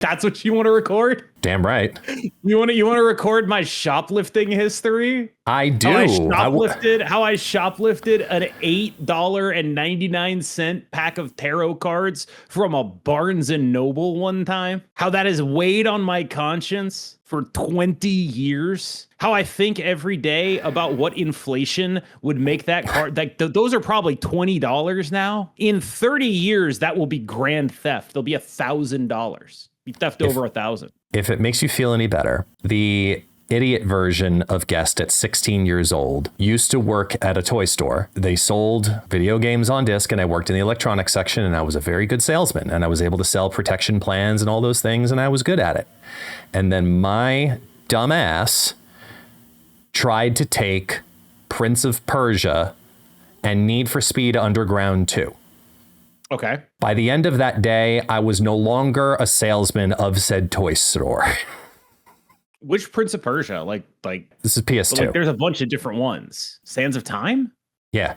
That's what you want to record? Damn right. You want to record my shoplifting history? I do. How I shoplifted an $8.99 pack of tarot cards from a Barnes and Noble one time. How that has weighed on my conscience for 20 years. How I think every day about what inflation would make that card. Like those are probably $20 now. In 30 years, that will be grand theft. There'll be $1,000. Be theft over 1,000. If it makes you feel any better, the idiot version of Guest at 16 years old used to work at a toy store. They sold video games on disc, and I worked in the electronics section, and I was a very good salesman, and I was able to sell protection plans and all those things, and I was good at it. And then my dumb ass tried to take Prince of Persia and Need for Speed Underground 2. Okay. By the end of that day, I was no longer a salesman of said toy store. Which Prince of Persia? Like this is PS2. Like, there's a bunch of different ones. Sands of Time? Yeah.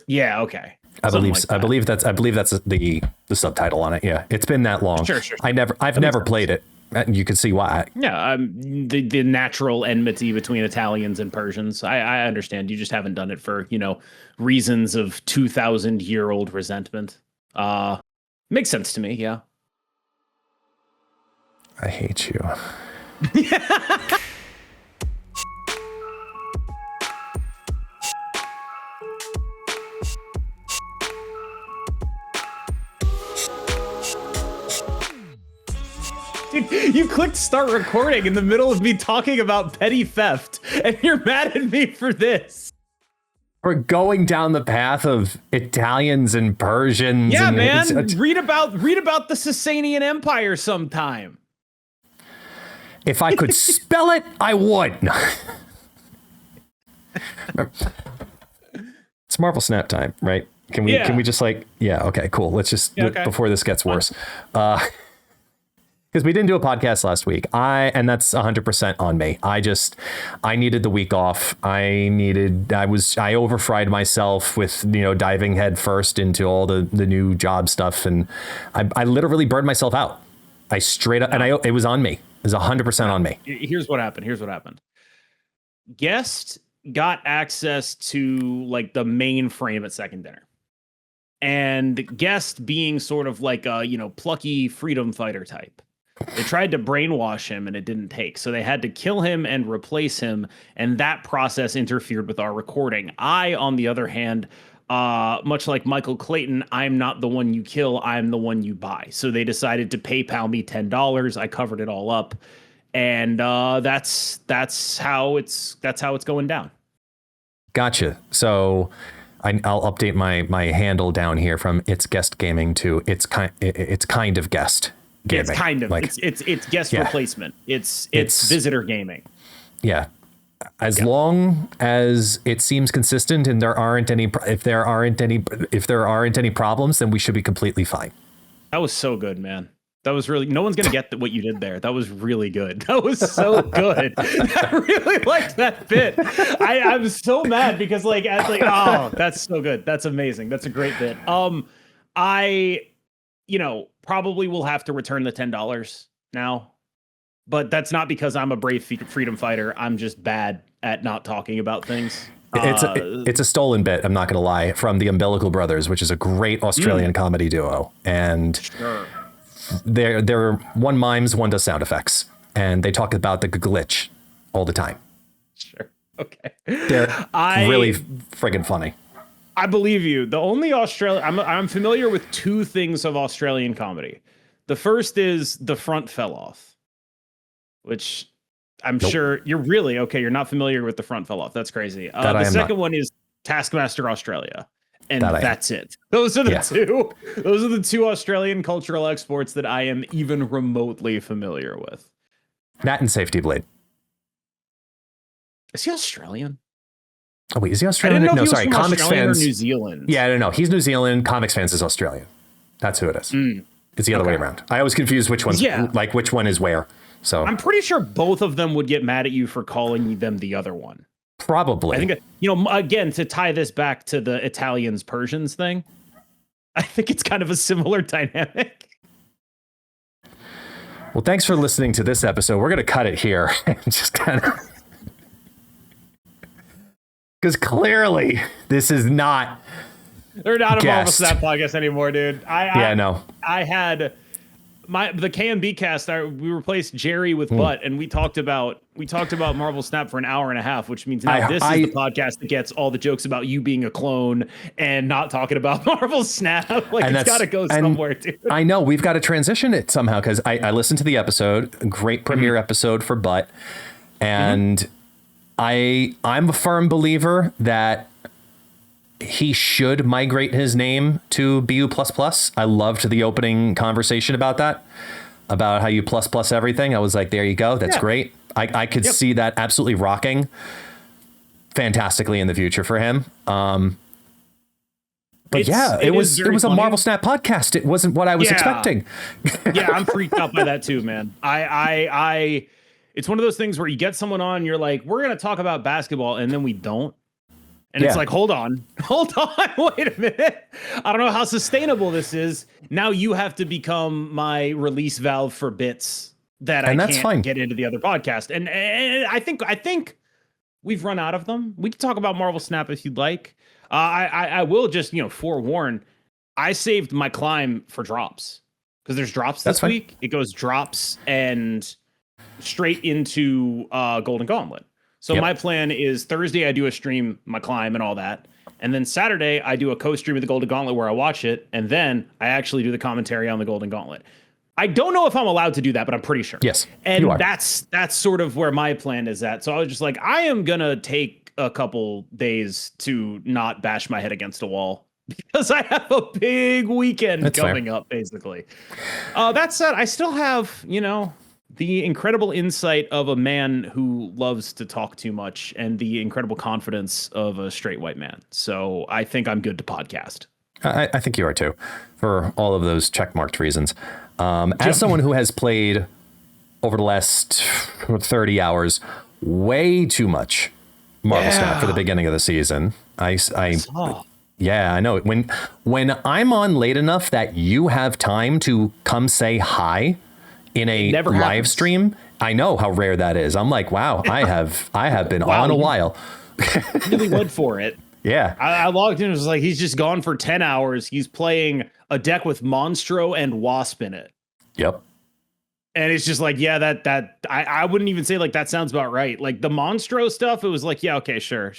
Yeah, okay. I believe that's the subtitle on it. Yeah. It's been that long. Sure. I've never played it. You can see why. Yeah, the natural enmity between Italians and Persians. I understand. You just haven't done it for, reasons of 2,000-year-old resentment. Makes sense to me, yeah. I hate you. Dude, you clicked start recording in the middle of me talking about petty theft, and you're mad at me for this. We're going down the path of Italians and Persians. Yeah, man. Read about the Sasanian Empire sometime. If I could spell it, I would. It's Marvel Snap time, right? Can we just okay, cool. Let's just before this gets worse. Because we didn't do a podcast last week. And that's 100% on me. I needed the week off. I overfried myself with, diving head first into all the new job stuff. And I literally burned myself out. I straight up, and it was on me. It was 100% on me. Here's what happened. Guest got access to like the mainframe at second dinner. And Guest being sort of like a, plucky freedom fighter type. They tried to brainwash him and it didn't take. So they had to kill him and replace him. And that process interfered with our recording. I, on the other hand, much like Michael Clayton, I'm not the one you kill. I'm the one you buy. So they decided to PayPal me $10. I covered it all up. And that's how it's going down. Gotcha. So I'll update my handle down here from ItsGuestGaming to it's kind of guest. Gaming. It's kind of it's guest replacement. It's visitor gaming. Yeah. As long as it seems consistent and if there aren't any problems, then we should be completely fine. That was so good, man. That was really, no one's going to get what you did there. That was really good. That was so good. I really liked that bit. I'm so mad because that's so good. That's amazing. That's a great bit. I probably will have to return the $10 now, but that's not because I'm a brave freedom fighter. I'm just bad at not talking about things. It's a stolen bit, I'm not going to lie, from the Umbilical Brothers, which is a great Australian comedy duo. And they're one mimes, one does sound effects. And they talk about the glitch all the time. Sure. Okay. They're really friggin' funny. I believe you. The only I'm familiar with two things of Australian comedy. The first is The Front Fell Off, which I'm sure you're really okay. You're not familiar with The Front Fell Off. That's crazy. The second one is Taskmaster Australia. And that's it. Those are the two. Those are the two Australian cultural exports that I am even remotely familiar with. That and Safety Blade. Is he Australian? Oh, wait, is he Australian? No, sorry. Comics Australian Fans. Or New Zealand. Yeah, no. He's New Zealand. Comics Fans is Australian. That's who it is. It's the other way around. I always confuse which one's which one is where. So I'm pretty sure both of them would get mad at you for calling them the other one. Probably. I think, again, to tie this back to the Italians Persians thing, I think it's kind of a similar dynamic. Well, thanks for listening to this episode. We're going to cut it here and just kind of, because clearly this is not. They're not a Marvel Snap podcast anymore, dude. I had the KMB cast. We replaced Jerry with Butt, and we talked about Marvel Snap for an hour and a half, which means now this is the podcast that gets all the jokes about you being a clone and not talking about Marvel Snap. Like, it's got to go somewhere, dude. I know we've got to transition it somehow, because I listened to the episode, great premiere episode for Butt, and I'm a firm believer that he should migrate his name to BU++. I loved the opening conversation about that, about how you plus everything. I was like, there you go. That's great. I could see that absolutely rocking fantastically in the future for him. But it was a Marvel Snap podcast. It wasn't what I was expecting. Yeah, I'm freaked out by that too, man. It's one of those things where you get someone on, you're like, we're going to talk about basketball, and then we don't. And it's like, hold on, wait a minute. I don't know how sustainable this is. Now you have to become my release valve for bits that I can't get into the other podcast. And I think we've run out of them. We can talk about Marvel Snap if you'd like. I will just, forewarn, I saved my climb for drops, because there's drops this week. It goes drops and straight into Golden Gauntlet. So my plan is Thursday, I do a stream, my climb and all that. And then Saturday, I do a co-stream of the Golden Gauntlet where I watch it. And then I actually do the commentary on the Golden Gauntlet. I don't know if I'm allowed to do that, but I'm pretty sure. Yes. And that's sort of where my plan is at. So I was just like, I am going to take a couple days to not bash my head against a wall, because I have a big weekend coming up, basically. That said, I still have, the incredible insight of a man who loves to talk too much and the incredible confidence of a straight white man. So I think I'm good to podcast. I think you are too, for all of those checkmarked reasons. As someone who has played over the last 30 hours, way too much Marvel Snap for the beginning of the season. I know. When I'm on late enough that you have time to come say hi in a live stream, I know how rare that is. I'm like, wow, I have been on a while. Really went for it. Yeah. I logged in and was like, he's just gone for 10 hours. He's playing a deck with Monstro and Wasp in it. Yep. And it's just like, I wouldn't even say like that sounds about right. Like the Monstro stuff, it was like, yeah, okay, sure.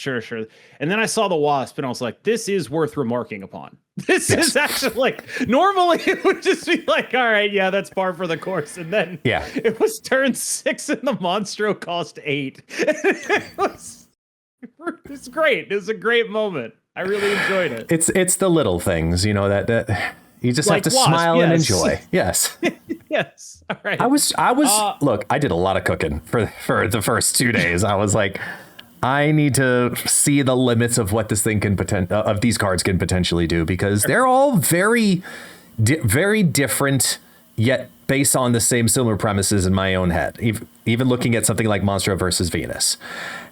And then I saw the Wasp and I was like, this is worth remarking upon. This is actually like, normally it would just be like, all right, yeah, that's par for the course. And then it was turn 6 and the Monstro cost 8. It's great. It was a great moment. I really enjoyed it. It's the little things, that you just have to smile and enjoy. Yes. Yes. All right. I was look, I did a lot of cooking for the first 2 days. I was like, I need to see the limits of what this thing of these cards can potentially do, because they're all very, very different, yet based on the same similar premises in my own head. Even looking at something like Monstro versus Venus.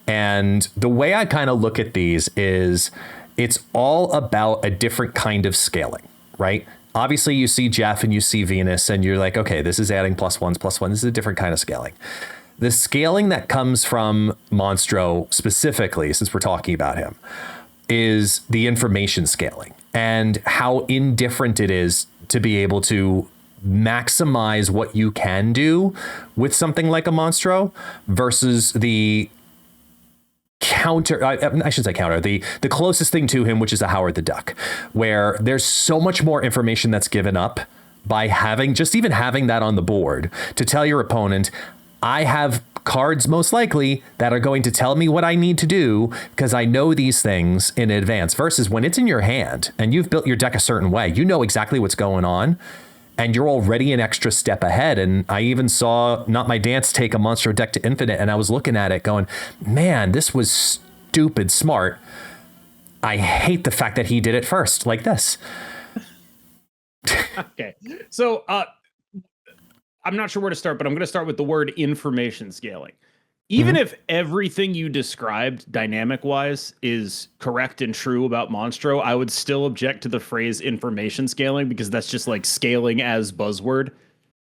And the way I kind of look at these is it's all about a different kind of scaling, right? Obviously, you see Jeff and you see Venus and you're like, okay, this is adding +1s. This is a different kind of scaling. The scaling that comes from Monstro specifically, since we're talking about him, is the information scaling and how indifferent it is to be able to maximize what you can do with something like a Monstro versus the counter, I should say counter, the closest thing to him, which is a Howard the Duck, where there's so much more information that's given up by having that on the board to tell your opponent, I have cards most likely that are going to tell me what I need to do because I know these things in advance, versus when it's in your hand and you've built your deck a certain way, you know exactly what's going on and you're already an extra step ahead. And I even saw Not My Dance take a Monstro deck to infinite, and I was looking at it going, man, this was stupid smart. I hate the fact that he did it first like this. Okay. So, I'm not sure where to start, but I'm going to start with the word information scaling. Even if everything you described dynamic-wise is correct and true about Monstro, I would still object to the phrase information scaling, because that's just like scaling as buzzword.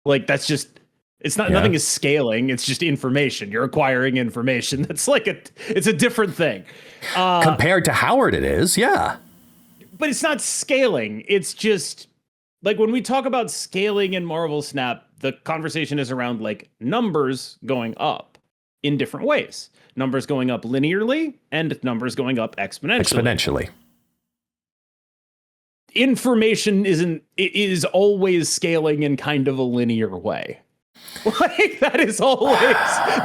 Like, that's just It's not, nothing is scaling. It's just information. You're acquiring information. That's like it's a different thing. Compared to Howard, it is. Yeah. But it's not scaling. It's just like when we talk about scaling in Marvel Snap, the conversation is around like numbers going up in different ways. Numbers going up linearly and numbers going up exponentially. Information is always scaling in kind of a linear way. Like that is always,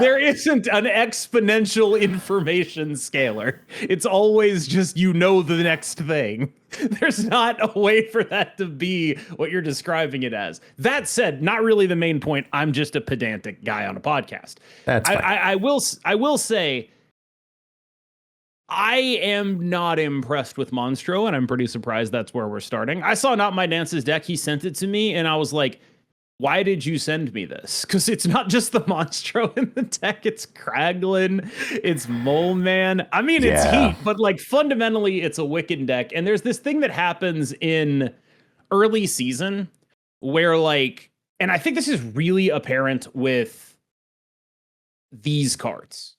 there isn't an exponential information scalar. It's always just, the next thing. There's not a way for that to be what you're describing it as. That said, not really the main point. I'm just a pedantic guy on a podcast. That's fine. I will say, I am not impressed with Monstro, and I'm pretty surprised that's where we're starting. I saw Not My Dance's deck. He sent it to me, and I was like, why did you send me this? Because it's not just the Monstro in the deck. It's Kraglin. It's Mole Man. I mean, it's Heat, but like fundamentally, it's a Wiccan deck. And there's this thing that happens in early season where like, and I think this is really apparent with these cards.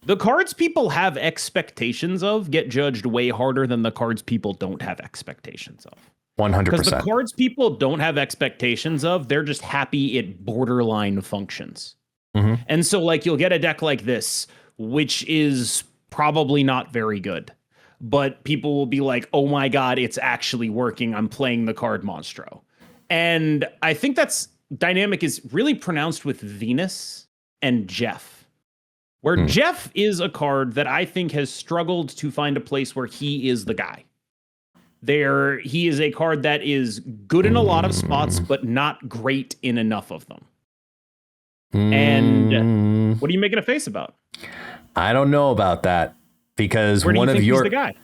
The cards people have expectations of get judged way harder than the cards people don't have expectations of. 100%. Because the cards people don't have expectations of, they're just happy it borderline functions. Mm-hmm. And so like you'll get a deck like this, which is probably not very good. But people will be like, oh my God, it's actually working. I'm playing the card Monstro. And I think that's dynamic is really pronounced with Venus and Jeff. Where Jeff is a card that I think has struggled to find a place where he is the guy. He is a card that is good in a lot of spots, but not great in enough of them. And what are you making a face about? I don't know about that because Where do you think he's the guy?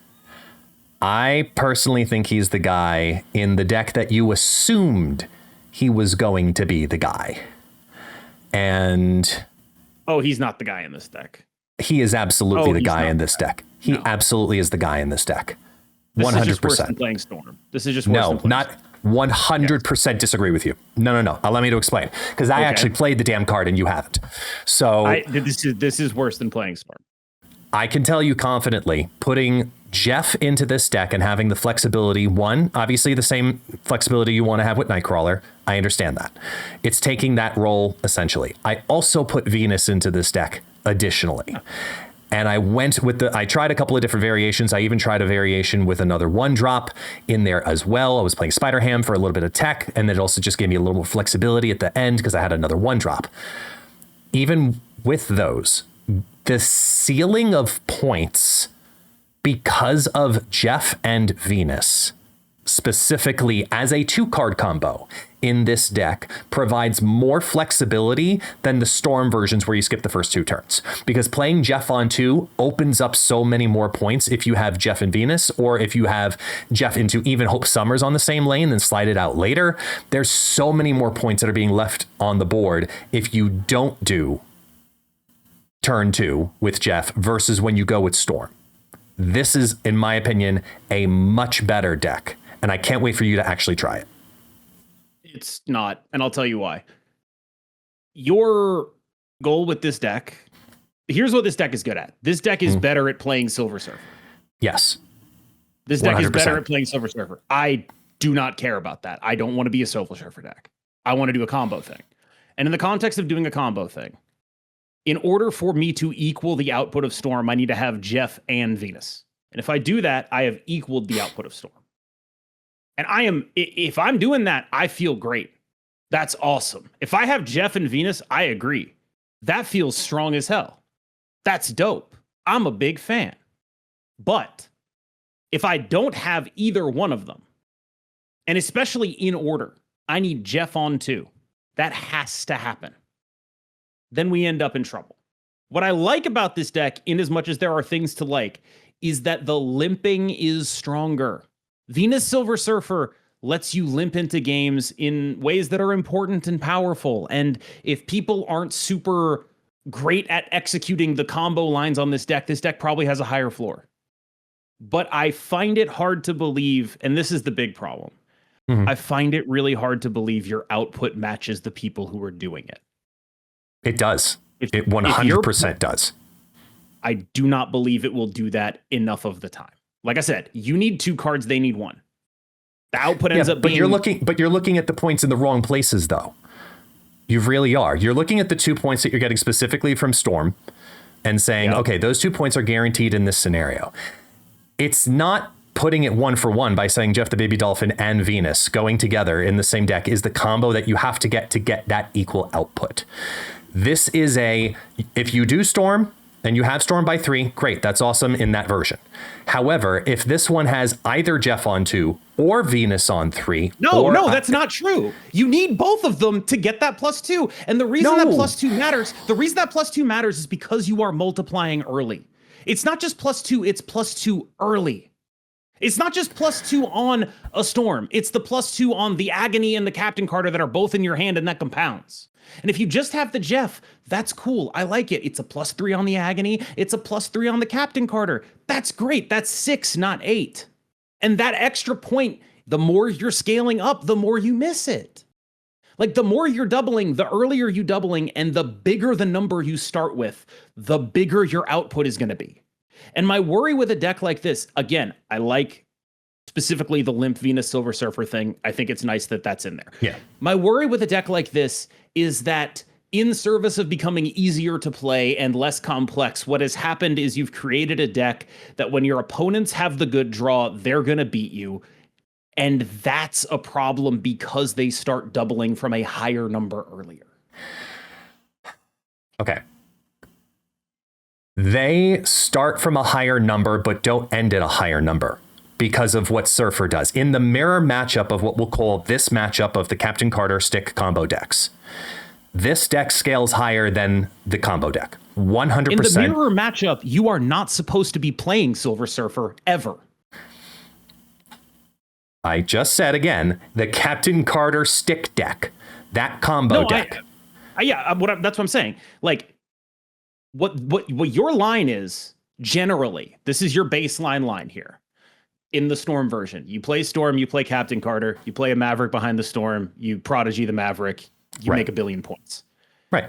I personally think he's the guy in the deck that you assumed he was going to be the guy. And oh, he's not the guy in this deck. He is absolutely the guy in this deck. He absolutely is the guy in this deck. 100%. This is just worse than playing Storm. This is just worse than playing not 100% disagree with you. No. Allow me to explain. Because I actually played the damn card and you haven't. So this is worse than playing Storm. I can tell you confidently, putting Jeff into this deck and having the flexibility, obviously the same flexibility you want to have with Nightcrawler. I understand that. It's taking that role essentially. I also put Venus into this deck additionally. And I tried a couple of different variations. I even tried a variation with another 1-drop in there as well. I was playing Spider-Ham for a little bit of tech, and it also just gave me a little more flexibility at the end because I had another 1-drop. Even with those, the ceiling of points because of Jeff and Venus, specifically as a 2-card combo in this deck, provides more flexibility than the Storm versions where you skip the first 2 turns. Because playing Jeff on 2 opens up so many more points if you have Jeff and Venus, or if you have Jeff into even Hope Summers on the same lane, then slide it out later. There's so many more points that are being left on the board if you don't do turn 2 with Jeff versus when you go with Storm. This is, in my opinion, a much better deck, and I can't wait for you to actually try it. It's not, and I'll tell you why. Your goal with this deck, here's what this deck is good at. This deck is better at playing Silver Surfer. Yes. This deck 100%. Is better at playing Silver Surfer. I do not care about that. I don't want to be a Silver Surfer deck. I want to do a combo thing. And in the context of doing a combo thing, in order for me to equal the output of Storm, I need to have Jeff and Venus. And if I do that, I have equaled the output of Storm. And if I'm doing that, I feel great. That's awesome. If I have Jeff and Venus, I agree. That feels strong as hell. That's dope. I'm a big fan. But if I don't have either one of them, and especially in order, I need Jeff on 2. That has to happen. Then we end up in trouble. What I like about this deck, in as much as there are things to like, is that the limping is stronger. Venus Silver Surfer lets you limp into games in ways that are important and powerful. And if people aren't super great at executing the combo lines on this deck probably has a higher floor. But I find it hard to believe, and this is the big problem, I find it really hard to believe your output matches the people who are doing it. It does. If, It if you're 100% does. I do not believe it will do that enough of the time. Like I said, you need 2 cards, they need 1. The output ends up being... You're looking at the points in the wrong places, though. You really are. You're looking at the 2 points that you're getting specifically from Storm and saying, okay, those 2 points are guaranteed in this scenario. It's not putting it 1 for 1 by saying Jeff the Baby Dolphin and Venus going together in the same deck is the combo that you have to get that equal output. This is if you do Storm and you have Storm by 3, great, that's awesome in that version. However, if this one has either Jeff on 2 or Venus on 3. No, that's not true. You need both of them to get that +2. And the reason that +2 matters, is because you are multiplying early. It's not just +2, it's +2 early. It's not just +2 on a Storm. It's the +2 on the Agony and the Captain Carter that are both in your hand, and that compounds. And if you just have the Jeff, that's cool. I like it. It's a +3 on the Agony. It's a +3 on the Captain Carter. That's great. That's 6, not 8. And that extra point, the more you're scaling up, the more you miss it. Like, the more you're doubling, the earlier you doubling, and the bigger the number you start with, the bigger your output is going to be. And my worry with a deck like this, again, I like specifically the Limp Venus Silver Surfer thing. I think it's nice that that's in there. Yeah. My worry with a deck like this is that in service of becoming easier to play and less complex, what has happened is you've created a deck that when your opponents have the good draw, they're going to beat you. And that's a problem because they start doubling from a higher number earlier. Okay. They start from a higher number, but don't end at a higher number because of what Surfer does. In the mirror matchup of what we'll call this matchup of the Captain Carter stick combo decks, this deck scales higher than the combo deck. 100%. In the mirror matchup, you are not supposed to be playing Silver Surfer ever. I just said again, the Captain Carter stick deck, that combo deck. That's what I'm saying. Like, what your line is, generally, this is your baseline line here. In the Storm version, you play Storm, you play Captain Carter, you play a Maverick behind the Storm, you Prodigy the Maverick, you make 1 billion points. Right.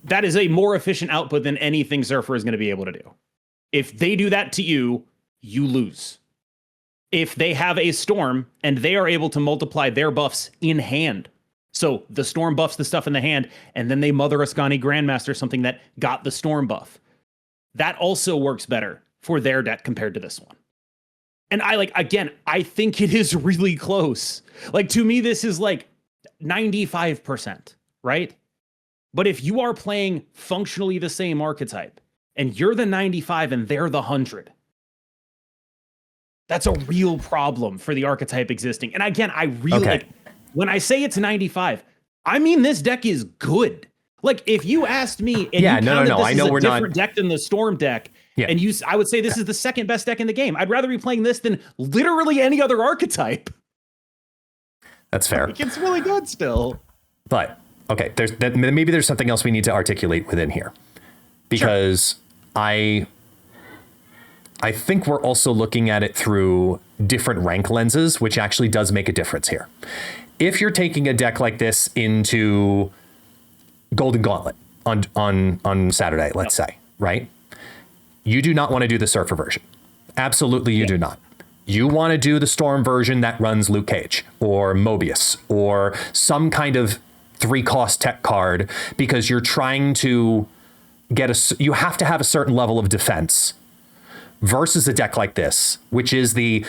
That is a more efficient output than anything Surfer is going to be able to do. If they do that to you, you lose. If they have a Storm and they are able to multiply their buffs in hand, so the Storm buffs the stuff in the hand, and then they Mother Ascani Grandmaster something that got the Storm buff, that also works better for their deck compared to this one. And I think it is really close. Like, to me, this is like 95%, right? But if you are playing functionally the same archetype and you're the 95 and they're the 100, that's a real problem for the archetype existing. And again, I really like, when I say it's 95, I mean this deck is good. Like, if you asked me, and I know we're not different deck than the Storm deck, and I would say this is the second best deck in the game. I'd rather be playing this than literally any other archetype. That's fair. It's really good still. But okay, maybe there's something else we need to articulate within here, because I think we're also looking at it through different rank lenses, which actually does make a difference here. If you're taking a deck like this into Golden Gauntlet on Saturday, let's say, right? You do not want to do the Surfer version. Absolutely, you do not. You want to do the Storm version that runs Luke Cage or Mobius or some kind of 3-cost tech card, because you're trying to you have to have a certain level of defense versus a deck like this, which is the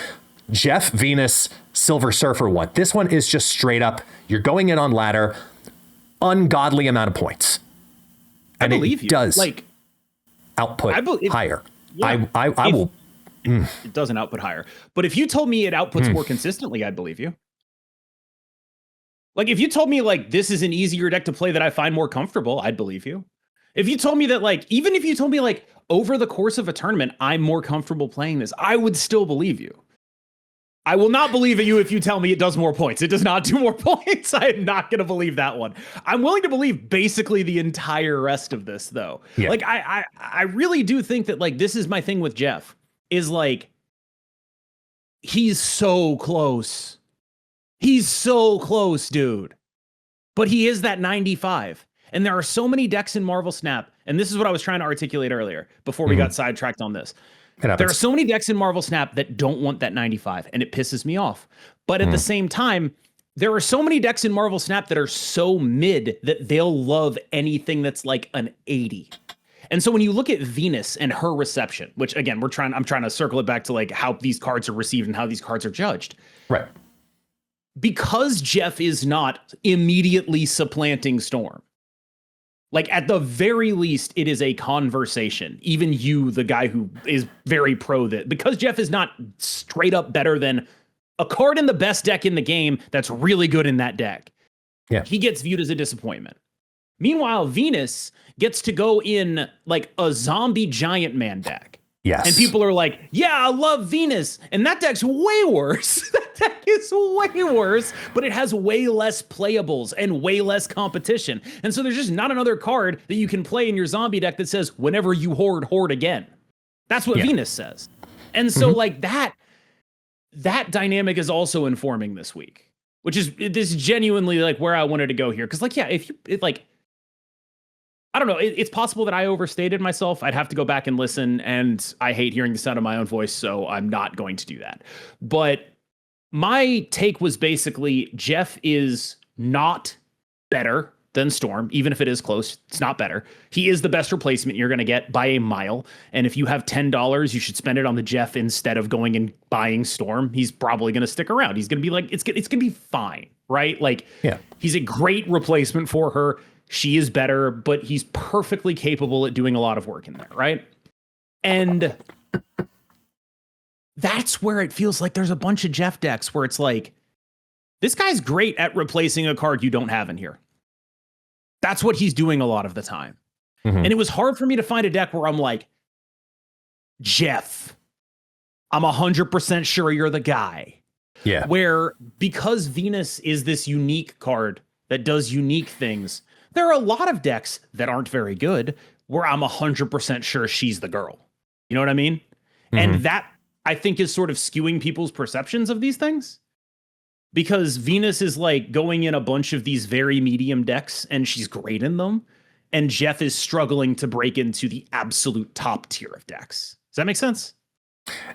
Jeff Venus Silver Surfer one. This one is just straight up, you're going in on ladder, ungodly amount of points. And I believe it does output higher. Yeah, I will. It doesn't output higher. But if you told me it outputs more consistently, I'd believe you. Like, if you told me, like, this is an easier deck to play that I find more comfortable, I'd believe you. If you told me that, like, even if you told me, like, over the course of a tournament, I'm more comfortable playing this, I would still believe you. I will not believe you if you tell me it does more points. It does not do more points. I am not going to believe that one. I'm willing to believe basically the entire rest of this, though. Yeah. Like, I really do think that, like, this is my thing with Jeff, is, like, he's so close. He's so close, dude. But he is that 95. And there are so many decks in Marvel Snap, and this is what I was trying to articulate earlier before we got sidetracked on this. There are so many decks in Marvel Snap that don't want that 95, and it pisses me off. But at the same time, there are so many decks in Marvel Snap that are so mid that they'll love anything that's like an 80. And so when you look at Venus and her reception, which again, I'm trying to circle it back to like how these cards are received and how these cards are judged. Right. Because Jeff is not immediately supplanting Storm. Like at the very least, it is a conversation. Even you, the guy who is very pro that, because Jeff is not straight up better than a card in the best deck in the game that's really good in that deck. Yeah. He gets viewed as a disappointment. Meanwhile, Venus gets to go in like a zombie giant man deck. Yes. And people are like, yeah, I love Venus. And that deck's way worse. That deck is way worse, but it has way less playables and way less competition. And so there's just not another card that you can play in your zombie deck that says, whenever you hoard again. That's what Venus says. And so like that dynamic is also informing this week, which is this genuinely like where I wanted to go here. Cause like, yeah, I don't know. It's possible that I overstated myself. I'd have to go back and listen, and I hate hearing the sound of my own voice, so I'm not going to do that. But my take was basically Jeff is not better than Storm, even if it is close. It's not better. He is the best replacement you're going to get by a mile. And if you have $10, you should spend it on the Jeff instead of going and buying Storm. He's probably going to stick around. He's going to be like, it's going to be fine, right? Like, he's a great replacement for her. She is better, but he's perfectly capable at doing a lot of work in there, right? And that's where it feels like there's a bunch of Jeff decks where it's like, this guy's great at replacing a card you don't have in here. That's what he's doing a lot of the time. And it was hard for me to find a deck where I'm like, Jeff, I'm 100% sure you're the guy. Yeah. Where because Venus is this unique card that does unique things, there are a lot of decks that aren't very good where I'm 100% sure she's the girl. You know what I mean? And that, I think, is sort of skewing people's perceptions of these things. Because Venus is like going in a bunch of these very medium decks and she's great in them. And Jeff is struggling to break into the absolute top tier of decks. Does that make sense?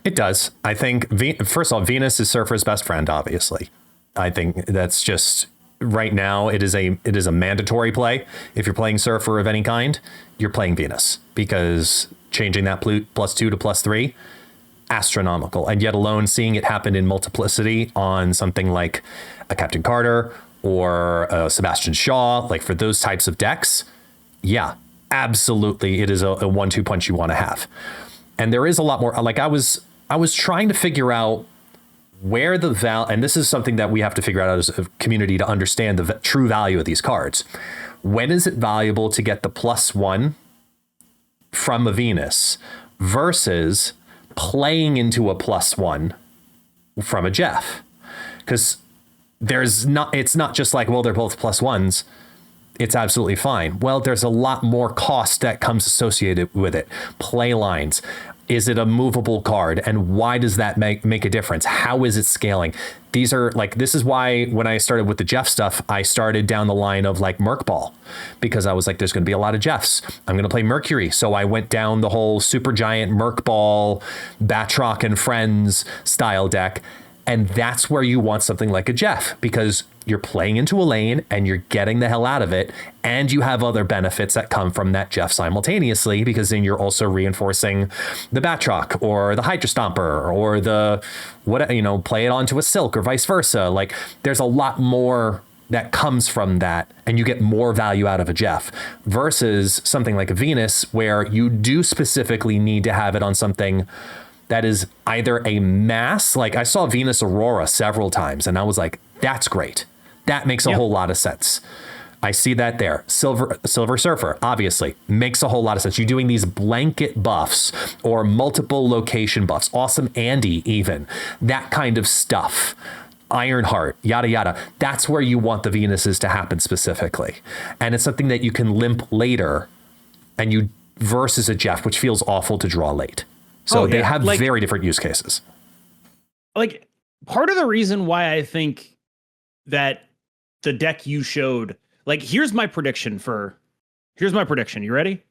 It does. I think, first of all, Venus is Surfer's best friend, obviously. I think that's just... Right now, it is a mandatory play. If you're playing Surfer of any kind, you're playing Venus, because changing that +2 to +3, astronomical. And yet alone, seeing it happen in multiplicity on something like a Captain Carter or a Sebastian Shaw, like for those types of decks, yeah, absolutely, it is a 1-2 punch you want to have. And there is a lot more. Like I was trying to figure out where the and this is something that we have to figure out as a community to understand the true value of these cards. When is it valuable to get the +1 from a Venus versus playing into a +1 from a Jeff? Because it's not just like, well, they're both +1s. It's absolutely fine. Well, there's a lot more cost that comes associated with it. Play lines. Is it a movable card? And why does that make a difference? How is it scaling? These are like, this is why when I started with the Jeff stuff, I started down the line of like Merc Ball, because I was like, there's going to be a lot of Jeffs. I'm going to play Mercury. So I went down the whole super giant Merc Ball, Batroc and Friends style deck. And that's where you want something like a Jeff, because you're playing into a lane and you're getting the hell out of it. And you have other benefits that come from that Jeff simultaneously, because then you're also reinforcing the Batroc or the Hydra Stomper or the, play it onto a Silk or vice versa. Like there's a lot more that comes from that, and you get more value out of a Jeff versus something like a Venus, where you do specifically need to have it on something that is either a mass, like I saw Venus Aurora several times and I was like, that's great. That makes a whole lot of sense. I see that there. Silver Surfer, obviously, makes a whole lot of sense. You're doing these blanket buffs or multiple location buffs. Awesome Andy, even. That kind of stuff. Ironheart, yada, yada. That's where you want the Venuses to happen specifically. And it's something that you can limp later and you versus a Jeff, which feels awful to draw late. So they have very different use cases. Like part of the reason why I think that the deck you showed, like, here's my prediction for Here's my prediction. You ready?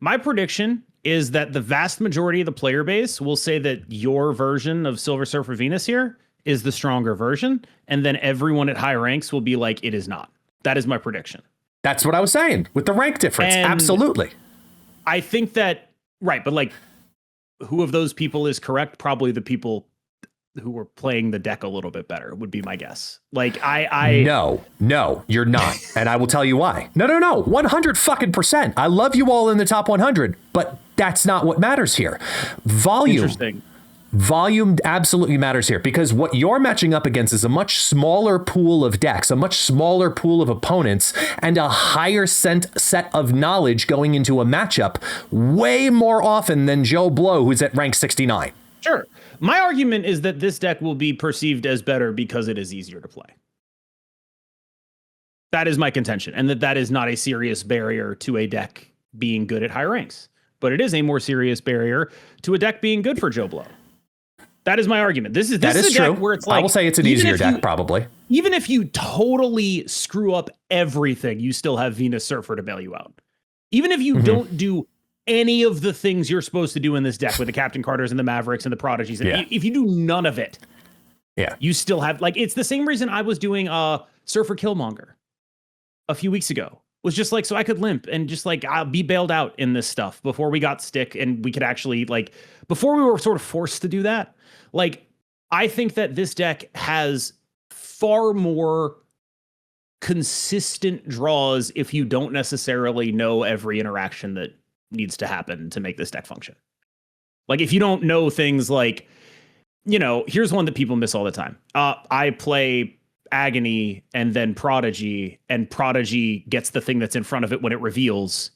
My prediction is that the vast majority of the player base will say that your version of Silver Surfer Venus here is the stronger version, and then everyone at high ranks will be like, it is not. That is my prediction. That's what I was saying with the rank difference. And absolutely. I think that, right, but like, who of those people is correct? Probably the people who were playing the deck a little bit better would be my guess. Like No, you're not. And I will tell you why. No. 100%. I love you all in the top 100, but that's not what matters here. Volume absolutely matters here, because what you're matching up against is a much smaller pool of decks, a much smaller pool of opponents, and a higher set of knowledge going into a matchup way more often than Joe Blow, who's at rank 69. Sure. My argument is that this deck will be perceived as better because it is easier to play. That is my contention, and that is not a serious barrier to a deck being good at high ranks, but it is a more serious barrier to a deck being good for Joe Blow. That is my argument. This is a true. Deck where it's like, I will say it's an easier deck, probably. Even if you totally screw up everything, you still have Venus Surfer to bail you out. Even if you don't do any of the things you're supposed to do in this deck with the Captain Carters and the Mavericks and the Prodigies, and if you do none of it, you still have, like, it's the same reason I was doing Surfer Killmonger a few weeks ago. Was just like, so I could limp and just like, I'll be bailed out in this stuff before we got stick and we could actually, like, before we were sort of forced to do that. Like, I think that this deck has far more consistent draws if you don't necessarily know every interaction that needs to happen to make this deck function. Like, if you don't know things like, you know, here's one that people miss all the time. I play Agony and then Prodigy, and Prodigy gets the thing that's in front of it when it reveals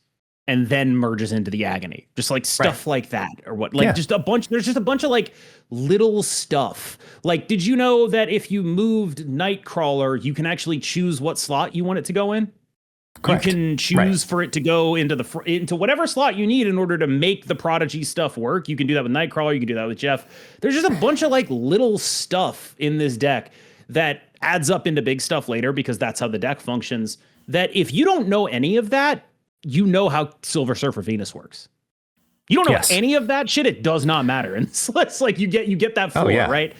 and then merges into the Agony. Just like stuff like that, or what, like just a bunch. There's just a bunch of like little stuff. Like, did you know that if you moved Nightcrawler, you can actually choose what slot you want it to go in? Correct. You can choose for it to go into whatever slot you need in order to make the Prodigy stuff work. You can do that with Nightcrawler. You can do that with Jeff. There's just a bunch of like little stuff in this deck that adds up into big stuff later, because that's how the deck functions. That if you don't know any of that, you know how Silver Surfer Venus works. You don't know any of that shit, it does not matter. And so it's like you get that floor, right?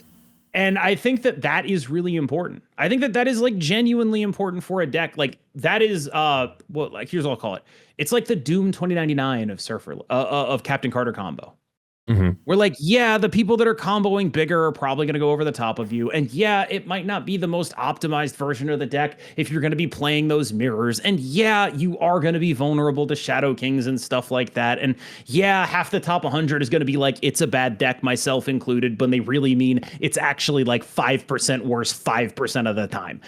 And I think that is really important. I think that is like genuinely important for a deck. Like, that is like, here's what I'll call it. It's like the Doom 2099 of Surfer of Captain Carter combo. We're like, yeah, the people that are comboing bigger are probably going to go over the top of you. And yeah, it might not be the most optimized version of the deck if you're going to be playing those mirrors. And yeah, you are going to be vulnerable to Shadow Kings and stuff like that. And yeah, half the top 100 is going to be like, it's a bad deck, myself included, but they really mean it's actually like 5% worse 5% of the time.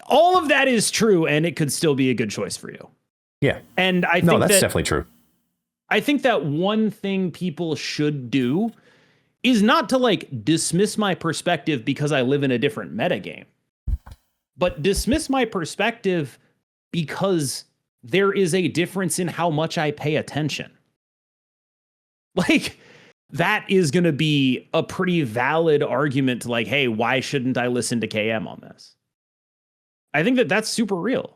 All of that is true, and it could still be a good choice for you. Yeah. And I think that's definitely true. I think that one thing people should do is not to like dismiss my perspective because I live in a different metagame, but dismiss my perspective because there is a difference in how much I pay attention. Like, that is going to be a pretty valid argument to like, hey, why shouldn't I listen to KM on this? I think that that's super real.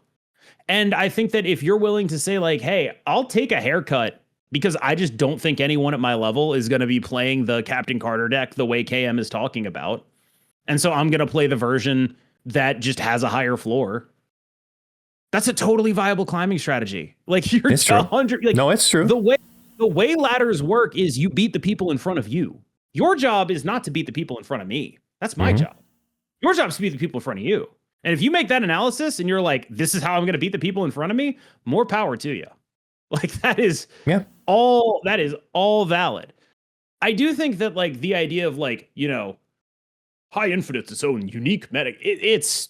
And I think that if you're willing to say like, hey, I'll take a haircut because I just don't think anyone at my level is going to be playing the Captain Carter deck the way KM is talking about. And so I'm going to play the version that just has a higher floor. That's a totally viable climbing strategy. Like, you're 100. Like, no, it's true. The way ladders work is you beat the people in front of you. Your job is not to beat the people in front of me. That's my job. Your job is to beat the people in front of you. And if you make that analysis and you're like, this is how I'm going to beat the people in front of me, more power to you. Like, that is all valid. I do think that like the idea of like, you know, high infinite's its own unique meta. It's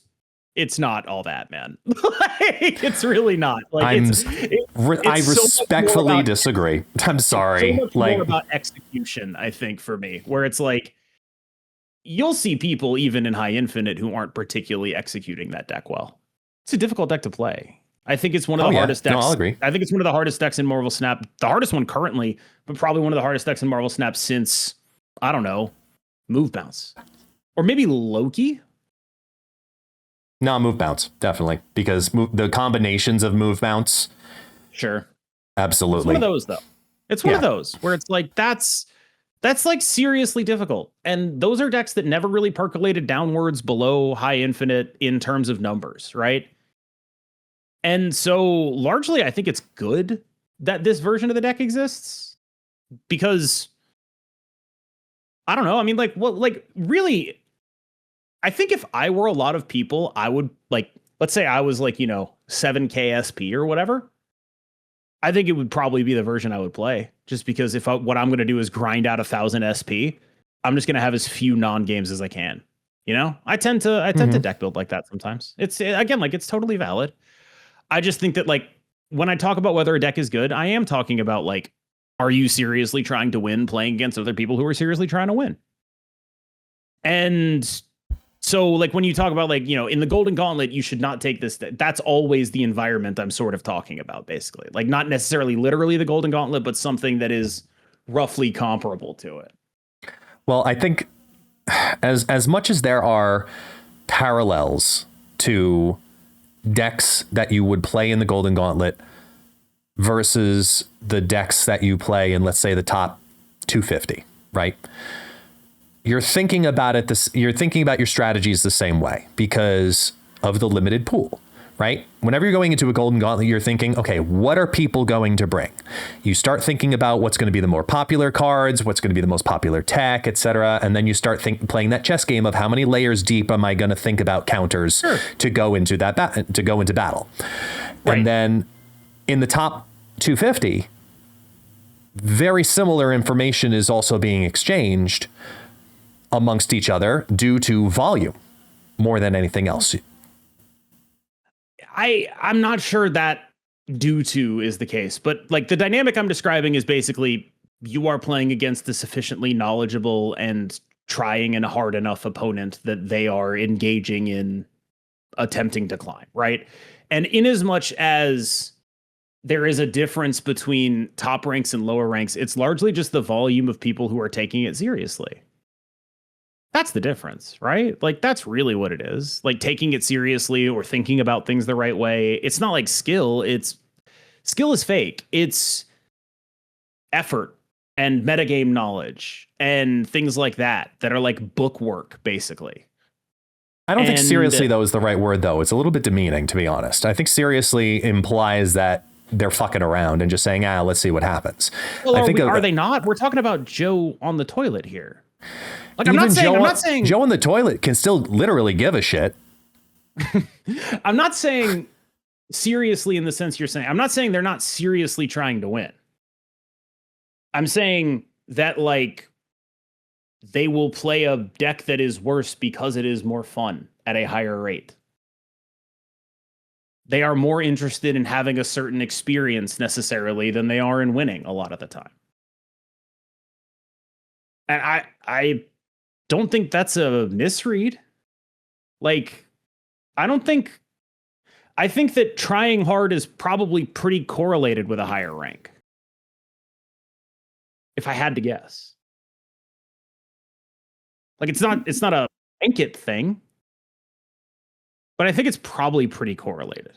not all that, man. Like, it's really not. Like, I respectfully disagree. I'm sorry. It's so much more about execution, I think, for me, where it's like, you'll see people even in high infinite who aren't particularly executing that deck well. It's a difficult deck to play. I think it's one of the hardest decks. No, I'll agree. I think it's one of the hardest decks in Marvel Snap. The hardest one currently, but probably one of the hardest decks in Marvel Snap since, I don't know, Move Bounce. Or maybe Loki? No, Move Bounce, definitely. Because the combinations of Move Bounce Sure. Absolutely. It's one of those, though. It's one of those where it's like, that's like seriously difficult. And those are decks that never really percolated downwards below high infinite in terms of numbers, right? And so largely, I think it's good that this version of the deck exists, because I don't know. I mean, like, what, like, really, I think if I were a lot of people, I would, like, let's say I was like, 7K SP or whatever. I think it would probably be the version I would play, just because what I'm going to do is grind out 1,000 SP, I'm just going to have as few non-games as I can. I tend to deck build like that sometimes. It's, again, like, it's totally valid. I just think that, like, when I talk about whether a deck is good, I am talking about, like, are you seriously trying to win playing against other people who are seriously trying to win? And so, like, when you talk about, like, in the Golden Gauntlet, you should not take this. That's always the environment I'm sort of talking about, basically. Like, not necessarily literally the Golden Gauntlet, but something that is roughly comparable to it. Well, I think as much as there are parallels to decks that you would play in the Golden Gauntlet versus the decks that you play in, let's say, the top 250, right? You're thinking about you're thinking about your strategies the same way because of the limited pool, right? Whenever you're going into a Golden Gauntlet, you're thinking, okay, what are people going to bring? You start thinking about what's going to be the more popular cards, what's going to be the most popular tech, etc. And then you start playing that chess game of how many layers deep am I going to think about counters to go into battle. Right. And then in the top 250, very similar information is also being exchanged amongst each other due to volume more than anything else. I'm not sure that due to is the case, but, like, the dynamic I'm describing is basically you are playing against a sufficiently knowledgeable and trying and hard enough opponent that they are engaging in attempting to climb, right? And in as much as there is a difference between top ranks and lower ranks, it's largely just the volume of people who are taking it seriously. That's the difference, right? Like, that's really what it is. Like, taking it seriously or thinking about things the right way. It's not like skill. Skill is fake. It's effort and metagame knowledge and things like that are like book work, basically. I don't think seriously, though, is the right word, though. It's a little bit demeaning, to be honest. I think seriously implies that they're fucking around and just saying, let's see what happens. Well, are they not? We're talking about Joe on the toilet here. Like, I'm not saying Joe on the toilet can still literally give a shit. I'm not saying seriously in the sense you're saying. I'm not saying they're not seriously trying to win. I'm saying that, like, they will play a deck that is worse because it is more fun at a higher rate. They are more interested in having a certain experience necessarily than they are in winning a lot of the time. And I don't think that's a misread. Like, I think that trying hard is probably pretty correlated with a higher rank, if I had to guess. Like, it's not a blanket thing, but I think it's probably pretty correlated.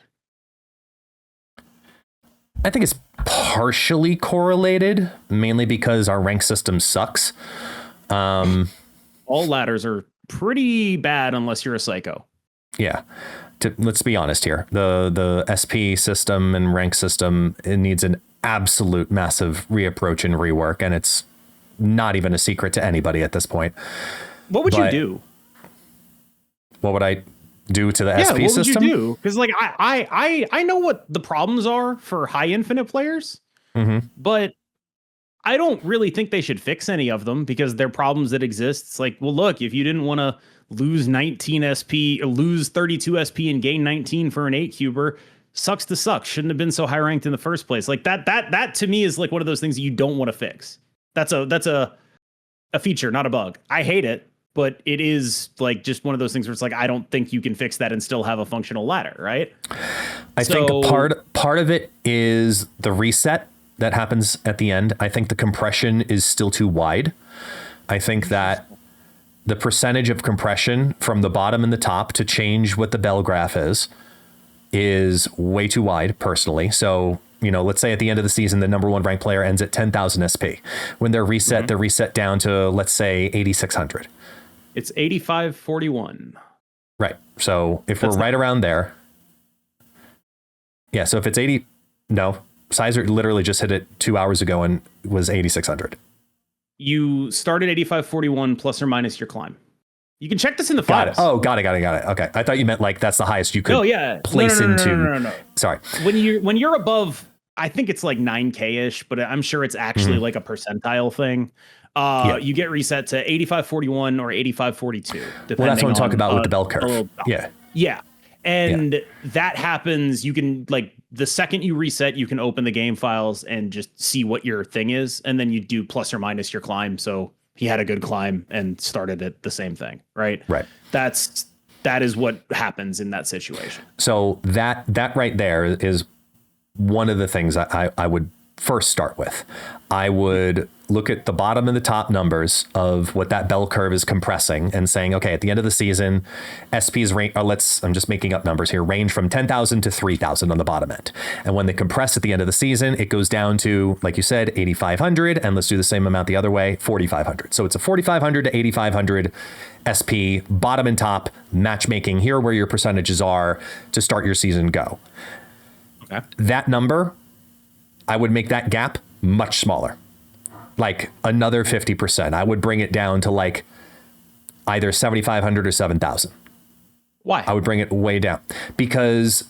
I think it's partially correlated, mainly because our rank system sucks. All ladders are pretty bad unless you're a psycho. Yeah. Let's be honest here. The SP system and rank system, it needs an absolute massive reapproach and rework, and it's not even a secret to anybody at this point. What would you do? What would I do to the SP system? What would you do? Because, like, I know what the problems are for high infinite players, but I don't really think they should fix any of them because they're problems that exist. It's like, well, look, if you didn't want to lose 19 SP or lose 32 SP and gain 19 for an 8-cuber, sucks to suck. Shouldn't have been so high ranked in the first place. Like, that to me is like one of those things that you don't want to fix. That's a feature, not a bug. I hate it, but it is like just one of those things where it's like, I don't think you can fix that and still have a functional ladder, right? I think part of it is the reset that happens at the end. I think the compression is still too wide. I think that the percentage of compression from the bottom and the top to change what the bell graph is way too wide, personally. So, let's say at the end of the season, the number one ranked player ends at 10,000 SP. When they're reset, they're reset down to, let's say, 8,600. It's 8,541. Right. So if we're right around there. Yeah. So if it's 80, no, Sizer literally just hit it 2 hours ago and was 8,600. You started 8,541 plus or minus your climb. You can check this in the files. Got it. Okay. I thought you meant like that's the highest you could place into. No. Sorry. When you're above, I think it's like 9K-ish, but I'm sure it's actually like a percentile thing. You get reset to 8,541 or 8,542. Well, that's what I'm talking about with the bell curve. Yeah. And that happens. You can, like, the second you reset, you can open the game files and just see what your thing is. And then you do plus or minus your climb. So he had a good climb and started at the same thing. Right. That is what happens in that situation. So that right there is one of the things I would first start with. I would look at the bottom and the top numbers of what that bell curve is compressing and saying, okay, at the end of the season, SP's range, I'm just making up numbers here, range from 10,000 to 3,000 on the bottom end. And when they compress at the end of the season, it goes down to, like you said, 8,500. And let's do the same amount the other way, 4,500. So it's a 4,500 to 8,500 SP, bottom and top, matchmaking. Here where your percentages are to start your season go. Okay. That number, I would make that gap much smaller, like another 50%. I would bring it down to like either 7,500 or 7,000. Why? I would bring it way down because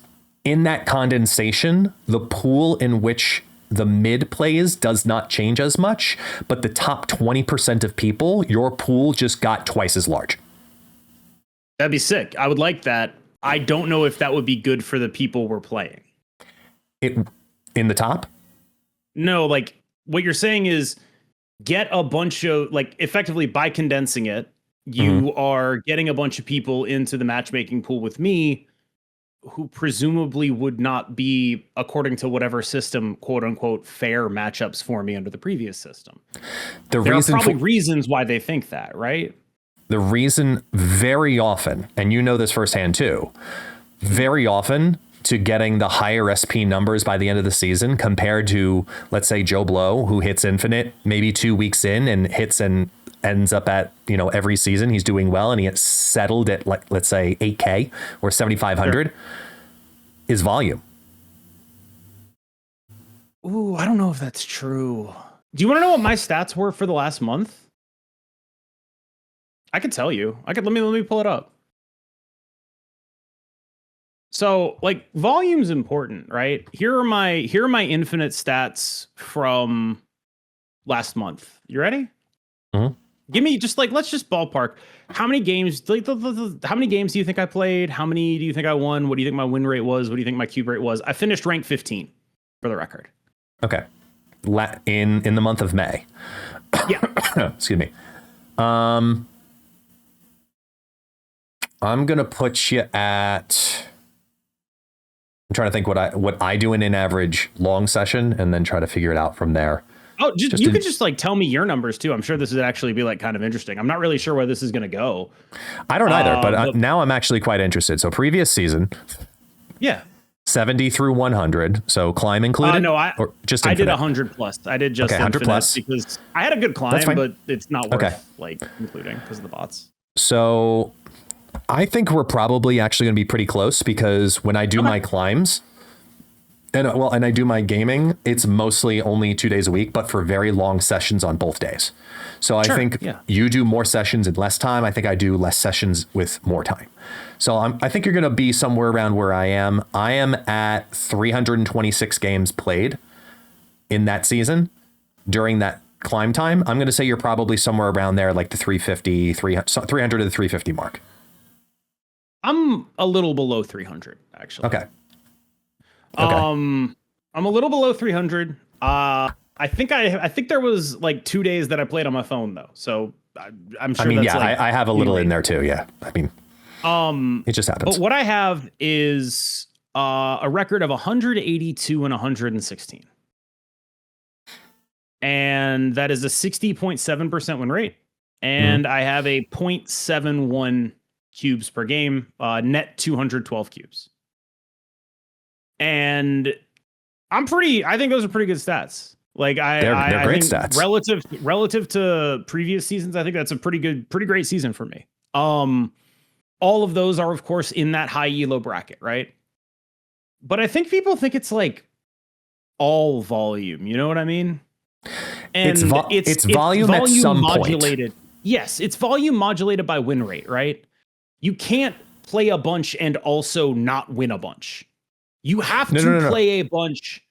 in that condensation, the pool in which the mid plays does not change as much, but the top 20% of people, your pool just got twice as large. That'd be sick. I would like that. I don't know if that would be good for the people we're playing. In the top? No, like what you're saying is get a bunch of, like, effectively by condensing it, you are getting a bunch of people into the matchmaking pool with me who presumably would not be, according to whatever system, quote unquote, fair matchups for me under the previous system. There are probably reasons why they think that, right? The reason very often, and you know this firsthand too, very often to getting the higher SP numbers by the end of the season compared to, let's say, Joe Blow, who hits Infinite maybe 2 weeks in and hits and ends up at, every season he's doing well and he gets settled at, like, let's say 8K or 7,500 is volume. Ooh, I don't know if that's true. Do you want to know what my stats were for the last month? I could tell you. Let me pull it up. So, like, volume's important, right? Here are my infinite stats from last month. You ready? Give me let's just ballpark. How many games? How many games do you think I played? How many do you think I won? What do you think my win rate was? What do you think my cube rate was? I finished rank 15 for the record. Okay, in the month of May. Yeah. Excuse me. I'm gonna put you at. I'm trying to think what I do in an average long session and then try to figure it out from there. Oh, you could just like tell me your numbers too. I'm sure this would actually be like kind of interesting. I'm not really sure where this is going to go. I don't either, but now I'm actually quite interested. So previous season. Yeah. 70 through 100. So climb included? No, I did 100 plus. I did just 100 plus because I had a good climb, but it's not worth like including because of the bots. So I think we're probably actually going to be pretty close because when I do my climbs and I do my gaming, it's mostly only 2 days a week, but for very long sessions on both days. So I think you do more sessions in less time. I think I do less sessions with more time. So I think you're going to be somewhere around where I am. I am at 326 games played in that season during that climb time. I'm going to say you're probably somewhere around there, like the 300 to the 350 mark. I'm a little below 300, actually. Okay. I'm a little below 300. I think there was like 2 days that I played on my phone though. So I'm sure. I have a little in there too. Yeah. I mean, it just happens. But what I have is a record of 182 and 116. And that is a 60.7% win rate. And I have a 0.71 cubes per game, net 212 cubes. And I think those are pretty good stats. Like They're great stats. Relative to previous seasons, I think that's a pretty great season for me. All of those are, of course, in that high elo bracket, right? But I think people think it's like all volume. You know what I mean? And it's volume at some modulated. point. Yes, it's volume modulated by win rate, right? You can't play a bunch and also not win a bunch. You have to play a bunch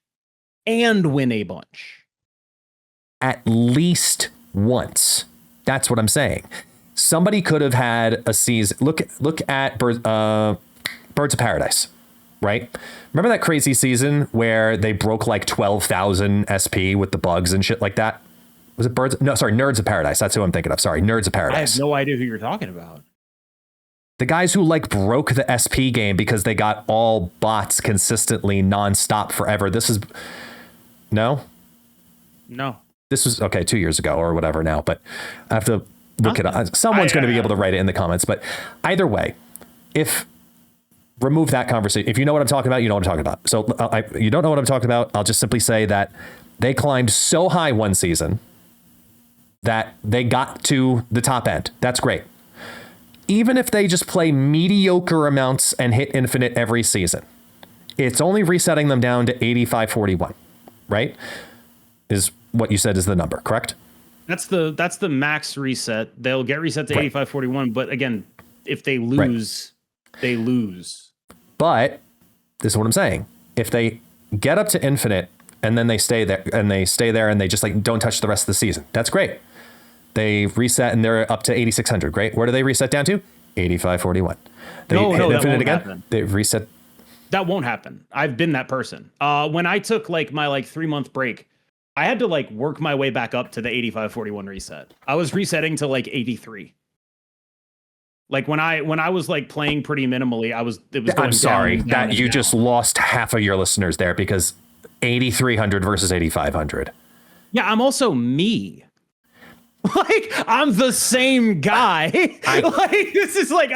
and win a bunch. At least once. That's what I'm saying. Somebody could have had a season. Look at Birds of Paradise, right? Remember that crazy season where they broke like 12,000 SP with the bugs and shit like that? Was it Birds? No, sorry, Nerds of Paradise. That's who I'm thinking of. Sorry, Nerds of Paradise. I have no idea who you're talking about. The guys who like broke the SP game because they got all bots consistently nonstop forever. This is no. This was okay 2 years ago or whatever now, but I have to look it up. Someone's going to be able to write it in the comments. But either way, if remove that conversation, if you know what I'm talking about, you know what I'm talking about. So you don't know what I'm talking about. I'll just simply say that they climbed so high one season that they got to the top end. That's great. Even if they just play mediocre amounts and hit infinite every season, it's only resetting them down to 8541, right? Is what you said is the number, correct? That's the max reset. They'll get reset to 8541, but again, if they lose, they lose. But this is what I'm saying. If they get up to infinite and then they stay there and they just like don't touch the rest of the season, that's great. They reset and they're up to 8600. Great. Where do they reset down to? 8541. They hit infinite again. Happen. They reset. That won't happen. I've been that person. When I took like my 3-month break, I had to like work my way back up to the 8541 reset. I was resetting to like 83. Like when I was like playing pretty minimally, it was going I'm sorry down that you just lost half of your listeners there because 8300 versus 8500. Yeah, I'm also me. Like I'm the same guy. This is like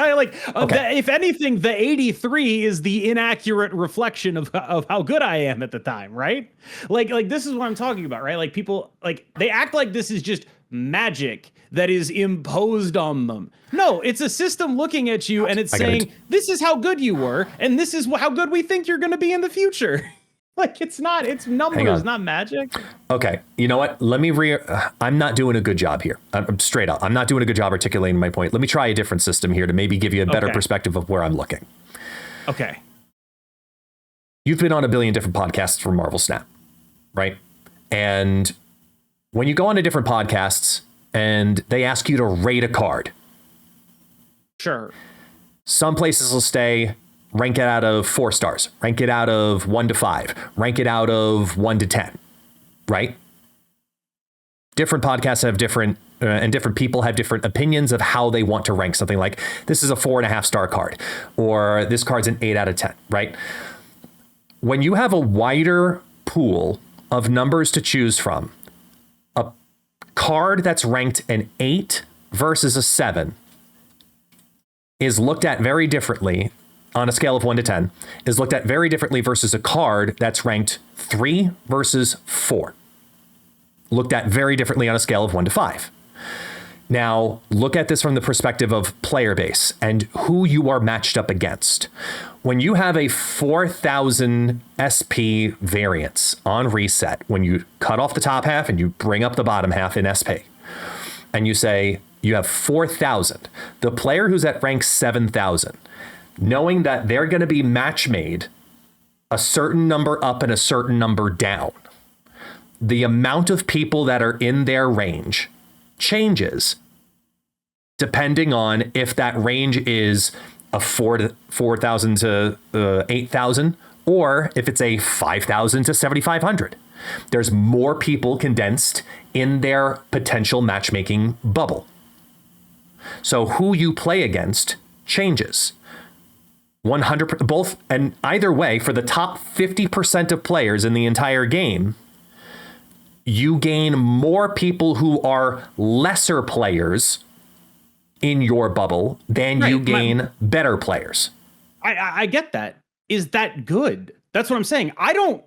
okay. If anything, the 83 is the inaccurate reflection of how good I am at the time, right? Like this is what I'm talking about, right? Like people they act like this is just magic that is imposed on them. No, it's a system looking at you and it's saying this is how good you were and this is how good we think you're going to be in the future. Like it's numbers, not magic. Okay, you know what? I'm not doing a good job here. I'm straight up. I'm not doing a good job articulating my point. Let me try a different system here to maybe give you a better perspective of where I'm looking. Okay. You've been on a billion different podcasts from Marvel Snap, right? And when you go on to different podcasts and they ask you to rate a card. Sure. Some places will stay rank it out of 4 stars, rank it out of 1 to 5, rank it out of 1 to 10, right? Different podcasts have different, and different people have different opinions of how they want to rank something. Like this is a 4.5 star card, or this card's an 8 out of 10, right? When you have a wider pool of numbers to choose from, a card that's ranked an 8 versus a 7 is looked at very differently on a scale of 1 to 10, is looked at very differently versus a card that's ranked 3 versus 4. Looked at very differently on a scale of 1 to 5. Now, look at this from the perspective of player base and who you are matched up against. When you have a 4,000 SP variance on reset, when you cut off the top half and you bring up the bottom half in SP, and you say you have 4,000, the player who's at rank 7,000, knowing that they're going to be match made a certain number up and a certain number down, the amount of people that are in their range changes depending on if that range is a 4,000 to 8,000 or if it's a 5,000 to 7,500. There's more people condensed in their potential matchmaking bubble. So who you play against changes. 100 both, and either way, for the top 50% of players in the entire game, you gain more people who are lesser players in your bubble than you gain better players. I get that. Is that good? That's what I'm saying. I don't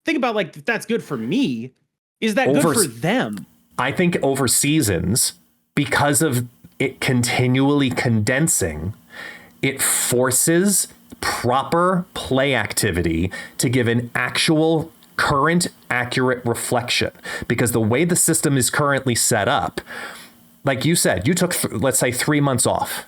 think about like, if that's good for me, is that good for them? I think over seasons, because of it continually condensing, it forces proper play activity to give an actual current accurate reflection. Because the way the system is currently set up, like you said, you took, let's say 3 months off.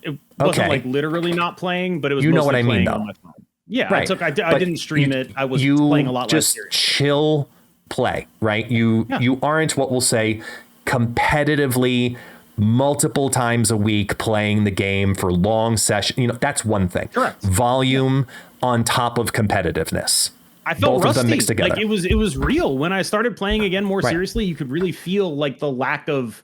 It wasn't like literally not playing, but it was you know what I mean, playing though. on my phone. Yeah, Right. I didn't stream it. I was playing a lot less just seriously. chill play, right? You aren't what we'll say competitively multiple times a week playing the game for long session. You know, that's one thing. Correct. Volume on top of competitiveness. I felt both rusty. Of them mixed together. Like it was real. When I started playing again more seriously, you could really feel like the lack of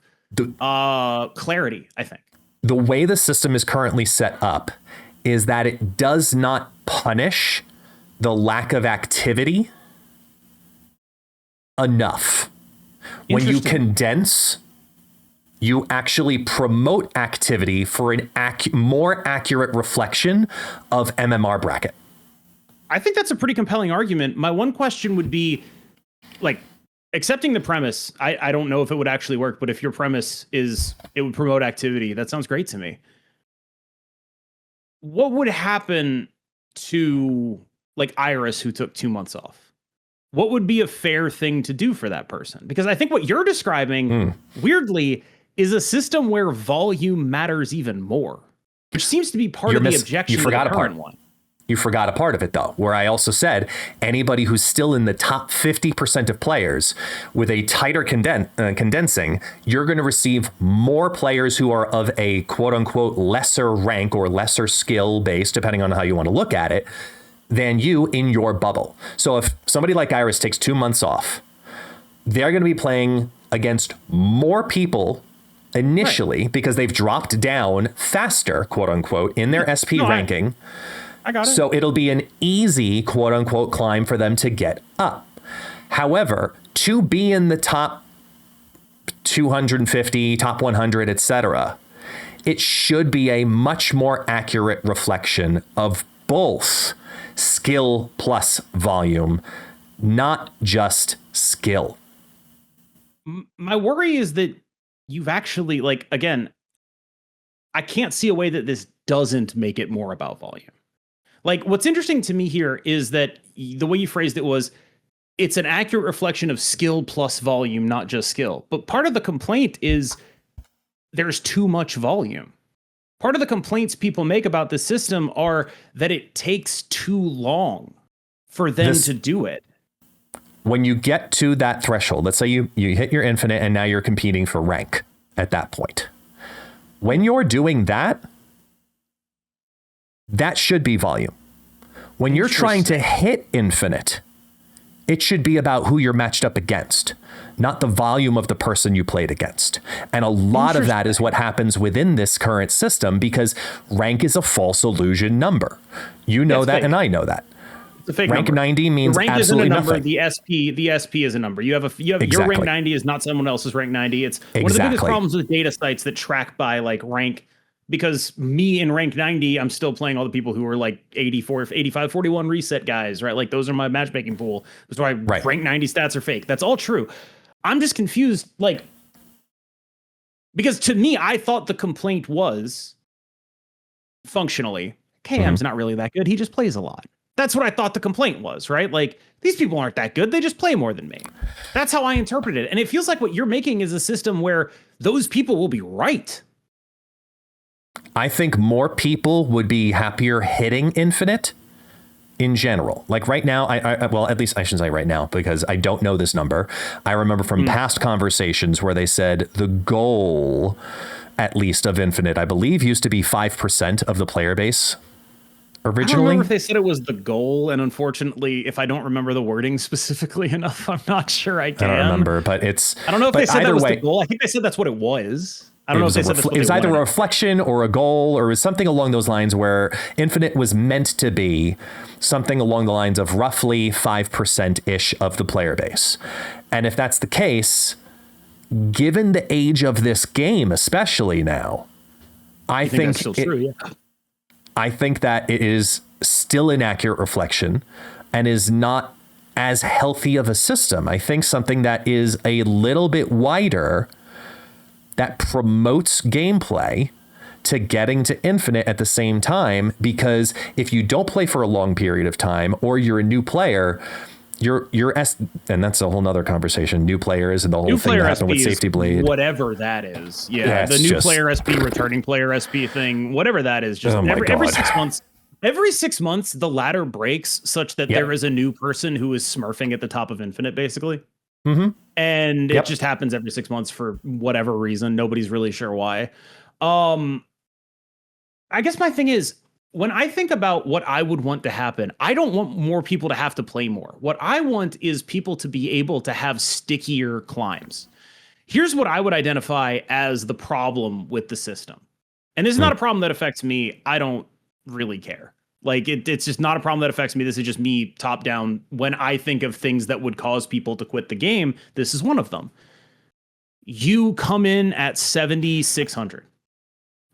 clarity, I think. The way the system is currently set up is that it does not punish the lack of activity enough. When you condense, you actually promote activity for an more accurate reflection of MMR bracket. I think that's a pretty compelling argument. My one question would be, like, accepting the premise, I don't know if it would actually work, but if your premise is it would promote activity, that sounds great to me. What would happen to, like, Iris, who took 2 months off? What would be a fair thing to do for that person? Because I think what you're describing, weirdly, is a system where volume matters even more, which seems to be part of the objection to the current one. You forgot a part of it, though, where I also said anybody who's still in the top 50% of players with a tighter condensing, you're going to receive more players who are of a quote unquote lesser rank or lesser skill base, depending on how you want to look at it, than you in your bubble. So if somebody like Iris takes 2 months off, they're going to be playing against more people initially because they've dropped down faster, quote unquote, in their SP ranking. I got it. So it'll be an easy, quote unquote, climb for them to get up. However, to be in the top 250, top 100, etc., it should be a much more accurate reflection of both skill plus volume, not just skill. My worry is that you've actually, like, again, I can't see a way that this doesn't make it more about volume. Like, what's interesting to me here is that the way you phrased it was, it's an accurate reflection of skill plus volume, not just skill. But part of the complaint is there's too much volume. Part of the complaints people make about the system are that it takes too long for them to do it. When you get to that threshold, let's say you hit your infinite and now you're competing for rank at that point. When you're doing that, that should be volume. When you're trying to hit infinite, it should be about who you're matched up against, not the volume of the person you played against. And a lot of that is what happens within this current system because rank is a false illusion number. You know that, and I know that. It's a fake rank number. 90 means rank absolutely isn't a number. Nothing. The SP is a number. You have your rank 90 is not someone else's rank 90. It's one of the biggest problems with data sites that track by like rank. Because me in rank 90, I'm still playing all the people who are like 84, 85, 41 reset guys, right? Like those are my matchmaking pool. That's why rank 90 stats are fake. That's all true. I'm just confused, like, because to me, I thought the complaint was functionally, KM's not really that good. He just plays a lot. That's what I thought the complaint was, right? Like, these people aren't that good. They just play more than me. That's how I interpret it. And it feels like what you're making is a system where those people will be right. I think more people would be happier hitting infinite in general. Like right now, well, at least I shouldn't say right now because I don't know this number. I remember from past conversations where they said the goal, at least of infinite, I believe used to be 5% of the player base originally. I don't remember if they said it was the goal, and unfortunately, if I don't remember the wording specifically enough, I'm not sure I can. I don't remember, but it's... I don't know if they said that was the goal. I think they said that's what it was. I don't know if they said that's what it was either wanted. a reflection or a goal or something along those lines where infinite was meant to be something along the lines of roughly 5%-ish of the player base. And if that's the case, given the age of this game, especially now, I think that's still true, yeah. I think that it is still an accurate reflection and is not as healthy of a system. I think something that is a little bit wider, that promotes gameplay to getting to infinite at the same time, because if you don't play for a long period of time, or you're a new player, and that's a whole nother conversation. New players and the whole thing that happened with Safety Blade, whatever that is. Yeah, the new player SP, returning player SP thing, whatever that is. Just every 6 months. Every 6 months, the ladder breaks such that there is a new person who is smurfing at the top of infinite, basically. Mm-hmm. And it just happens every 6 months for whatever reason. Nobody's really sure why. I guess my thing is, when I think about what I would want to happen, I don't want more people to have to play more. What I want is people to be able to have stickier climbs. Here's what I would identify as the problem with the system. And this is not a problem that affects me. I don't really care. Like, it's just not a problem that affects me. This is just me top down. When I think of things that would cause people to quit the game, this is one of them. You come in at 7,600.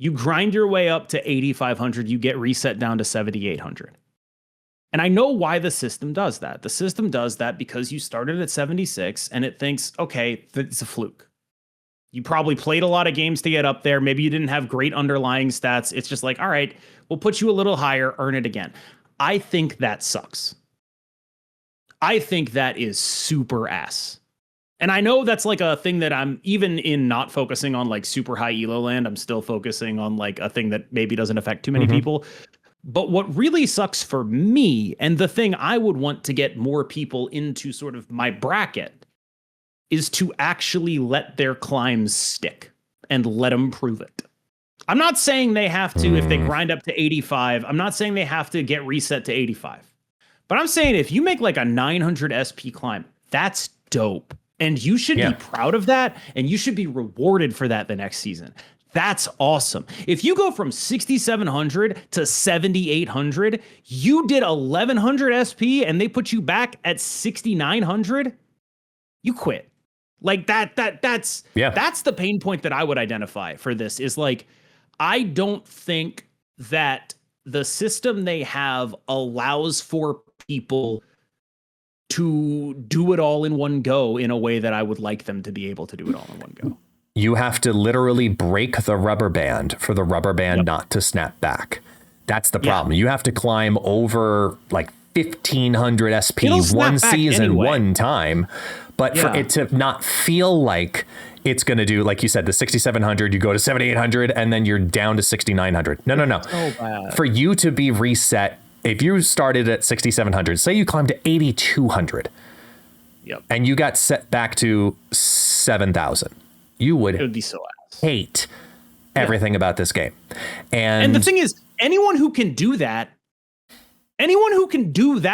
You grind your way up to 8,500. You get reset down to 7,800. And I know why the system does that. The system does that because you started at 76 and it thinks, okay, it's a fluke. You probably played a lot of games to get up there. Maybe you didn't have great underlying stats. It's just like, all right, we'll put you a little higher, earn it again. I think that sucks. I think that is super ass. And I know that's like a thing that I'm, even in not focusing on like super high elo land, I'm still focusing on like a thing that maybe doesn't affect too many people. But what really sucks for me, and the thing I would want to get more people into sort of my bracket, is to actually let their climbs stick and let them prove it. I'm not saying they have to, if they grind up to 85, I'm not saying they have to get reset to 85. But I'm saying if you make like a 900 SP climb, that's dope. And you should be proud of that, and you should be rewarded for that the next season. That's awesome. If you go from 6,700 to 7,800, you did 1,100 SP, and they put you back at 6,900, you quit. Like that's the pain point that I would identify for this, is like, I don't think that the system they have allows for people to do it all in one go in a way that I would like them to be able to do it all in one go. You have to literally break the rubber band for the rubber band not to snap back. That's the problem. You have to climb over like 1,500 SP one season, anyway. One time. But for it to not feel like it's going to do, like you said, the 6,700, you go to 7,800, and then you're down to 6,900. No. So bad. For you to be reset, if you started at 6,700, say you climbed to 8,200, and you got set back to 7,000, it would be so hate everything about this game. And the thing is, anyone who can do that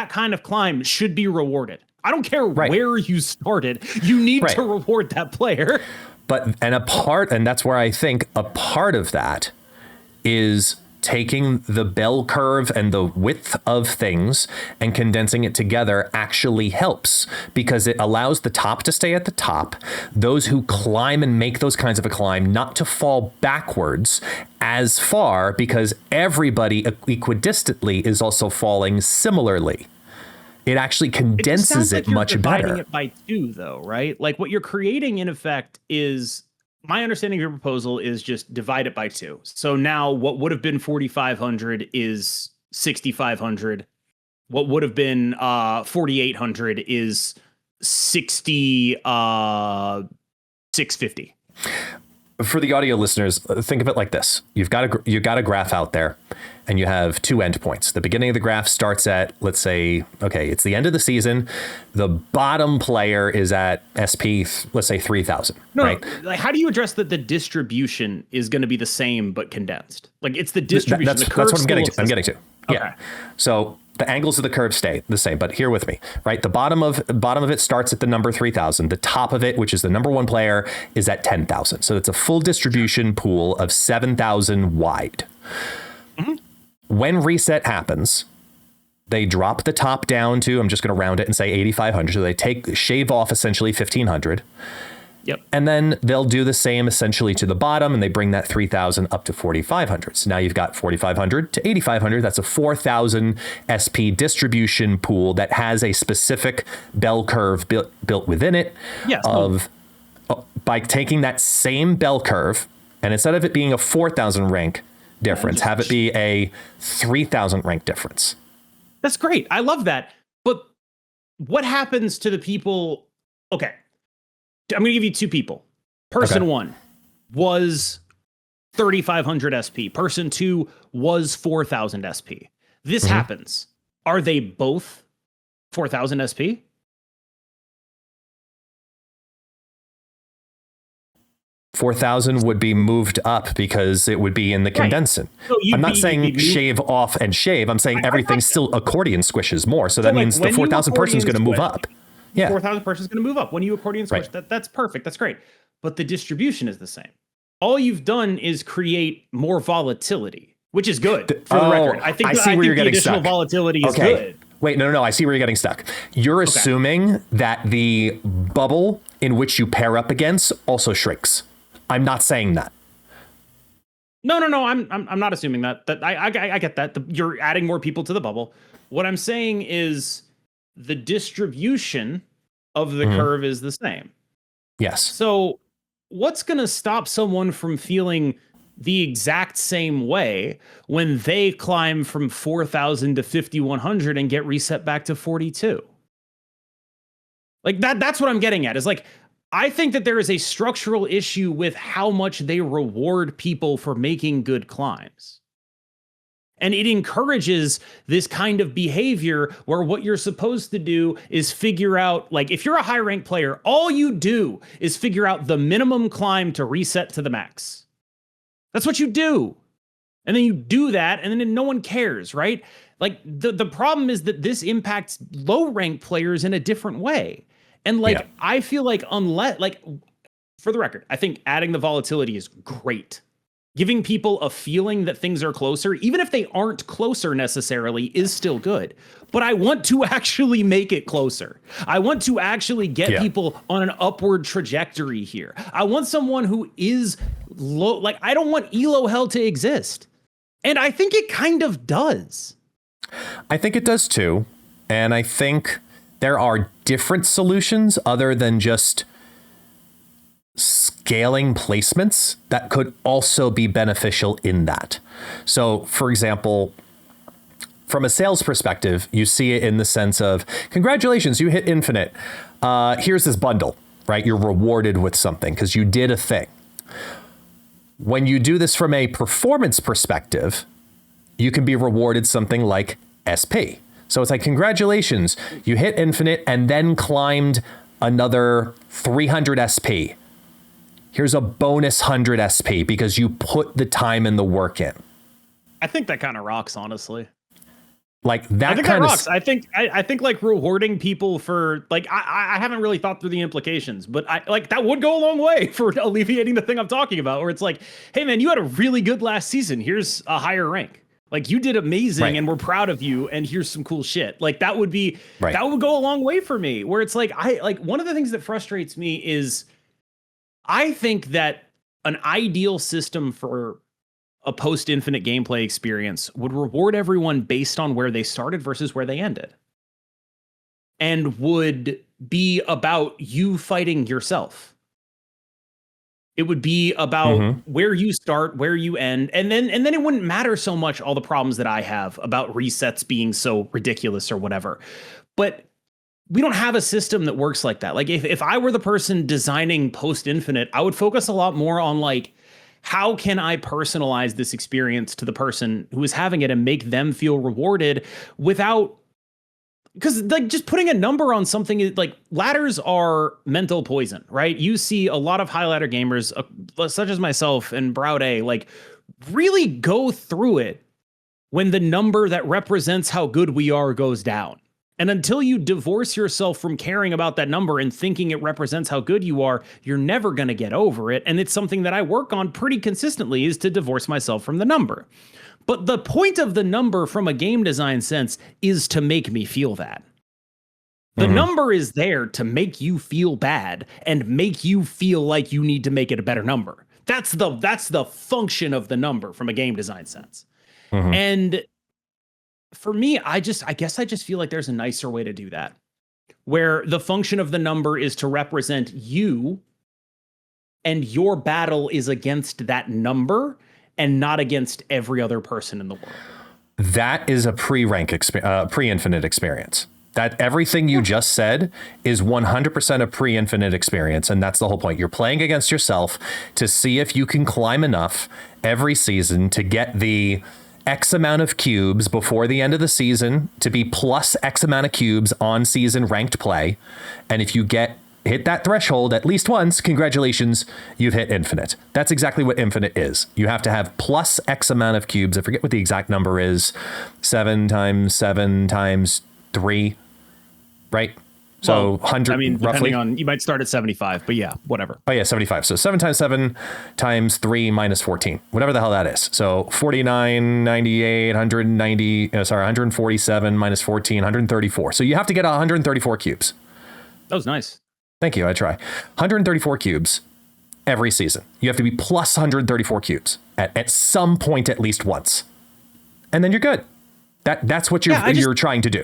kind of climb should be rewarded. I don't care where you started. You need to reward that player. And that's where I think a part of that is taking the bell curve and the width of things and condensing it together actually helps, because it allows the top to stay at the top, those who climb and make those kinds of a climb not to fall backwards as far, because everybody equidistantly is also falling similarly. It actually condenses it much better. Dividing it by 2, though, right? Like, what you're creating in effect is, my understanding of your proposal is just divide it by 2. So now what would have been 4,500 is 6,500. What would have been 4,800 is 6,650. For the audio listeners, think of it like this. You've got a graph out there, and you have 2 endpoints. The beginning of the graph starts at, let's say, okay, it's the end of the season. The bottom player is at SP, let's say 3,000. Right? Like, how do you address that the distribution is going to be the same but condensed? Like, it's the distribution. That's what I'm getting to. Okay. Yeah. So the angles of the curve stay the same, but here with me, right? The bottom of it starts at the number 3,000. The top of it, which is the number 1 player, is at 10,000. So it's a full distribution pool of 7,000 wide. Mm-hmm. When reset happens, they drop the top down to, I'm just going to round it and say 8,500. So they shave off essentially 1,500. Yep. And then they'll do the same essentially to the bottom, and they bring that 3,000 up to 4,500. So now you've got 4,500 to 8,500. That's a 4,000 SP distribution pool that has a specific bell curve built within it. Yes. By taking that same bell curve, and instead of it being a 4,000 rank difference, have it be a 3,000 rank difference. That's great. I love that. But what happens to the people? Okay. I'm going to give you two people. Person one was 3,500 SP. Person two was 4,000 SP. This happens. Are they both 4,000 SP? $4,000 would be moved up because it would be in the condensate. So I'm not saying shave off and shave. I'm saying everything still accordion squishes more. So that means the 4,000 person is going to move up. Yeah. 4,000 person is going to move up when you accordion squish. That's perfect. That's great. But the distribution is the same. All you've done is create more volatility, which is good for the record. I think the additional volatility is good. Wait, no. I see where you're getting stuck. You're assuming that the bubble in which you pair up against also shrinks. I'm not saying that. No. I'm not assuming that. I get that. You're adding more people to the bubble. What I'm saying is the distribution of the curve is the same. Yes. So what's going to stop someone from feeling the exact same way when they climb from 4,000 to 5,100 and get reset back to 42? Like that's what I'm getting at, is like, I think that there is a structural issue with how much they reward people for making good climbs. And it encourages this kind of behavior where what you're supposed to do is figure out, like, if you're a high rank player, all you do is figure out the minimum climb to reset to the max. That's what you do. And then you do that, and then no one cares, right? Like, the problem is that this impacts low rank players in a different way. And like, I feel like unless, like, for the record, I think adding the volatility is great. Giving people a feeling that things are closer, even if they aren't closer necessarily, is still good. But I want to actually make it closer. I want to actually get people on an upward trajectory here. I want someone who is low. Like, I don't want ELO hell to exist. And I think it kind of does. I think it does too. And I think there are different solutions other than just scaling placements that could also be beneficial in that. So, for example, from a sales perspective, you see it in the sense of, congratulations, you hit infinite. Here's this bundle, right? You're rewarded with something because you did a thing. When you do this from a performance perspective, you can be rewarded something like SP. So it's like, congratulations, you hit infinite and then climbed another 300 SP. Here's a bonus 100 SP because you put the time and the work in. I think that kind of rocks, honestly. Like that I think kind that of rocks. I think like rewarding people for, like, I haven't really thought through the implications, but I like that would go a long way for alleviating the thing I'm talking about, where it's like, hey man, you had a really good last season. Here's a higher rank. Like, you did amazing and we're proud of you, and here's some cool shit. Like, that would be that would go a long way for me, where it's like, one of the things that frustrates me is I think that an ideal system for a post-infinite gameplay experience would reward everyone based on where they started versus where they ended. And would be about you fighting yourself. It would be about where you start, where you end, and then it wouldn't matter so much all the problems that I have about resets being so ridiculous or whatever. But we don't have a system that works like that. Like, if I were the person designing post-infinite, I would focus a lot more on, like, how can I personalize this experience to the person who is having it and make them feel rewarded without, because, like, just putting a number on something is, like, ladders are mental poison, right? You see a lot of high ladder gamers, such as myself and Browd, like, really go through it when the number that represents how good we are goes down. And until you divorce yourself from caring about that number and thinking it represents how good you are, you're never going to get over it. And it's something that I work on pretty consistently, is to divorce myself from the number. But the point of the number from a game design sense is to make me feel that. The number is there to make you feel bad and make you feel like you need to make it a better number. That's the function of the number from a game design sense. And for me, I guess I just feel like there's a nicer way to do that, where the function of the number is to represent you, and your battle is against that number and not against every other person in the world. That is a pre-infinite experience. That everything you just said is 100% a pre-infinite experience. And that's the whole point. You're playing against yourself to see if you can climb enough every season to get the X amount of cubes before the end of the season to be plus X amount of cubes on season ranked play. And if you hit that threshold at least once, congratulations, you've hit infinite. That's exactly what infinite is. You have to have plus X amount of cubes. I forget what the exact number is. 7 times 7 times 3. Right? So 100, I mean, roughly. depending on, you might start at 75, but yeah, whatever. Oh yeah, 75. So 7 times 7 times 3 minus 14, whatever the hell that is. So 49, 98, 147 minus 14, 134. So you have to get 134 cubes. That was nice. Thank you. I try. 134 cubes every season. You have to be plus 134 cubes at some point, at least once. And then you're good. That's what you're trying to do.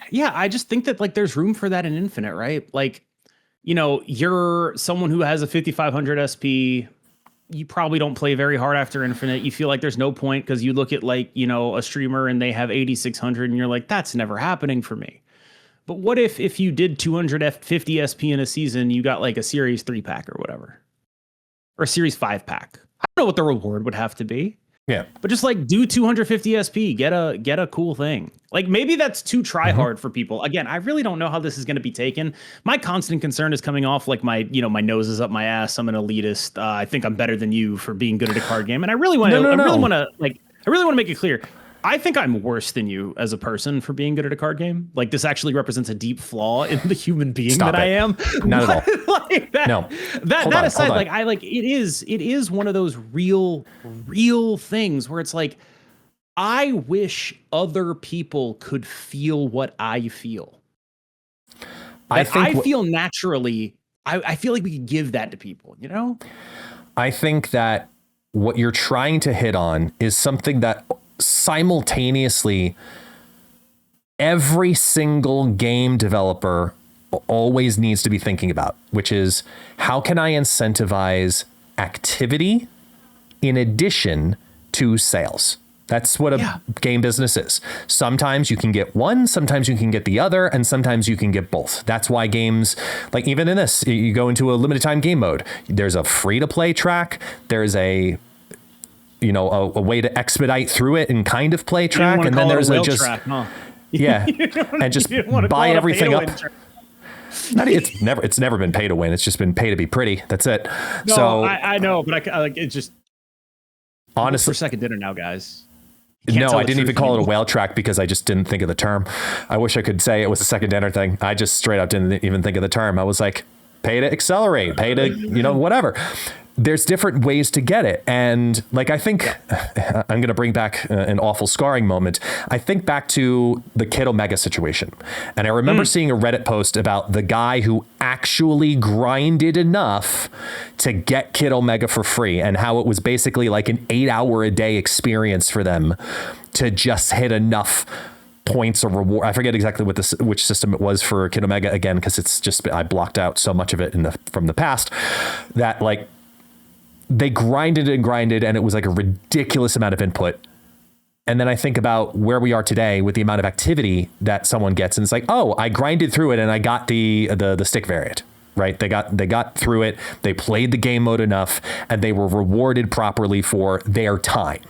Yeah, I just think that like there's room for that in Infinite, right? Like, you know, you're someone who has a 5500 SP. You probably don't play very hard after Infinite. You feel like there's no point because you look at like, you know, a streamer and they have 8600 and you're like, that's never happening for me. But what if you did 250 SP in a season, you got like a Series 3 pack or whatever, or a Series 5 pack? I don't know what the reward would have to be. Yeah, but just like do 250 SP, get a cool thing. Like maybe that's too try hard for people. Again, I really don't know how this is going to be taken. My constant concern is coming off like my nose is up my ass. I'm an elitist. I think I'm better than you for being good at a card game, and I really want to. I really want to make it clear. I think I'm worse than you as a person for being good at a card game. Like this actually represents a deep flaw in the human being I am. Not at all. Like that, no. That aside, like it is one of those real things where it's like, I wish other people could feel what I feel. I feel naturally. I feel like we could give that to people, you know? I think that what you're trying to hit on is something that simultaneously every single game developer always needs to be thinking about, which is how can I incentivize activity in addition to sales? That's what a game business is. Sometimes you can get one, sometimes you can get the other, and sometimes you can get both. That's why games, like even in this, you go into a limited time game mode, there's a free to play track, there's a way to expedite through it and kind of play track, and then there's track, huh? And just buy everything up. It's never been pay to win. It's just been pay to be pretty. That's it. No, so I know, but I like it. Just honestly, for second dinner now, guys. No, I didn't even call it a whale track because I just didn't think of the term. I wish I could say it was a second dinner thing. I just straight up didn't even think of the term. I was like, pay to accelerate, pay to whatever. There's different ways to get it. And like, I think I'm going to bring back an awful scarring moment. I think back to the Kid Omega situation. And I remember seeing a Reddit post about the guy who actually grinded enough to get Kid Omega for free and how it was basically like an 8-hour-a-day experience for them to just hit enough points or reward. I forget exactly which system it was for Kid Omega again, because it's just, I blocked out so much of it from the past that like, they grinded and it was like a ridiculous amount of input. And then I think about where we are today with the amount of activity that someone gets, and it's like, oh, I grinded through it and I got the stick variant, right? They got through it. They played the game mode enough and they were rewarded properly for their time.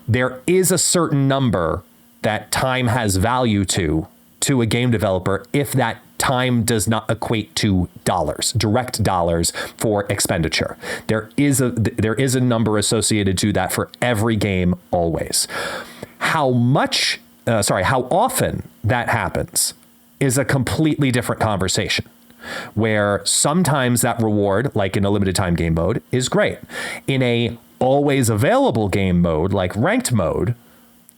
There is a certain number that time has value to a game developer if that time does not equate to direct dollars for expenditure. There is a number associated to that for every game always. How often that happens is a completely different conversation, where sometimes that reward, like in a limited time game mode, is great. In a always available game mode, like ranked mode,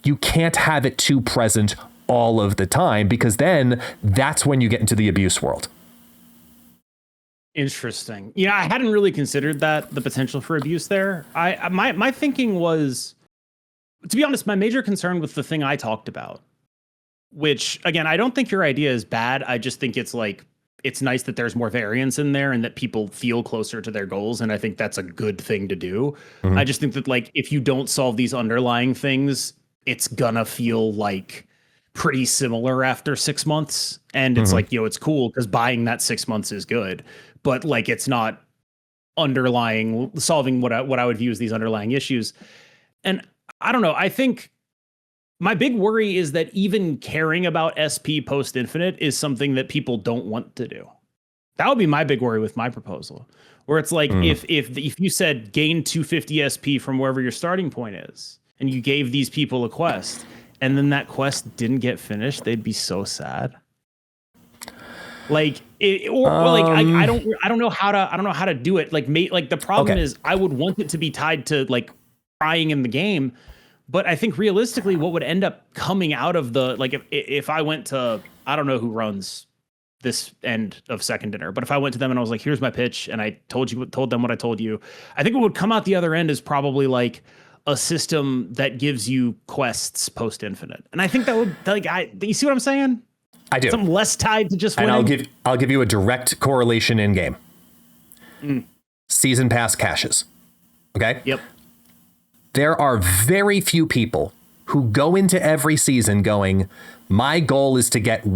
you can't have it too present all of the time, because then that's when you get into the abuse world. Interesting. Yeah, I hadn't really considered the potential for abuse there. My thinking was, to be honest, my major concern with the thing I talked about, which again, I don't think your idea is bad. I just think it's like, it's nice that there's more variance in there and that people feel closer to their goals. And I think that's a good thing to do. Mm-hmm. I just think that like, if you don't solve these underlying things, it's gonna feel like pretty similar after 6 months. And it's like, it's cool because buying that 6 months is good, but like, it's not solving what I would view as these underlying issues. And I don't know. I think my big worry is that even caring about SP post Infinite is something that people don't want to do. That would be my big worry with my proposal, where it's like, if you said gain 250 SP from wherever your starting point is, and you gave these people a quest, and then that quest didn't get finished, they'd be so sad. Like, I don't know how to do it. Like, the problem is, I would want it to be tied to like trying in the game. But I think realistically, what would end up coming out of the, like, if I went to, I don't know who runs this end of Second Dinner, but if I went to them and I was like, here's my pitch, and I told them what I told you, I think what would come out the other end is probably like a system that gives you quests post Infinite. And I think that would, like, you see what I'm saying? I do. Something less tied to just winning. And I'll give you a direct correlation in game. Season pass caches. Okay? Yep. There are very few people who go into every season going, my goal is to get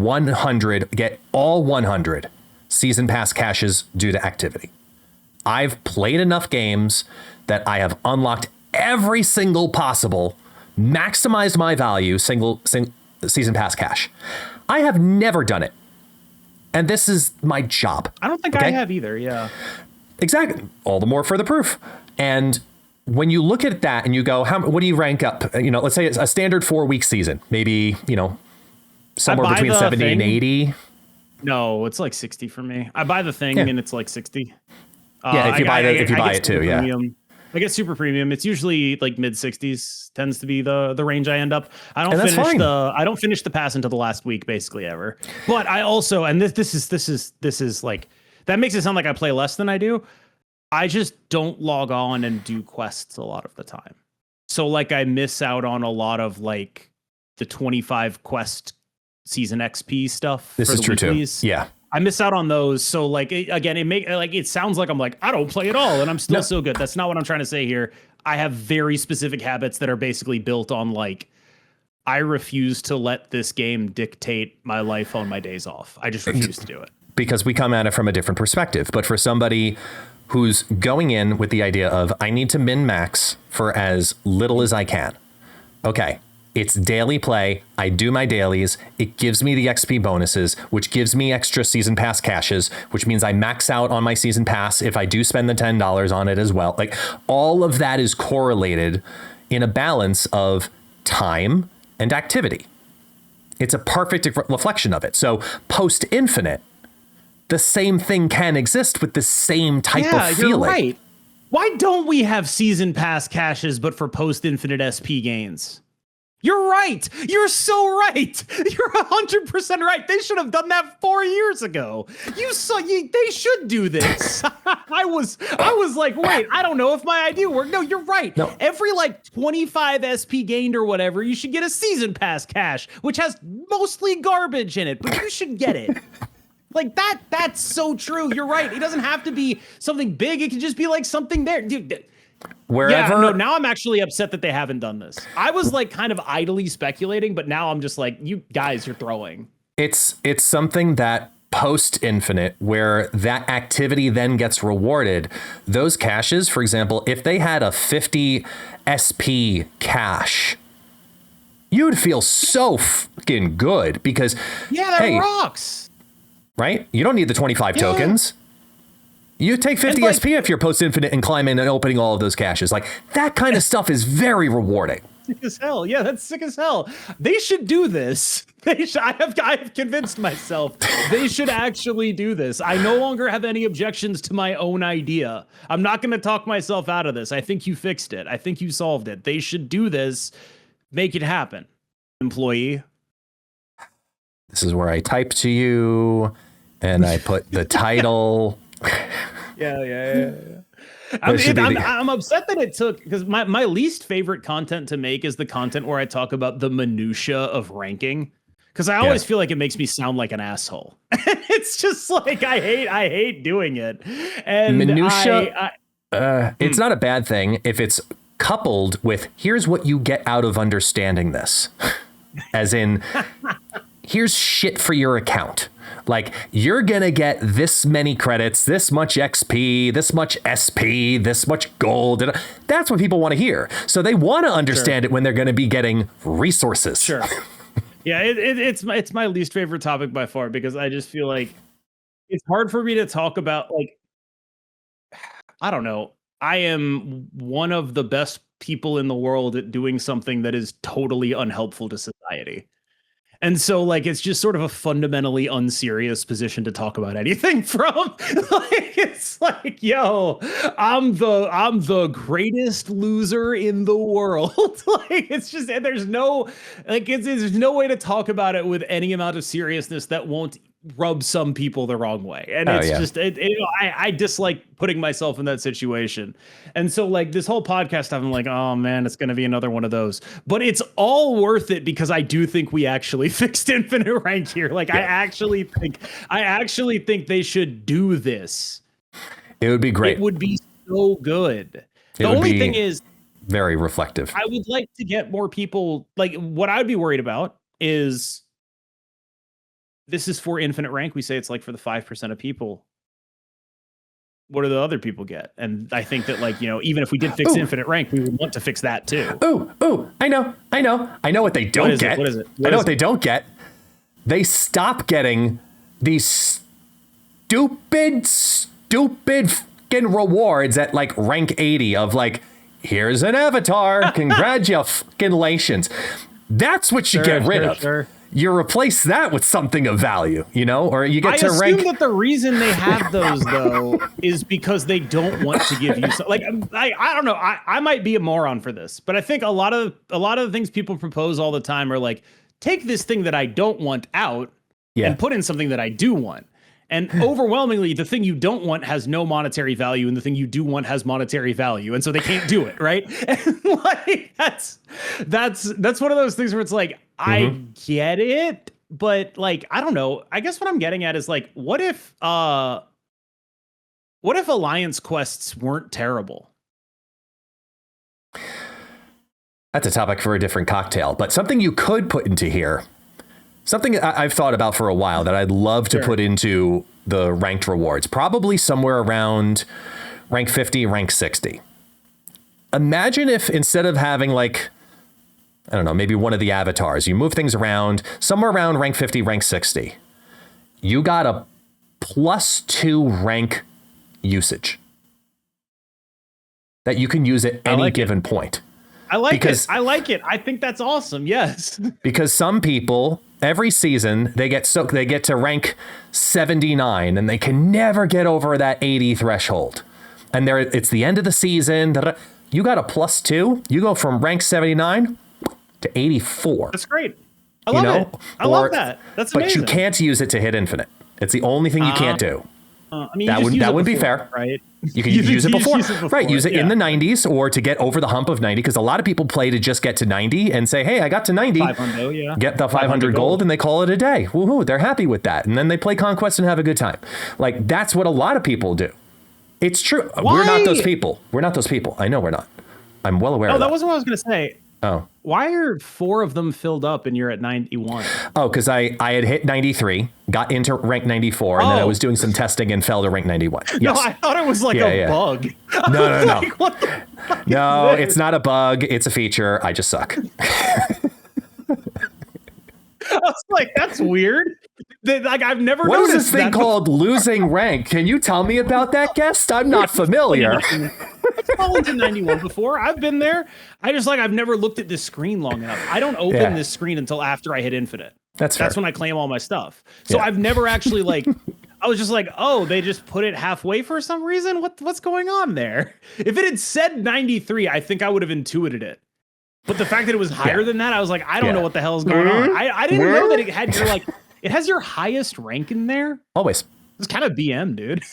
all 100 season pass caches due to activity. I've played enough games that I have unlocked every single possible, maximized my value, single season pass cache. I have never done it. And this is my job. I don't think I have either. Yeah. Exactly. All the more for the proof. And when you look at that and you go, what do you rank up? Let's say it's a standard 4-week season, maybe, somewhere between 70 and 80. No, it's like 60 for me. I buy the thing and it's like 60. If you buy it too. Premium. Yeah. I get super premium. It's usually like mid 60s tends to be the range I end up. I don't finish the pass until the last week basically ever. But I also, and this is like, that makes it sound like I play less than I do. I just don't log on and do quests a lot of the time. So like I miss out on a lot of like the 25 quest season XP stuff. This is true too. Yeah. I miss out on those. So like, it sounds like I'm like, I don't play at all and I'm still so good. That's not what I'm trying to say here. I have very specific habits that are basically built on like, I refuse to let this game dictate my life on my days off. I just refuse to do it. Because we come at it from a different perspective. But for somebody who's going in with the idea of, I need to min-max for as little as I can. Okay, it's daily play. I do my dailies. It gives me the XP bonuses, which gives me extra season pass caches, which means I max out on my season pass if I do spend the $10 on it as well. Like, all of that is correlated in a balance of time and activity. It's a perfect reflection of it. So post Infinite, the same thing can exist with the same type of feeling. You're right. Why don't we have season pass caches, but for post Infinite SP gains? You're right. You're so right. You're 100% right. They should have done that 4 years ago. They should do this. I was like, wait, I don't know if my idea worked. No, you're right. No. Every like 25 SP gained or whatever, you should get a season pass cache, which has mostly garbage in it, but you should get it. Like that's so true. You're right. It doesn't have to be something big. It can just be like something there. Dude, now I'm actually upset that they haven't done this. I was like kind of idly speculating, but now I'm just like, you guys, you're throwing. It's something that post Infinite, where that activity then gets rewarded. Those caches, for example, if they had a 50 SP cache, you would feel so fucking good because that rocks. Right? You don't need the 25 tokens. You take 50 SP if you're post Infinite and climb in and opening all of those caches. Like, that kind of stuff is very rewarding. Sick as hell. Yeah, that's sick as hell. They should do this. I have convinced myself they should actually do this. I no longer have any objections to my own idea. I'm not going to talk myself out of this. I think you fixed it. I think you solved it. They should do this. Make it happen. Employee. This is where I type to you, and I put the title. Yeah. I'm upset that it took, because my least favorite content to make is the content where I talk about the minutia of ranking, because I always feel like it makes me sound like an asshole. It's just like I hate doing it. And minutia, it's not a bad thing if it's coupled with here's what you get out of understanding this, as in here's shit for your account. Like, you're going to get this many credits, this much XP, this much SP, this much gold. That's what people want to hear. So they want to understand it when they're going to be getting resources. Sure. Yeah, it's my least favorite topic by far, because I just feel like it's hard for me to talk about, like, I don't know. I am one of the best people in the world at doing something that is totally unhelpful to society. And so, like, it's just sort of a fundamentally unserious position to talk about anything from. Like, it's like, yo, I'm the greatest loser in the world. Like, it's just, there's no way to talk about it with any amount of seriousness that won't rub some people the wrong way. And I dislike putting myself in that situation. And so, like, this whole podcast, I'm like, oh man, it's going to be another one of those, but it's all worth it because I do think we actually fixed infinite rank here. Like, I actually think they should do this. It would be great. It would be so good. The only thing is very reflective. I would like to get more people. Like, what I would be worried about is, this is for infinite rank. We say it's like for the 5% of people. What do the other people get? And I think that, like, you know, even if we did fix infinite rank, we would want to fix that too. I know what they don't get. What is it? I know what they don't get. They stop getting these stupid fucking rewards at like rank 80 of like, here's an avatar. Congratulations. That's what you get rid of. Sure. You replace that with something of value, you know, or you get to rank. I assume that the reason they have those, though, is because they don't want to give you like, I don't know. I might be a moron for this, but I think a lot of the things people propose all the time are like, take this thing that I don't want out and put in something that I do want. And overwhelmingly, the thing you don't want has no monetary value, and the thing you do want has monetary value, and so they can't do it, right? And like that's one of those things where it's like, I get it, but like, I don't know. I guess what I'm getting at is like, what if alliance quests weren't terrible? That's a topic for a different cocktail, but something you could put into here. Something I've thought about for a while that I'd love to put into the ranked rewards, probably somewhere around rank 50, rank 60. Imagine if instead of having like, I don't know, maybe one of the avatars, you move things around somewhere around rank 50, rank 60. You got a +2 rank usage that you can use at any given point. I like it. I think that's awesome. Yes. Because some people every season they get to rank 79 and they can never get over that 80 threshold. And it's the end of the season. You got a +2. You go from rank 79 to 84. That's great. I love it. I love that. That's amazing. But you can't use it to hit infinite. It's the only thing you can't do. I mean, that wouldn't be fair, right? You can use it before. Right? Use it in the 90s or to get over the hump of 90, because a lot of people play to just get to 90 and say, "Hey, I got to 90, 500, get the 500 gold," and they call it a day. Woohoo! They're happy with that, and then they play Conquest and have a good time. Like, that's what a lot of people do. It's true. Why? We're not those people. I know we're not. I'm well aware of that. That wasn't what I was going to say. Oh. Why are 4 of them filled up and you're at 91? Oh, because I had hit 93, got into rank 94, and then I was doing some testing and fell to rank 91. Yes. No, I thought it was like a bug. No. Like, what the fuck no, is this? It's not a bug. It's a feature. I just suck. I was like, that's weird. Like, I've never noticed. What is this thing called losing rank? Can you tell me about that, guest? I'm not familiar. I've fallen to 91 before. I've been there. I've never looked at this screen long enough. I don't open this screen until after I hit infinite. That's when I claim all my stuff. So I've never actually like, I was just like, oh, they just put it halfway for some reason. What's going on there? If it had said 93, I think I would have intuited it. But the fact that it was higher than that, I was like, I don't know what the hell is going on. I didn't know that it had your like, It has your highest rank in there. Always. It's kind of BM, dude.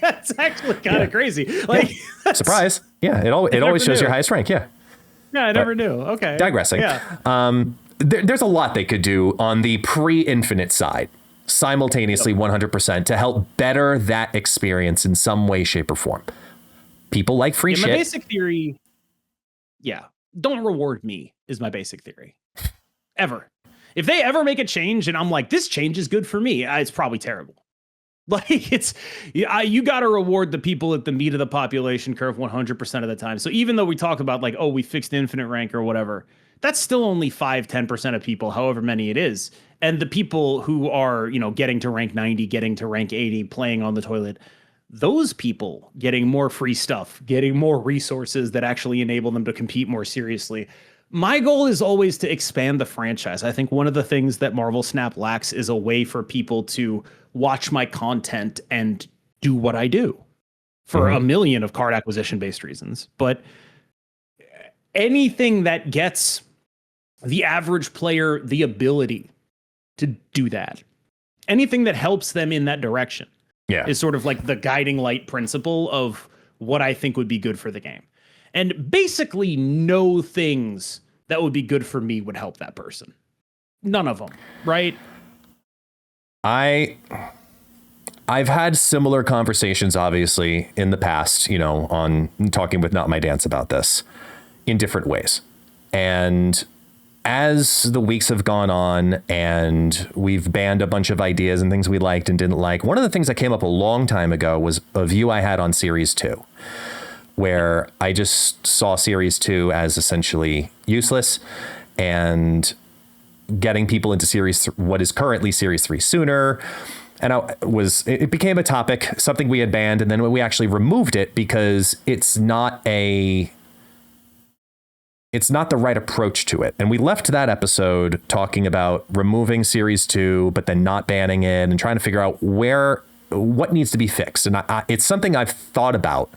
That's actually kind of crazy. Like, surprise. Yeah, it always shows your highest rank. Yeah. Yeah, I never knew. Okay. Digressing. Yeah. There's a lot they could do on the pre-infinite side simultaneously 100% to help better that experience in some way, shape, or form. People like free shit. My basic theory, don't reward me is my basic theory. Ever. If they ever make a change and I'm like, this change is good for me, it's probably terrible. Like you got to reward the people at the meat of the population curve 100% of the time. So even though we talk about like, oh, we fixed infinite rank or whatever, that's still only 5-10% of people, however many it is. And the people who are, getting to rank 90, getting to rank 80, playing on the toilet, those people getting more free stuff, getting more resources that actually enable them to compete more seriously. My goal is always to expand the franchise. I think one of the things that Marvel Snap lacks is a way for people to watch my content and do what I do for a million of card acquisition based reasons. But anything that gets the average player the ability to do that, anything that helps them in that direction is sort of like the guiding light principle of what I think would be good for the game. And basically no things that would be good for me would help that person. None of them, right? I've had similar conversations, obviously, in the past, on talking with Not My Dance about this in different ways. And as the weeks have gone on and we've banned a bunch of ideas and things we liked and didn't like, one of the things that came up a long time ago was a view I had on Series 2, where I just saw Series 2 as essentially useless and getting people into what is currently Series 3 sooner. And it became a topic, something we had banned, and then we actually removed it because it's not the right approach to it. And we left that episode talking about removing Series 2, but then not banning it and trying to figure out what needs to be fixed. And it's something I've thought about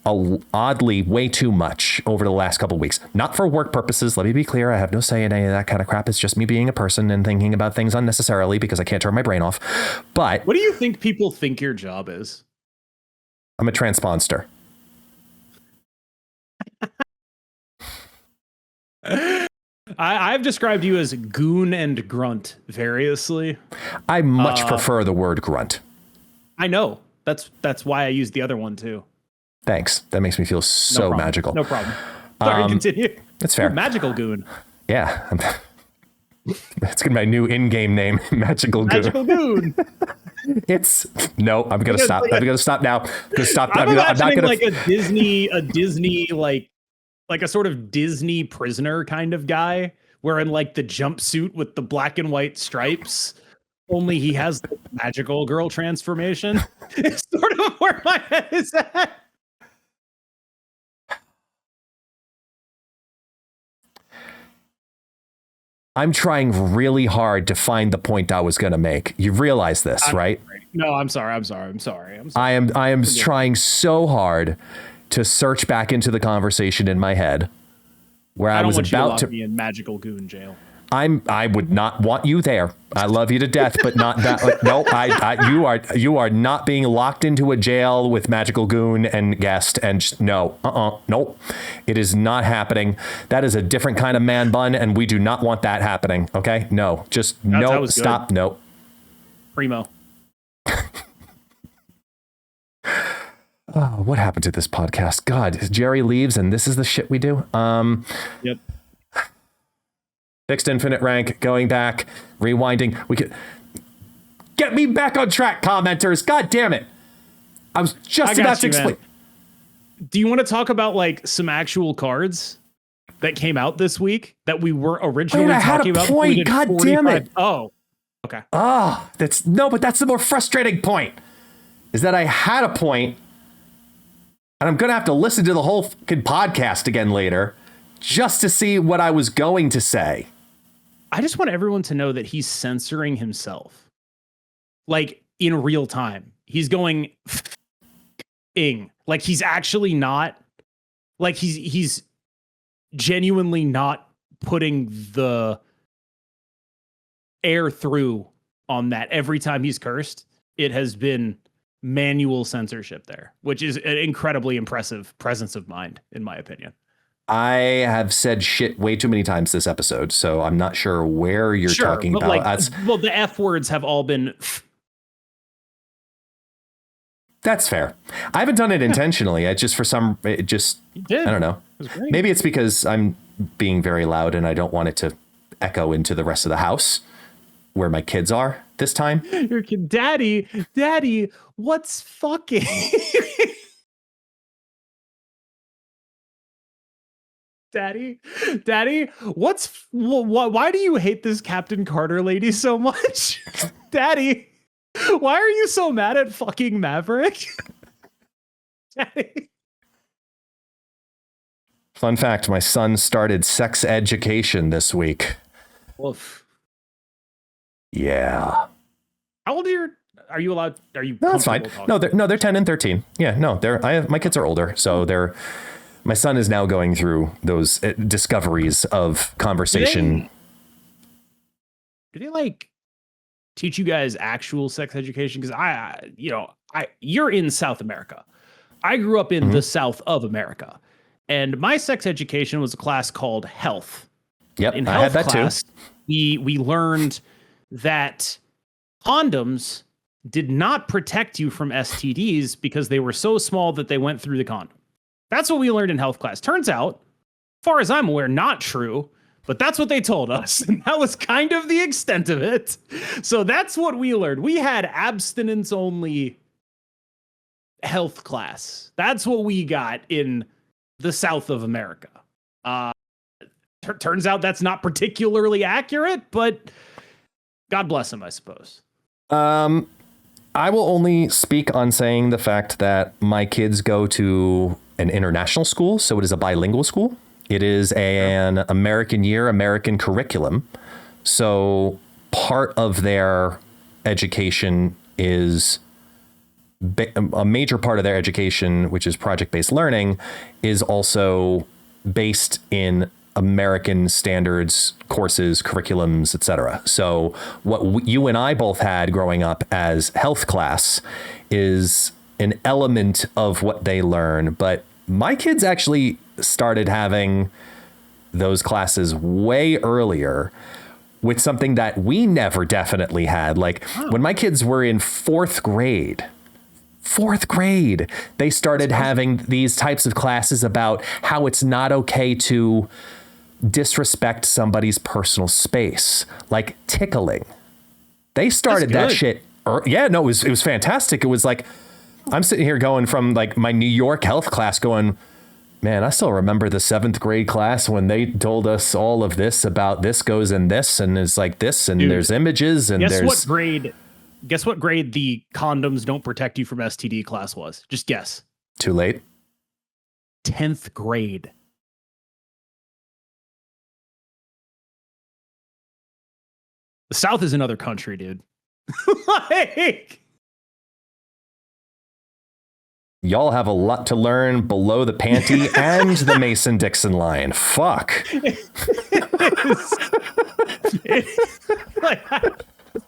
oddly way too much over the last couple of weeks. Not for work purposes. Let me be clear. I have no say in any of that kind of crap. It's just me being a person and thinking about things unnecessarily because I can't turn my brain off. But what do you think people think your job is? I'm a transponster. I've described you as goon and grunt variously. I much prefer the word grunt. I know. That's why I used the other one too. Thanks. That makes me feel so magical. No problem. Sorry, continue. That's fair. You're magical goon. Yeah. That's gonna be my new in-game name, Magical Goon. Magical Goon. I'm gonna stop. I'm gonna stop now. I'm not gonna like a Disney like a sort of Disney prisoner kind of guy, wearing like the jumpsuit with the black and white stripes. Only he has the magical girl transformation. It's sort of where my head is at. I'm trying really hard to find the point I was going to make. You realize this, right? No, I'm sorry. I am trying so hard to search back into the conversation in my head where I was about to be in magical goon jail. I would not want you there. I love you to death, but not that. No, you are not being locked into a jail with Magical Goon and Guest. And nope. It is not happening. That is a different kind of man bun, and we do not want that happening. Okay, no, just no, stop, good. No. Primo. Oh, what happened to this podcast? God, Jerry leaves, and this is the shit we do. Yep. Fixed infinite rank, going back, rewinding. We could get me back on track, commenters. God damn it. I was just about to explain. Do you want to talk about like some actual cards that came out this week that we were originally talking about? Point. God damn it. Oh, okay. But that's the more frustrating point, is that I had a point and I'm going to have to listen to the whole fucking podcast again later just to see what I was going to say. I just want everyone to know that he's censoring himself. Like in real time. He's going like he's actually not, like he's genuinely not putting the air through on that every time he's cursed. It has been manual censorship there, which is an incredibly impressive presence of mind, in my opinion. I have said shit way too many times this episode, so I'm not sure where you're talking about. Like, well, the F words have all been. That's fair. I haven't done it intentionally. I just I don't know. Maybe it's because I'm being very loud and I don't want it to echo into the rest of the house where my kids are this time. Your kid, Daddy, what's fucking? Daddy, why do you hate this Captain Carter lady so much? Daddy, why are you so mad at fucking Maverick? Daddy. Fun fact, my son started sex education this week. Oof. Yeah. How old are you allowed? Are you? No, it's fine. No, they're 10 and 13. Yeah, no, my kids are older, so my son is now going through those discoveries of conversation. Do they like teach you guys actual sex education? Because you're in South America. I grew up in the South of America, and my sex education was a class called health. Yep, in I health had that class, too. We learned that condoms did not protect you from STDs because they were so small that they went through the condom. That's what we learned in health class. Turns out, as far as I'm aware, not true, but that's what they told us. And that was kind of the extent of it. So that's what we learned. We had abstinence only health class. That's what we got in the South of America. Turns out that's not particularly accurate, but God bless him, I suppose. I will only speak on saying the fact that my kids go to an international school, so it is a bilingual school. It is an American year, American curriculum. So part of their education is a major part of their education, which is project-based learning, is also based in American standards, courses, curriculums, etc. So what you and I both had growing up as health class is an element of what they learn, but my kids actually started having those classes way earlier with something that we never definitely had. Like when my kids were in fourth grade, they started having these types of classes about how it's not okay to disrespect somebody's personal space, like tickling. They started that shit. Yeah, no, it was fantastic. It was like, I'm sitting here going from like my New York health class going, man, I still remember the 7th grade class when they told us all of this about this goes in this and it's like this and dude, there's images and guess what grade the condoms don't protect you from STD class was? Just guess. Too late. 10th grade. The South is another country, dude. Like, y'all have a lot to learn below the panty and the Mason-Dixon line. Fuck.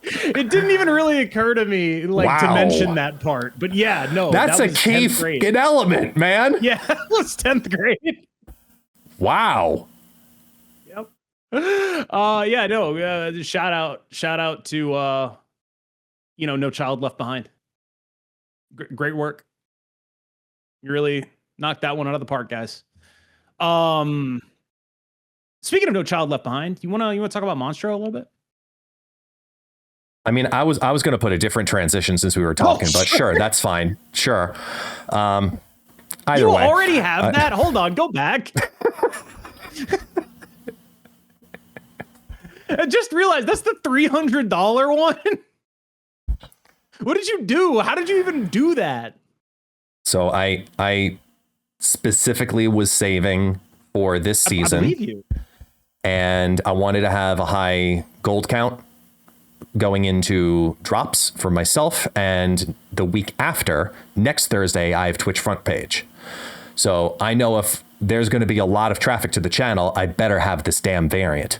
It didn't even really occur to me to mention that part. But yeah, no. That's a key fucking element, man. Yeah, it was 10th grade. Wow. Yep. Yeah, no. Shout out to No Child Left Behind. Great work. You really knocked that one out of the park, guys. Speaking of No Child Left Behind, you wanna talk about Monstro a little bit? I mean, I was going to put a different transition since we were talking, but sure, that's fine. Sure. Either you way, already have that? Hold on, go back. I just realized that's the $300 one. What did you do? How did you even do that? So I specifically was saving for this season. I believe you. And I wanted to have a high gold count going into drops for myself. And the week after, next Thursday, I have Twitch front page. So I know if there's going to be a lot of traffic to the channel, I better have this damn variant.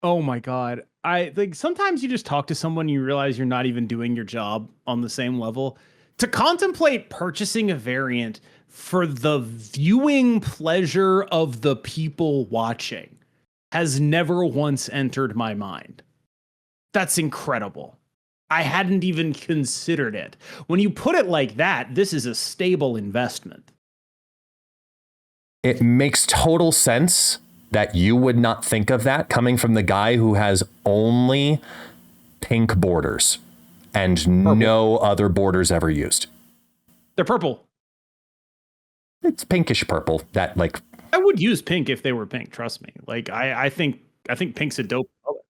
Oh my God. I think sometimes you just talk to someone, you realize you're not even doing your job on the same level. To contemplate purchasing a variant for the viewing pleasure of the people watching has never once entered my mind. That's incredible. I hadn't even considered it. When you put it like that, this is a stable investment. It makes total sense that you would not think of that coming from the guy who has only pink borders and purple. No other borders ever used. They're purple. It's pinkish purple. That like I would use pink if they were pink. Trust me. Like I think pink's a dope color.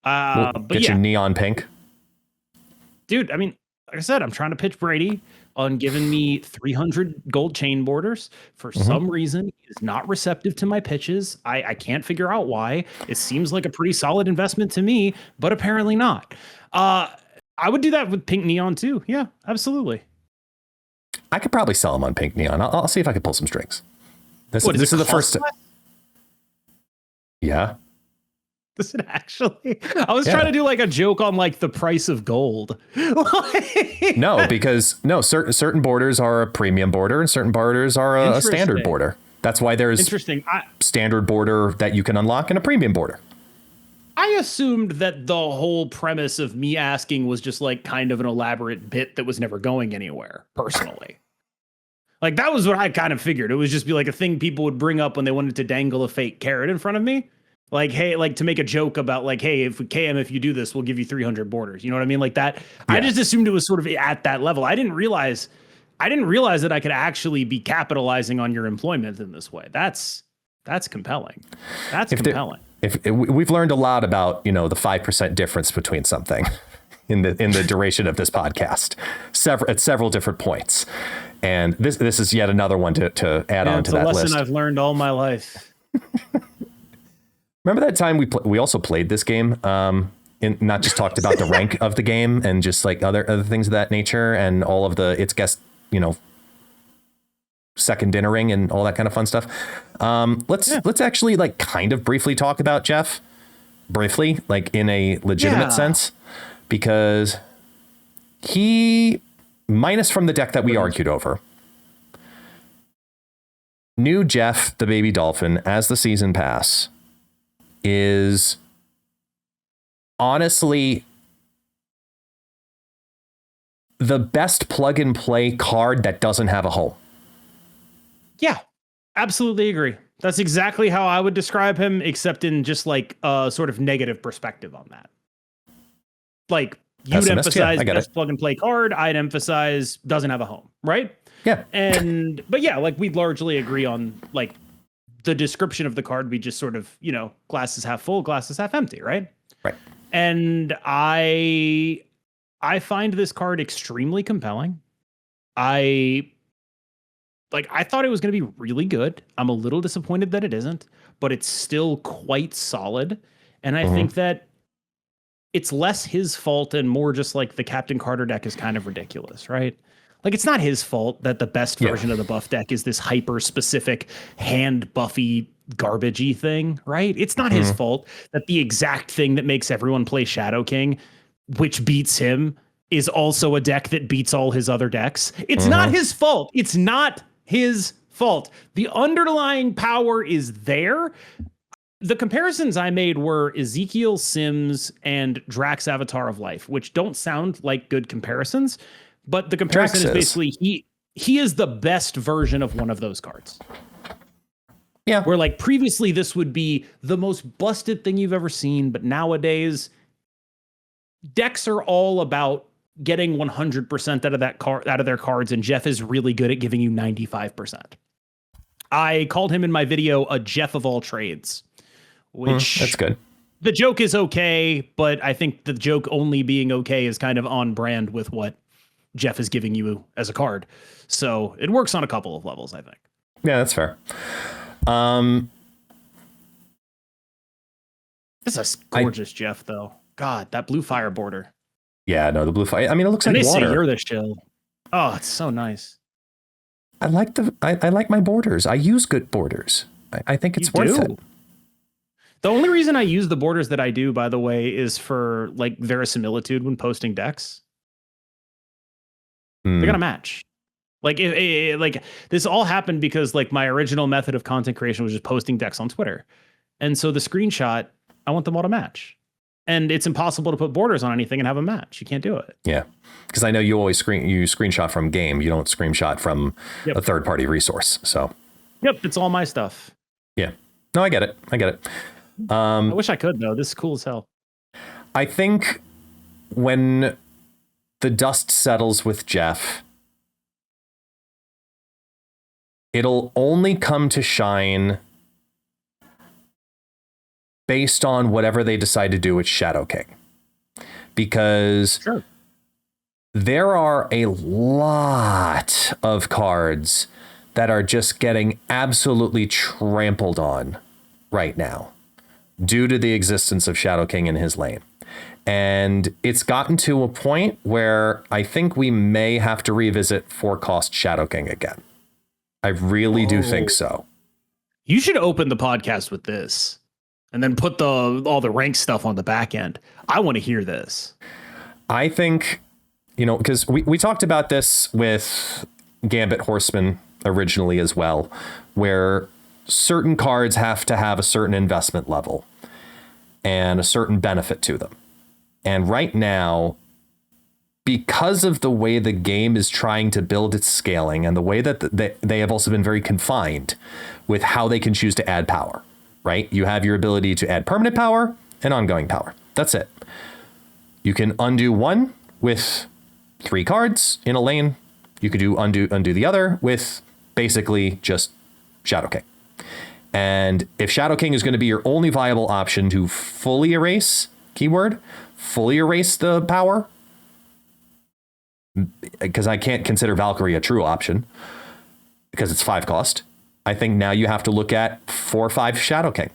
We'll but get yeah, you neon pink, dude. I mean, like I said, I'm trying to pitch Brady on giving me 300 gold chain borders. For some reason, he is not receptive to my pitches. I can't figure out why. It seems like a pretty solid investment to me, but apparently not. I would do that with pink neon too. Yeah, absolutely. I could probably sell them on pink neon. I'll see if I can pull some strings. This is the first. Yeah. Does it actually? I was trying to do like a joke on like the price of gold. No, because certain borders are a premium border and certain borders are a standard border. That's why there's standard border that you can unlock and a premium border. I assumed that the whole premise of me asking was just like kind of an elaborate bit that was never going anywhere, personally. Like that was what I kind of figured. It was just be like a thing people would bring up when they wanted to dangle a fake carrot in front of me. Like, hey, like to make a joke about like, hey, if you do this, we'll give you 300 borders. You know what I mean? Like that. Yeah. I just assumed it was sort of at that level. I didn't realize that I could actually be capitalizing on your employment in this way. That's compelling. That's compelling. If we've learned a lot about, the 5% difference between something in the duration of this podcast, at several different points. And this is yet another one to add on to that list. It's a lesson I've learned all my life. Remember that time we also played this game, and not just talked about the rank of the game and just like other things of that nature and all of the ItsGuest, second dinnering and all that kind of fun stuff. Let's actually like kind of briefly talk about Jeff, briefly, like in a legitimate sense, because he, minus from the deck that we argued over, new Jeff the baby dolphin as the season pass is honestly the best plug and play card that doesn't have a home. Yeah, absolutely agree. That's exactly how I would describe him, except in just like a sort of negative perspective on that. Like you'd emphasize best plug and play card. I'd emphasize doesn't have a home, right? Yeah. But yeah, like we'd largely agree on like the description of the card. We just sort of, glass is half full, glass is half empty, right? Right. And I find this card extremely compelling. I thought it was going to be really good. I'm a little disappointed that it isn't, but it's still quite solid. And I think that it's less his fault and more just like the Captain Carter deck is kind of ridiculous, right? Like it's not his fault that the best version of the buff deck is this hyper specific hand buffy garbagey thing, right? It's not his fault that the exact thing that makes everyone play Shadow King, which beats him, is also a deck that beats all his other decks. It's not his fault. It's not his fault. The underlying power is there. The comparisons I made were Ezekiel Sims and Drax Avatar of Life, which don't sound like good comparisons, but the comparison is basically he is the best version of one of those cards. Yeah. Where like previously this would be the most busted thing you've ever seen, but nowadays decks are all about getting 100% out of their cards, and Jeff is really good at giving you 95%. I called him in my video a Jeff of all trades, which that's good. The joke is okay, but I think the joke only being okay is kind of on brand with what Jeff is giving you as a card. So it works on a couple of levels, I think. Yeah, that's fair. This is gorgeous, Jeff, though. God, that blue fire border. Yeah, no, the blue fire. I mean, it looks like water. Say you're the shill. Oh, it's so nice. I like my borders. I use good borders. I think it's worth it. The only reason I use the borders that I do, by the way, is for like verisimilitude when posting decks. They're gonna match. Like like this all happened because like my original method of content creation was just posting decks on Twitter, and so the screenshot, I want them all to match, and it's impossible to put borders on anything and have a match. You can't do it. Yeah, because I know you always screenshot from game. You don't screenshot from a third party resource. So. Yep, it's all my stuff. Yeah. No, I get it. I wish I could though. This is cool as hell. I think when the dust settles with Jeff, it'll only come to shine based on whatever they decide to do with Shadow King. Because there are a lot of cards that are just getting absolutely trampled on right now due to the existence of Shadow King in his lane. And it's gotten to a point where I think we may have to revisit 4-cost Shadow King again. I really do think so. You should open the podcast with this and then put all the rank stuff on the back end. I want to hear this. I think, because we talked about this with Gambit Horseman originally as well, where certain cards have to have a certain investment level and a certain benefit to them. And right now, because of the way the game is trying to build its scaling and the way that they have also been very confined with how they can choose to add power, right? You have your ability to add permanent power and ongoing power. That's it. You can undo one with 3 cards in a lane. You could do undo the other with basically just Shadow King. And if Shadow King is going to be your only viable option to fully erase, keyword, fully erase the power, because I can't consider Valkyrie a true option because it's 5 cost. I think now you have to look at 4 or 5 Shadow King,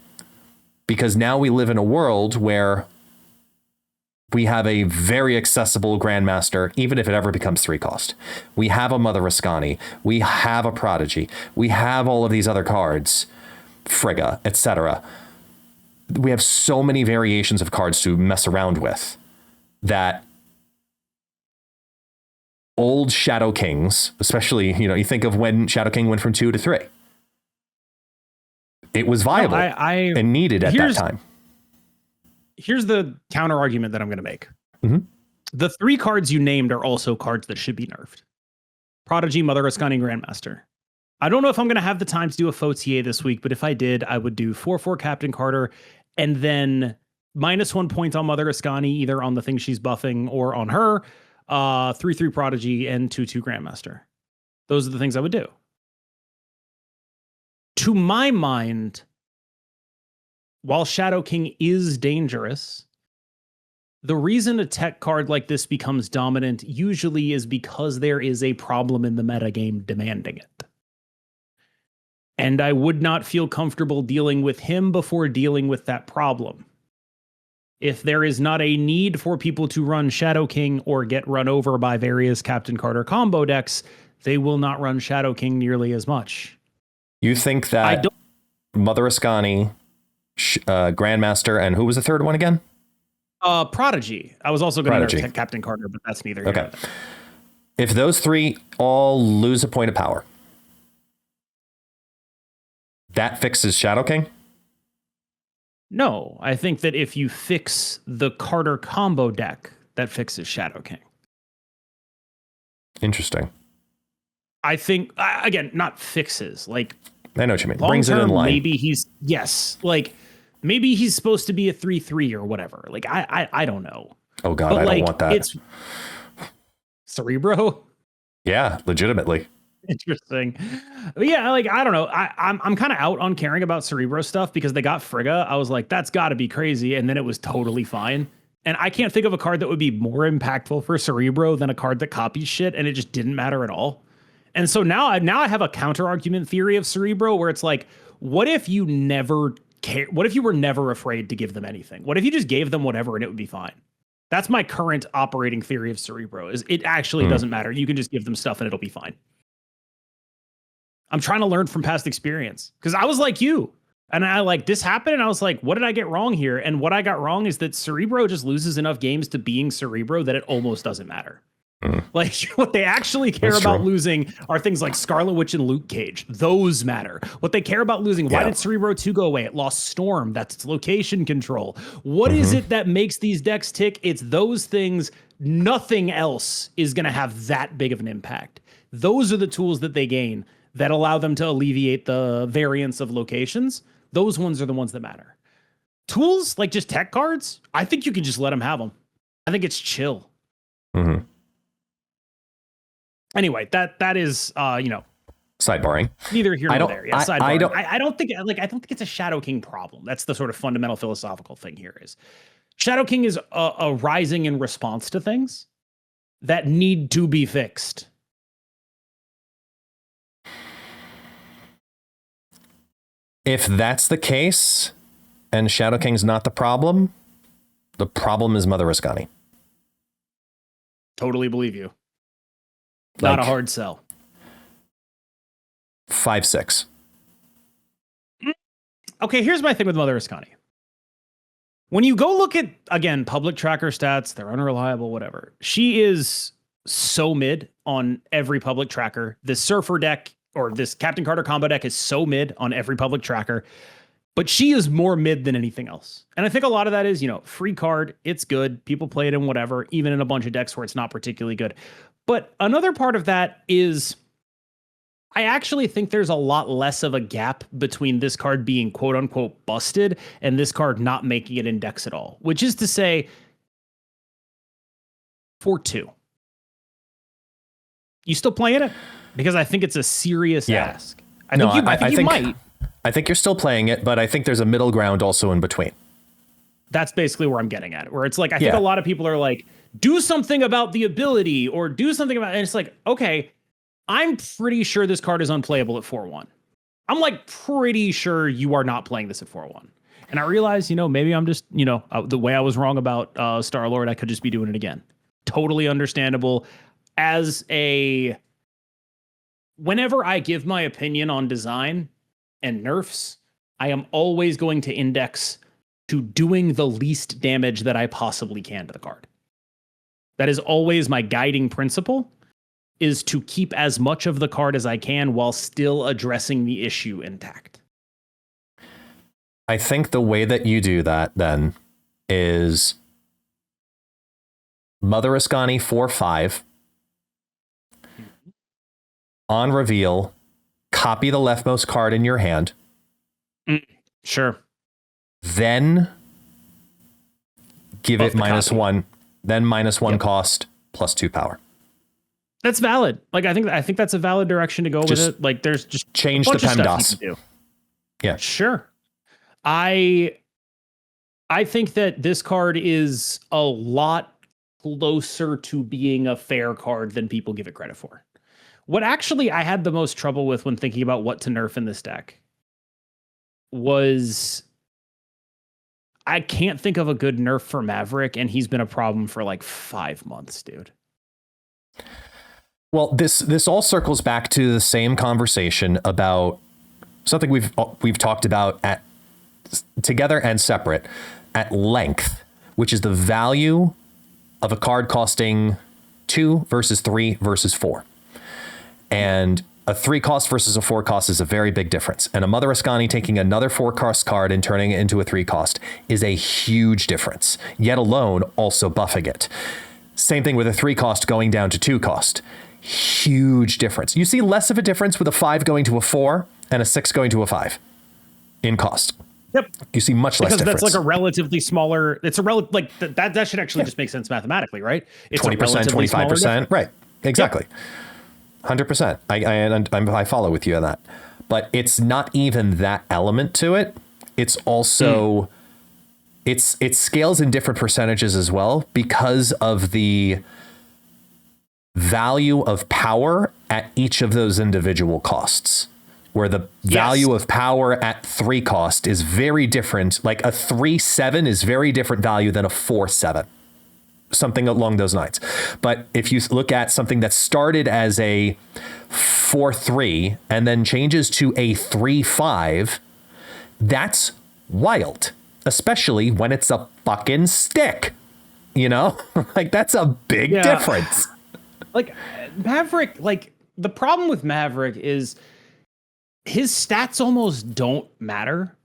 because now we live in a world where we have a very accessible Grandmaster, even if it ever becomes 3 cost. We have a Mother Rascani. We have a Prodigy. We have all of these other cards, Frigga, etc. We have so many variations of cards to mess around with that old Shadow Kings, especially, you think of when Shadow King went from 2 to 3. It was viable and needed at that time. Here's the counter argument that I'm going to make. Mm-hmm. The 3 cards you named are also cards that should be nerfed. Prodigy, Mother Rascani, Grandmaster. I don't know if I'm going to have the time to do a FOTA this week, but if I did, I would do 4/4 Captain Carter and then -1 point on Mother Rascani, either on the thing she's buffing or on her, 3/3 Prodigy, and 2/2 Grandmaster. Those are the things I would do. To my mind, while Shadow King is dangerous, the reason a tech card like this becomes dominant usually is because there is a problem in the metagame demanding it. And I would not feel comfortable dealing with him before dealing with that problem. If there is not a need for people to run Shadow King or get run over by various Captain Carter combo decks, they will not run Shadow King nearly as much. You think that Mother Rascani, Grandmaster, and who was the third one again? Prodigy. I was also going to nerf Captain Carter, but that's neither. Okay. If those 3 all lose a point of power, that fixes Shadow King? No, I think that if you fix the Carter combo deck, that fixes Shadow King. Interesting. I think, again, not fixes. Like, I know what you mean. Brings it in line. Maybe maybe he's supposed to be a 3/3 or whatever. Like, I don't know. Oh God, I don't want that. It's Cerebro. Yeah, legitimately. Interesting. But yeah, like, I don't know. I'm kind of out on caring about Cerebro stuff because they got Frigga. I was like, that's got to be crazy, and then it was totally fine. And I can't think of a card that would be more impactful for Cerebro than a card that copies shit, and it just didn't matter at all. And so now I have a counter argument theory of Cerebro where it's like, what if you never care? What if you were never afraid to give them anything? What if you just gave them whatever and it would be fine? That's my current operating theory of Cerebro, is it actually doesn't matter. You can just give them stuff and it'll be fine. I'm trying to learn from past experience because I was like you. And I like this happened, and I was like, what did I get wrong here? And what I got wrong is that Cerebro just loses enough games to being Cerebro that it almost doesn't matter. Like what they actually care about losing are things like Scarlet Witch and Luke Cage. Those matter. What they care about losing, why did Cerebro 2 go away? It lost Storm. That's its location control. What is it that makes these decks tick? It's those things. Nothing else is going to have that big of an impact. Those are the tools that they gain that allow them to alleviate the variance of locations. Those ones are the ones that matter. Tools like just tech cards, I think you can just let them have them. I think it's chill. Anyway, that is sidebarring. Neither here nor there. Yeah, sidebarring. I don't think it's a Shadow King problem. That's the sort of fundamental philosophical thing here is Shadow King is a rising in response to things that need to be fixed. If that's the case, and Shadow King's not the problem is Mother Ascani. Totally believe you. Not a hard sell. 5-6. Okay, here's my thing with Mother Ascani. When you go look at, again, public tracker stats, they're unreliable, whatever. She is so mid on every public tracker. This Surfer deck or this Captain Carter combo deck is so mid on every public tracker. But she is more mid than anything else. And I think a lot of that is, free card. It's good. People play it in whatever, even in a bunch of decks where it's not particularly good. But another part of that is I actually think there's a lot less of a gap between this card being quote unquote busted and this card not making it in decks at all, which is to say 4-2. You still playing it? Because I think it's a serious ask. I think you might. I think you're still playing it, but I think there's a middle ground also in between. That's basically where I'm getting at, where it's like, I think a lot of people are like, do something about the ability or do something about it. And it's like, okay, I'm pretty sure this card is unplayable at 4-1. I'm like pretty sure you are not playing this at 4-1. And I realize, maybe I'm just, the way I was wrong about Star-Lord, I could just be doing it again. Totally understandable. Whenever I give my opinion on design and nerfs, I am always going to index to doing the least damage that I possibly can to the card. That is always my guiding principle, is to keep as much of the card as I can while still addressing the issue intact. I think the way that you do that then is Mother Ascani 4-5. On reveal, copy the leftmost card in your hand. Sure. Then give it -1. Then -1 cost, +2 power. That's valid. Like I think that's a valid direction to go with it. Like there's just change the PEMDAS. Yeah. Sure. I think that this card is a lot closer to being a fair card than people give it credit for. What actually I had the most trouble with when thinking about what to nerf in this deck was I can't think of a good nerf for Maverick, and he's been a problem for like 5 months, dude. Well, this all circles back to the same conversation about something we've talked about together and separate at length, which is the value of a card costing 2 versus 3 versus 4. And a 3 cost versus a 4 cost is a very big difference. And a Mother Ascani taking another 4 cost card and turning it into a 3 cost is a huge difference, yet alone also buffing it. Same thing with a 3 cost going down to 2 cost. Huge difference. You see less of a difference with a 5 going to a 4 and a 6 going to a 5 in cost. Yep. You see much less difference. Because that's like a relatively smaller, it's a like that should actually just make sense mathematically, right? It's 20%, 25%. Right. Exactly. Yep. 100%. I follow with you on that. But it's not even that element to it. It's also it scales in different percentages as well because of the value of power at each of those individual costs. Where the value of power at 3 cost is very different. Like a 3-7 is very different value than a 4-7. Something along those lines. But if you look at something that started as a 4-3 and then changes to a 3-5, That's wild, especially when it's a fucking stick, you know? Like, that's a big difference. Like, Maverick, like, the problem with Maverick is his stats almost don't matter,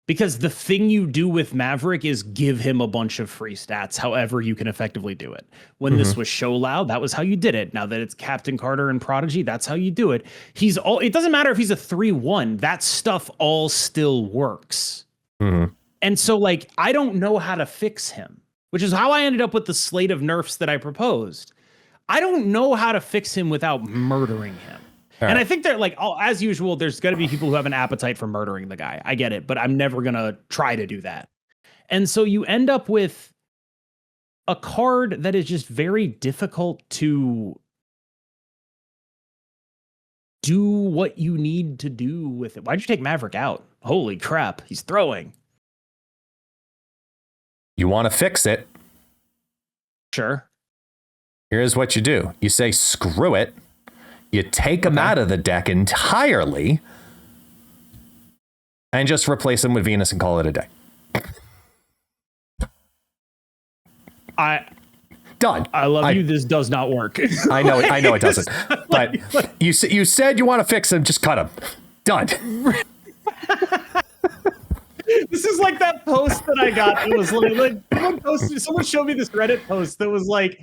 because the thing you do with Maverick is give him a bunch of free stats, however you can effectively do it. When this was Show Loud, that was how you did it. Now that it's Captain Carter and Prodigy, that's how you do it. It doesn't matter if he's a 3-1, that stuff all still works. And so, like, I don't know how to fix him, which is how I ended up with the slate of nerfs that I proposed. I don't know how to fix him without murdering him. And I think that, like, as usual, there's going to be people who have an appetite for murdering the guy. I get it, but I'm never going to try to do that. And so you end up with a card that is just very difficult to do what you need to do with it. Why'd you take Maverick out? Holy crap, he's throwing. You want to fix it? Sure. Here's what you do. You say, screw it. You take him out of the deck entirely and just replace him with Venus and call it a day. Done. I love you. This does not work. I know it doesn't. But you said you want to fix him, just cut him. Done. This is like that post that I got. It was like someone showed me this Reddit post that was like,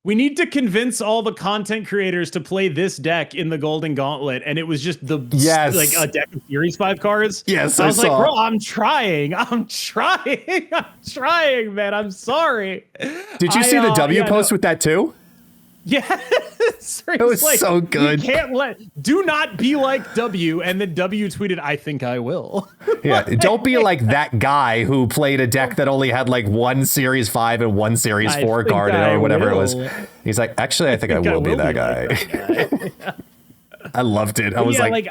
we need to convince all the content creators to play this deck in the Golden Gauntlet, and it was just like a deck of Series 5 cards. Yes, I was like, bro, I'm trying, man. I'm sorry. Did you see the W post with that too? Yes. It was like, so good. Do not be like W. And then W tweeted, I think I will. Yeah. Don't be like that guy who played a deck that only had like one Series 5 and one Series 4 card or whatever it was. He's like, actually, I think I will be that guy. I loved it. I was like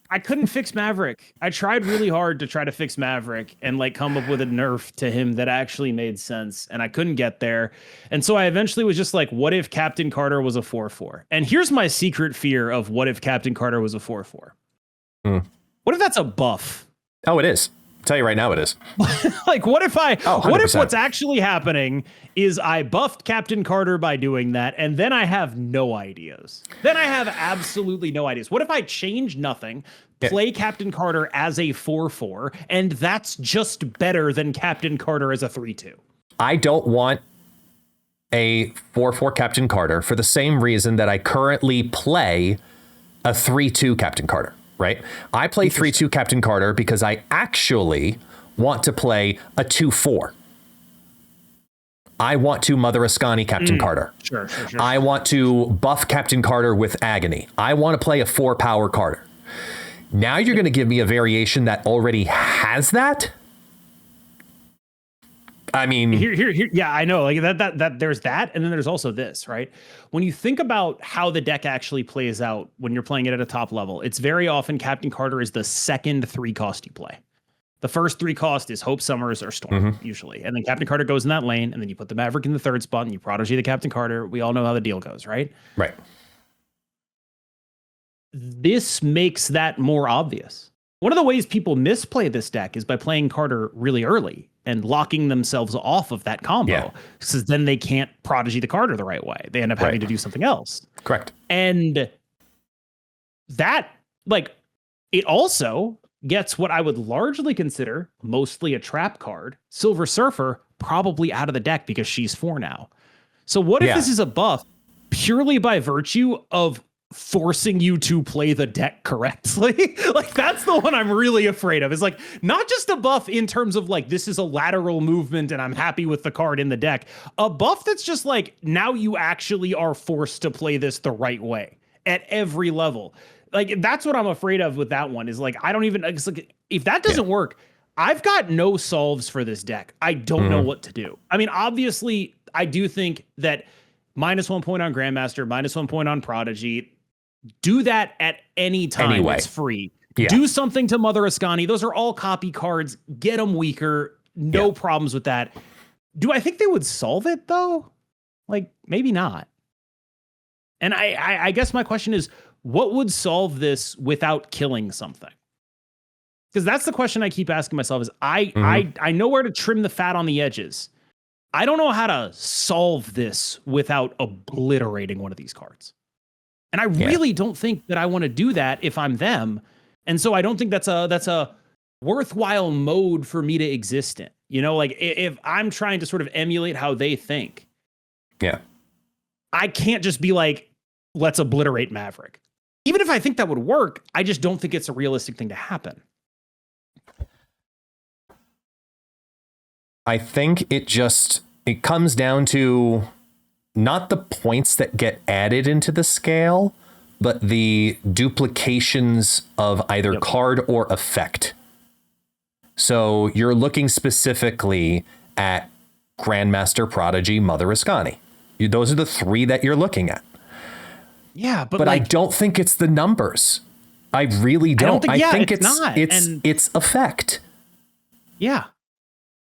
I couldn't fix Maverick. I tried really hard to try to fix Maverick and like come up with a nerf to him that actually made sense, and I couldn't get there. And so I eventually was just like, what if Captain Carter was a 4-4? And here's my secret fear of what if Captain Carter was a 4-4. What if that's a buff? Oh, it is. I'll tell you right now it is. Like, what if what's actually happening is I buffed Captain Carter by doing that, and then I have no ideas. Then I have absolutely no ideas. What if I change nothing, play Captain Carter as a 4-4, and that's just better than Captain Carter as a 3-2? I don't want a 4-4 Captain Carter for the same reason that I currently play a 3-2 Captain Carter. Right? I play 3-2 Captain Carter because I actually want to play a 2-4. I want to Mother Ascani Captain Carter. Sure. I want to buff Captain Carter with Agony. I want to play a 4-power Carter. Now you're going to give me a variation that already has that? I mean, here. Yeah, I know. Like that. There's that, and then there's also this, right? When you think about how the deck actually plays out when you're playing it at a top level, it's very often Captain Carter is the second 3-cost you play. The first 3-cost is Hope Summers or Storm, usually, and then Captain Carter goes in that lane, and then you put the Maverick in the third spot, and you Prodigy the Captain Carter. We all know how the deal goes, right? Right. This makes that more obvious. One of the ways people misplay this deck is by playing Carter really early and locking themselves off of that combo, because then they can't Prodigy the Carter the right way. They end up having to do something else. Correct. And that, like, it also gets what I would largely consider mostly a trap card, Silver Surfer, probably out of the deck because she's 4 now. So what if this is a buff purely by virtue of forcing you to play the deck correctly? Like, that's the one I'm really afraid of. Is like, not just a buff in terms of like, this is a lateral movement and I'm happy with the card in the deck. A buff that's just like, now you actually are forced to play this the right way at every level. Like, that's what I'm afraid of with that one, is like, I don't even, it's like, if that doesn't work, I've got no solves for this deck. I don't know what to do. I mean, obviously, I do think that -1 point on Grandmaster, -1 point on Prodigy, do that at any time. Anyway. It's free. Do something to Mother Ascani. Those are all copy cards. Get them weaker. No problems with that. Do I think they would solve it, though? Like, maybe not. And I guess my question is, what would solve this without killing something? Because that's the question I keep asking myself is I know where to trim the fat on the edges. I don't know how to solve this without obliterating one of these cards. And I really don't think that I want to do that if I'm them. And so I don't think that's a worthwhile mode for me to exist in. You know, like if I'm trying to sort of emulate how they think. Yeah. I can't just be like, let's obliterate Maverick. Even if I think that would work, I just don't think it's a realistic thing to happen. I think it comes down to not the points that get added into the scale, but the duplications of either card or effect. So you're looking specifically at Grandmaster, Prodigy, Mother Ascani. Those are the three that you're looking at. Yeah, but I don't think it's the numbers. I really don't. I think it's effect. Yeah.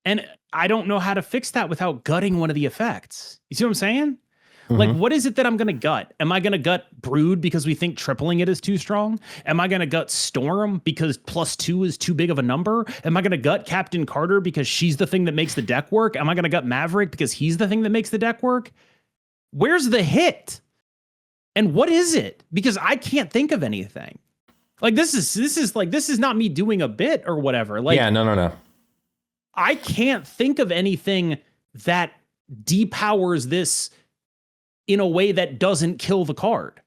And I don't know how to fix that without gutting one of the effects. You see what I'm saying? Mm-hmm. Like, what is it that I'm going to gut? Am I going to gut Brood because we think tripling it is too strong? Am I going to gut Storm because +2 is too big of a number? Am I going to gut Captain Carter because she's the thing that makes the deck work? Am I going to gut Maverick because he's the thing that makes the deck work? Where's the hit? And what is it? Because I can't think of anything. Like, this is not me doing a bit or whatever. Like, yeah, no. I can't think of anything that depowers this in a way that doesn't kill the card,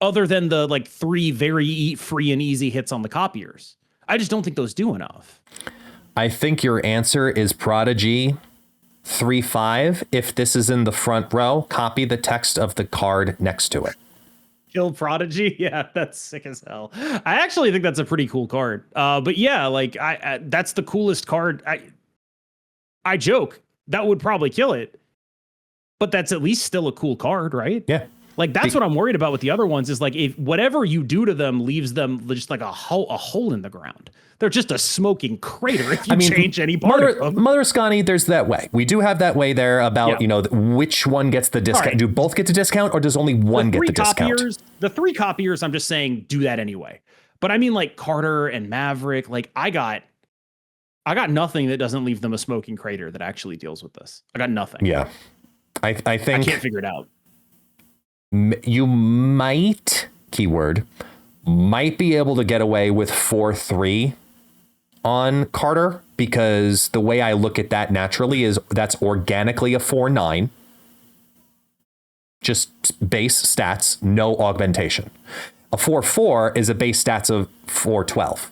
other than the like 3 very free and easy hits on the copiers. I just don't think those do enough. I think your answer is Prodigy 3/5. If this is in the front row, copy the text of the card next to it. Kill Prodigy? Yeah, that's sick as hell. I actually think that's a pretty cool card. But yeah, like I that's the coolest card. I joke that would probably kill it, but that's at least still a cool card, right? Yeah. Like that's what I'm worried about with the other ones is like if whatever you do to them leaves them just like a hole in the ground. They're just a smoking crater if you change any part of them. Mother Ascani, there's that way. We do have that way there about, which one gets the discount. Right. Do both get the discount or does only one get the discount? The 3 copiers, I'm just saying do that anyway. But I mean like Carter and Maverick, like I got nothing that doesn't leave them a smoking crater that actually deals with this. I got nothing. Yeah. I think I can't figure it out. You might be able to get away with 4/3 on Carter, because the way I look at that naturally is that's organically a 4/9. Just base stats, no augmentation. A 4/4 is a base stats of 4/12.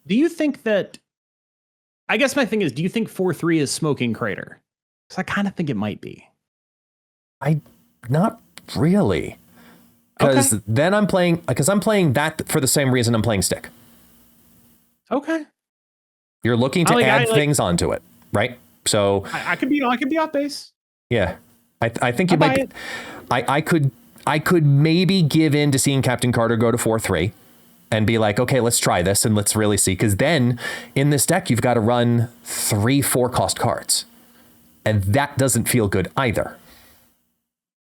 Do you think that, I guess my thing is, do you think 4/3 is smoking crater? Because I kind of think it might be. Not really. Because then I'm playing that for the same reason I'm playing Stick. Okay. You're looking to add things onto it, right? So I could be off base. Yeah. I think you might. I could maybe give in to seeing Captain Carter go to 4/3 and be like, okay, let's try this and let's really see. Because then in this deck, you've got to run 3 4-cost cards. And that doesn't feel good either.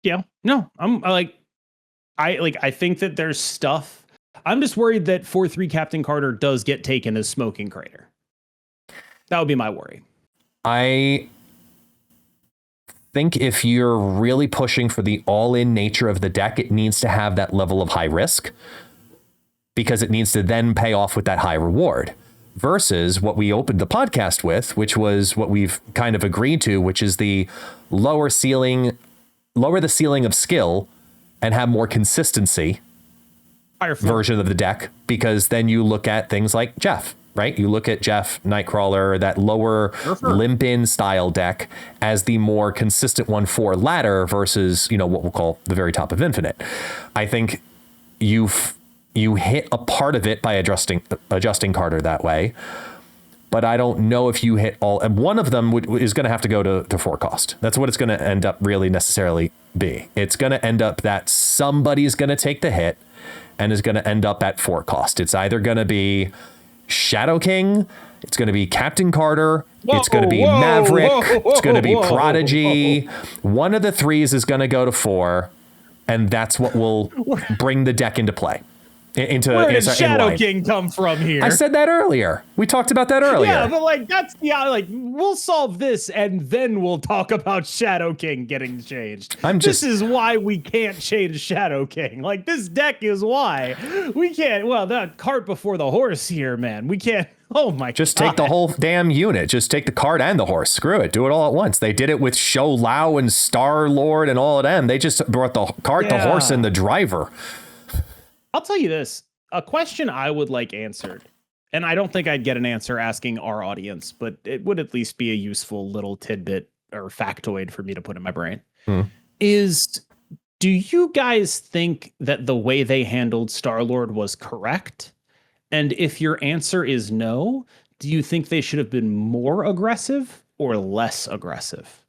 Yeah. No, I think that there's stuff. I'm just worried that 4/3 Captain Carter does get taken as smoking crater. That would be my worry. I think if you're really pushing for the all-in nature of the deck, it needs to have that level of high risk because it needs to then pay off with that high reward. Versus what we opened the podcast with, which was what we've kind of agreed to, which is the lower the ceiling of skill and have more consistency version of the deck, because then you look at things like Jeff, right? You look at Jeff, Nightcrawler, that lower limp-in style deck as the more consistent one for ladder versus, what we'll call the very top of Infinite. I think you hit a part of it by adjusting Carter that way, but I don't know if you hit all. And one of them is going to have to go to 4-cost. That's what it's going to end up really necessarily be. It's going to end up that somebody's going to take the hit and is going to end up at 4-cost. It's either going to be Shadow King, it's going to be Captain Carter, it's going to be Maverick, it's going to be Prodigy. One of the 3s is going to go to 4, and that's what will bring the deck into play. Where did Shadow King come from here? I said that earlier. We talked about that earlier. Yeah, but like we'll solve this and then we'll talk about Shadow King getting changed. This is why we can't change Shadow King. Like, this deck is why we can't. Well, that cart before the horse here, man. We can't. Oh my God. Just take the whole damn unit. Just take the cart and the horse. Screw it. Do it all at once. They did it with Show Lao and Star Lord and all of them. They just brought the cart, the horse, and the driver. I'll tell you this. A question I would like answered, and I don't think I'd get an answer asking our audience, but it would at least be a useful little tidbit or factoid for me to put in my brain, is, do you guys think that the way they handled Star-Lord was correct? And if your answer is no, do you think they should have been more aggressive or less aggressive?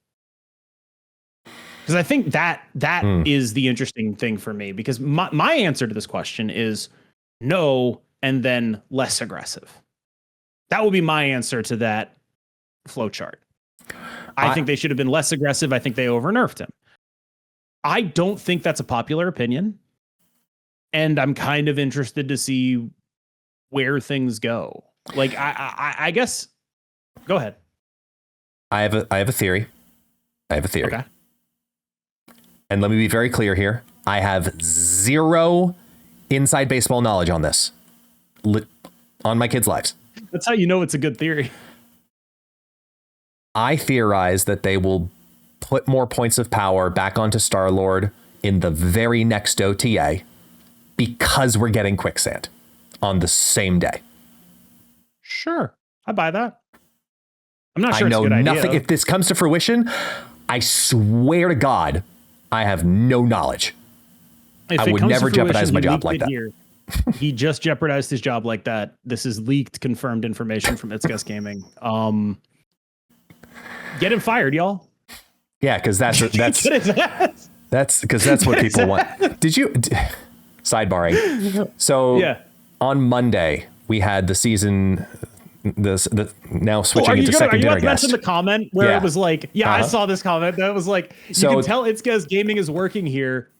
Because I think that is the interesting thing for me, because my answer to this question is no, and then less aggressive. That would be my answer to that flowchart. I think they should have been less aggressive. I think they over-nerfed him. I don't think that's a popular opinion, and I'm kind of interested to see where things go. Like, I guess, go ahead. I have a theory. Okay. And let me be very clear here. I have zero inside baseball knowledge on this. On my kids' lives. That's how you know it's a good theory. I theorize that they will put more points of power back onto Star-Lord in the very next OTA because we're getting Quicksand on the same day. Sure. I buy that. I'm not sure I know it's a good nothing. idea. If this comes to fruition, I swear to God, I have no knowledge. I would never jeopardize my job like that. He just jeopardized his job like that. This is leaked, confirmed information from ItsGuestGaming. Get him fired, y'all. Yeah, because that's what people want. Did you sidebarring? So yeah. On Monday we had the season. The now switching into second dinner guest. Are you about to mention the comment where it was like, I saw this comment that was like, you can tell ItsGuestGaming is working here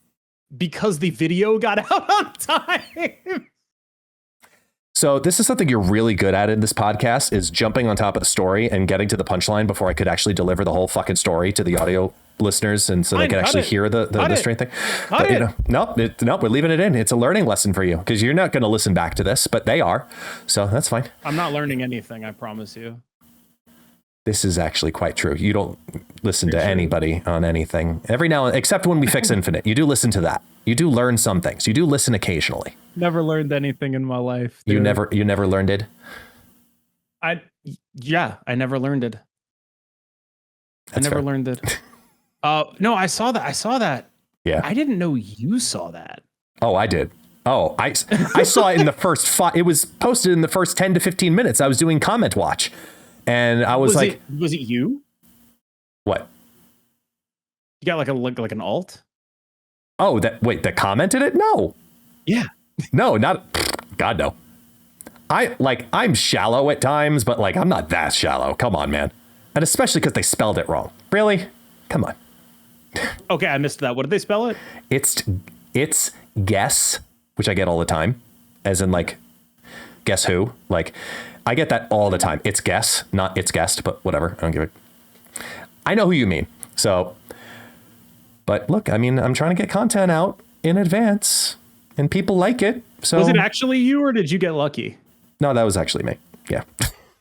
because the video got out on time. So this is something you're really good at in this podcast, is jumping on top of the story and getting to the punchline before I could actually deliver the whole fucking story to the audio listeners, and so they can actually hear the straight thing. But no, we're leaving it in. It's a learning lesson for you, because you're not going to listen back to this, but they are, so that's fine. I'm not learning anything, I promise you. This is actually quite true. You don't listen to anybody on anything every now and except when we fix Infinite. You do listen to that. You do learn some things. You do listen occasionally. Never learned anything in my life, dude. You never learned it. I never learned it. That's I never learned it. No, I saw that. Yeah. I didn't know you saw that. Oh, I did. Oh, I saw it in the first it was posted in the first 10 to 15 minutes. I was doing comment watch, and I was like, was it you? What? You got like an alt? Oh, that commented it? No. Yeah. No, not God, no. I'm shallow at times, but like, I'm not that shallow. Come on, man. And especially because they spelled it wrong. Really? Come on. Okay, I missed that. What did they spell it? It's guess, which I get all the time, as in like, guess who? Like, I get that all the time. It's guess, not it's guessed, but whatever. I don't give it. I know who you mean. So, but look, I mean, I'm trying to get content out in advance, and people like it. So, was it actually you, or did you get lucky? No, that was actually me. Yeah.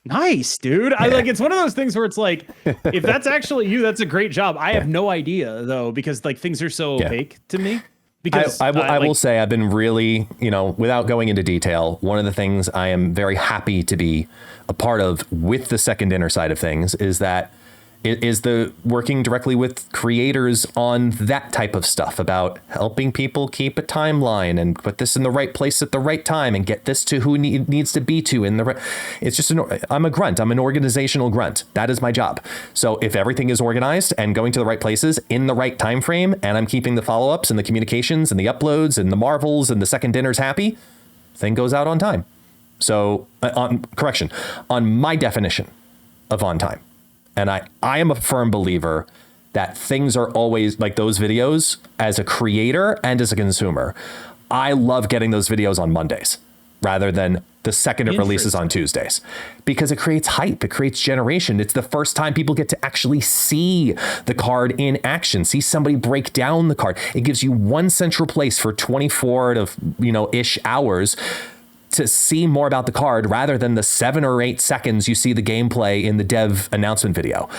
Nice, dude. Yeah. It's one of those things where it's like, if that's actually you, that's a great job. I have no idea though, because like things are so opaque to me. Because I will say I've been really, without going into detail, one of the things I am very happy to be a part of with the second dinner side of things is that it is the working directly with creators on that type of stuff about helping people keep a timeline and put this in the right place at the right time and get this to who needs to be to in the right. It's just I'm a grunt. I'm an organizational grunt. That is my job. So if everything is organized and going to the right places in the right time frame, and I'm keeping the follow-ups and the communications and the uploads and the marvels and the second dinners happy, thing goes out on time. So on my definition of on time. And I am a firm believer that things are always like those videos as a creator and as a consumer I love getting those videos on Mondays rather than the second it releases on Tuesdays, because it creates hype. It creates generation. It's the first time people get to actually see the card in action, see somebody break down the card. It gives you one central place for 24 to, ish hours to see more about the card rather than the 7 or 8 seconds you see the gameplay in the dev announcement video.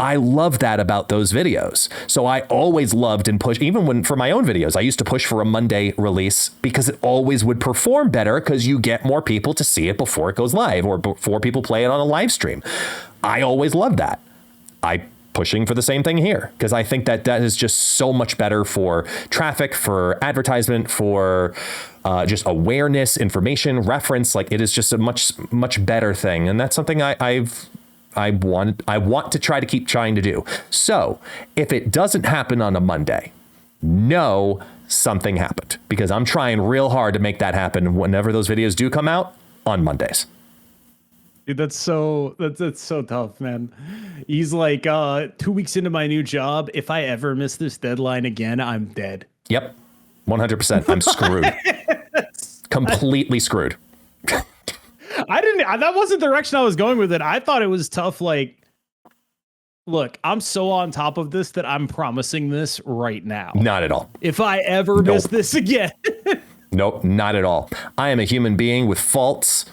I love that about those videos. So I always loved and pushed, even when for my own videos, I used to push for a Monday release because it always would perform better because you get more people to see it before it goes live or before people play it on a live stream. I always loved that. I pushing for the same thing here because I think that is just so much better for traffic, for advertisement, for just awareness, information, reference. Like it is just a much better thing. And that's something I want to try to keep trying to do. So if it doesn't happen on a Monday, know something happened, because I'm trying real hard to make that happen whenever those videos do come out on Mondays. Dude, that's so tough, man. He's like, 2 weeks into my new job, if I ever miss this deadline again, I'm dead. Yep. 100%. I'm screwed. Completely screwed. That wasn't the direction I was going with it. I thought it was tough. Like, look, I'm so on top of this that I'm promising this right now. Not at all. If I ever miss this again. Nope, not at all. I am a human being with faults,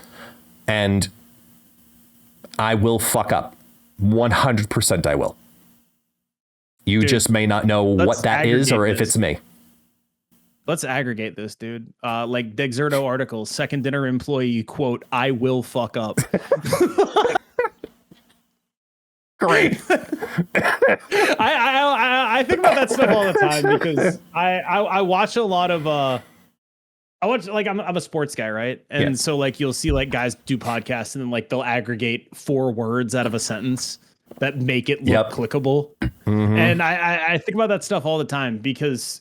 and I will fuck up. 100% I will. You just may not know what that is or if it's me. Let's aggregate this, dude. Like Dexerto article, second dinner employee, quote, I will fuck up. Great. I think about that stuff all the time because I watch a lot of I watch, like, I'm a sports guy, right? And so like you'll see like guys do podcasts and then like they'll aggregate 4 words out of a sentence that make it look clickable. Mm-hmm. And I think about that stuff all the time because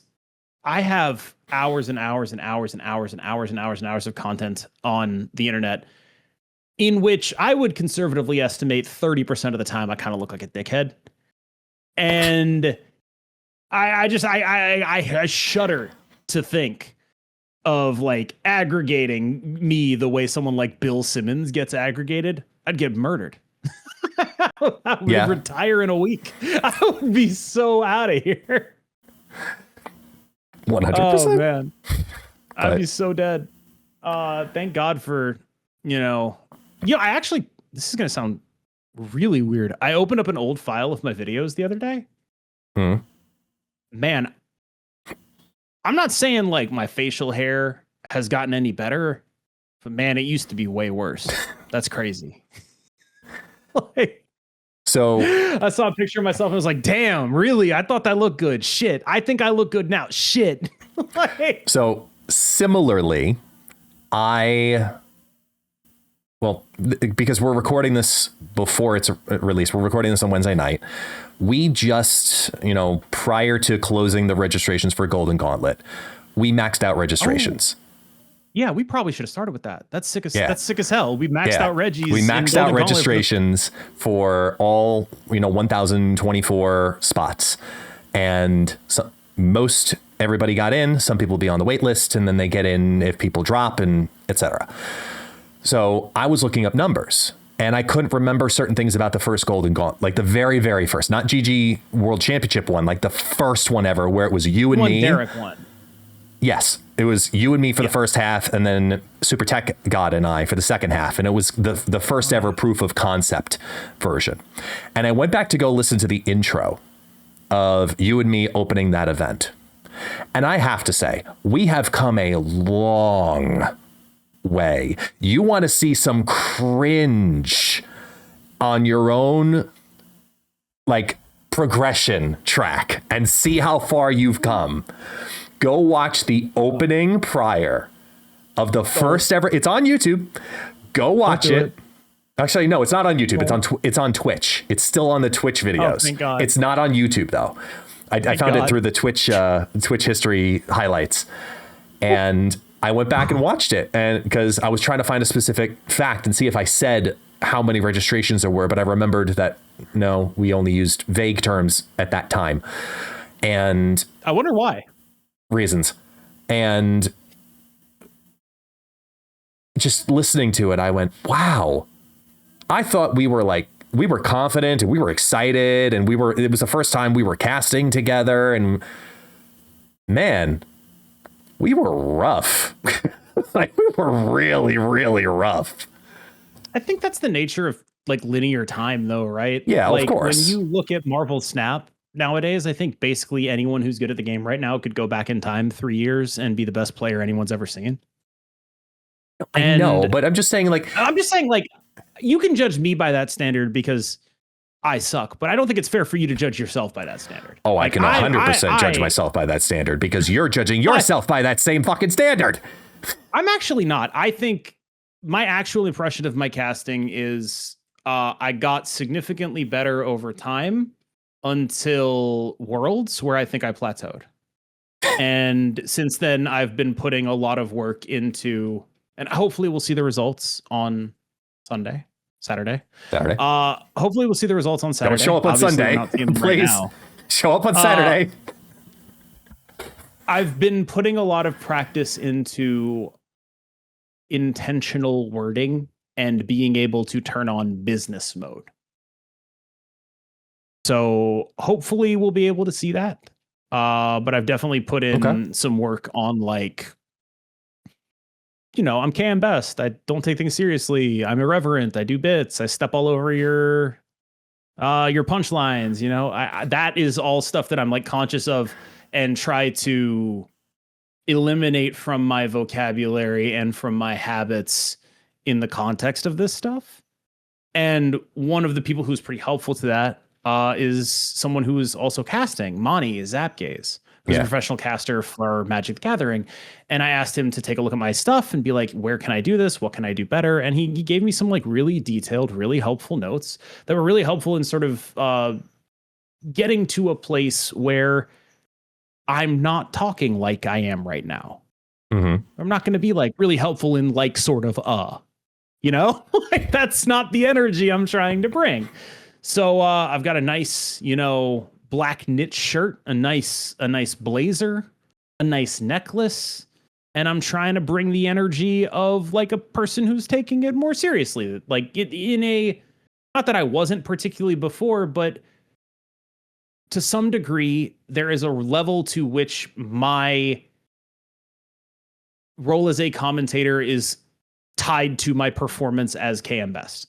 I have hours and hours and hours and hours and hours and hours and hours of content on the internet in which I would conservatively estimate 30% of the time I kind of look like a dickhead. And I shudder to think of like aggregating me the way someone like Bill Simmons gets aggregated. I'd get murdered. I would retire in a week. I would be so out of here. 100%. Oh man, I'd be so dead. Thank God for, I actually, this is going to sound really weird. I opened up an old file of my videos the other day. Man, I'm not saying like my facial hair has gotten any better, but man, it used to be way worse. That's crazy. So I saw a picture of myself and I was like, damn, really? I thought that looked good. Shit. I think I look good now. Shit. So similarly, because we're recording this before it's released, we're recording this on Wednesday night. We just, prior to closing the registrations for Golden Gauntlet, we maxed out registrations. Yeah, we probably should have started with that. That's sick as hell. We maxed out Reggies. We maxed out registrations for all 1,024 spots, and so most everybody got in. Some people will be on the wait list, and then they get in if people drop, and etc. So I was looking up numbers, and I couldn't remember certain things about the first Golden Gauntlet, like the very, very first, not GG World Championship one, like the first one ever, where it was you and me. Derek one. Yes, it was you and me for the first half, and then Super Tech God and I for the second half. And it was the first ever proof of concept version. And I went back to go listen to the intro of you and me opening that event. And I have to say, we have come a long way. You want to see some cringe on your own, like, progression track and see how far you've come. Go watch the opening prior of the first ever. It's on YouTube. Go watch it. Actually, no, it's not on YouTube. It's on Twitch. It's still on the Twitch videos. Oh, thank God. It's not on YouTube though. I found it through the Twitch history highlights, and I went back and watched it, and because I was trying to find a specific fact and see if I said how many registrations there were, but I remembered that no, we only used vague terms at that time, and I wonder why. Reasons. And just listening to it, I went, wow. I thought we were confident and we were excited and it was the first time we were casting together, and man, we were rough. Like, we were really, really rough. I think that's the nature of like linear time though, right? Yeah, like, of course. When you look at Marvel Snap nowadays, I think basically anyone who's good at the game right now could go back in time 3 years and be the best player anyone's ever seen. I know, but I'm just saying, like, you can judge me by that standard because I suck, but I don't think it's fair for you to judge yourself by that standard. Oh, like, I can 100% judge myself by that standard because you're judging yourself by that same fucking standard. I'm actually not. I think my actual impression of my casting is I got significantly better over time until Worlds, where I think I plateaued. And since then, I've been putting a lot of work into, and hopefully we'll see the results on Saturday. Hopefully we'll see the results on Saturday. Don't show up on Sunday, please. Right, show up on Saturday. I've been putting a lot of practice into intentional wording and being able to turn on business mode. So hopefully we'll be able to see that. But I've definitely put in some work on, like, you know, I'm KMBest. I don't take things seriously. I'm irreverent. I do bits. I step all over your punchlines. You know, that is all stuff that I'm like conscious of and try to eliminate from my vocabulary and from my habits in the context of this stuff. And one of the people who's pretty helpful to that is someone who is also casting, Monty Zapgaze, who's a professional caster for Magic the Gathering. And I asked him to take a look at my stuff and be like, where can I do this? What can I do better? And he gave me some like really detailed, really helpful notes that were really helpful in sort of getting to a place where I'm not talking like I am right now. Mm-hmm. I'm not going to be like really helpful in like sort of you know, like that's not the energy I'm trying to bring. So I've got a nice, you know, black knit shirt, a nice blazer, a nice necklace, and I'm trying to bring the energy of like a person who's taking it more seriously. Like in a, not that I wasn't particularly before, but to some degree, there is a level to which my role as a commentator is tied to my performance as KMBest.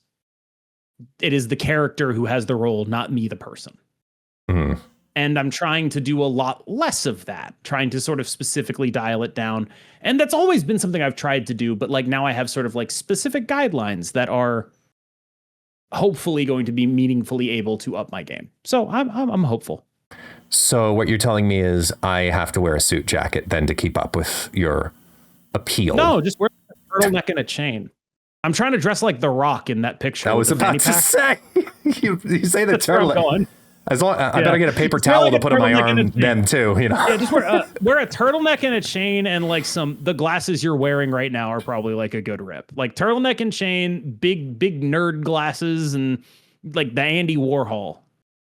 It is the character who has the role, not me, the person. Mm-hmm. And I'm trying to do a lot less of that, trying to sort of specifically dial it down. And that's always been something I've tried to do, but like now I have sort of like specific guidelines that are hopefully going to be meaningfully able to up my game. So I'm hopeful. So what you're telling me is I have to wear a suit jacket then to keep up with your appeal. No, just wear a turtleneck and a chain. I'm trying to dress like The Rock in that picture. I was about to say, you say the turtleneck. As long, I better get a paper towel to put on my arm then too, you know. Yeah, just wear a turtleneck and a chain, and like the glasses you're wearing right now are probably like a good rip. Like turtleneck and chain, big nerd glasses, and like the Andy Warhol.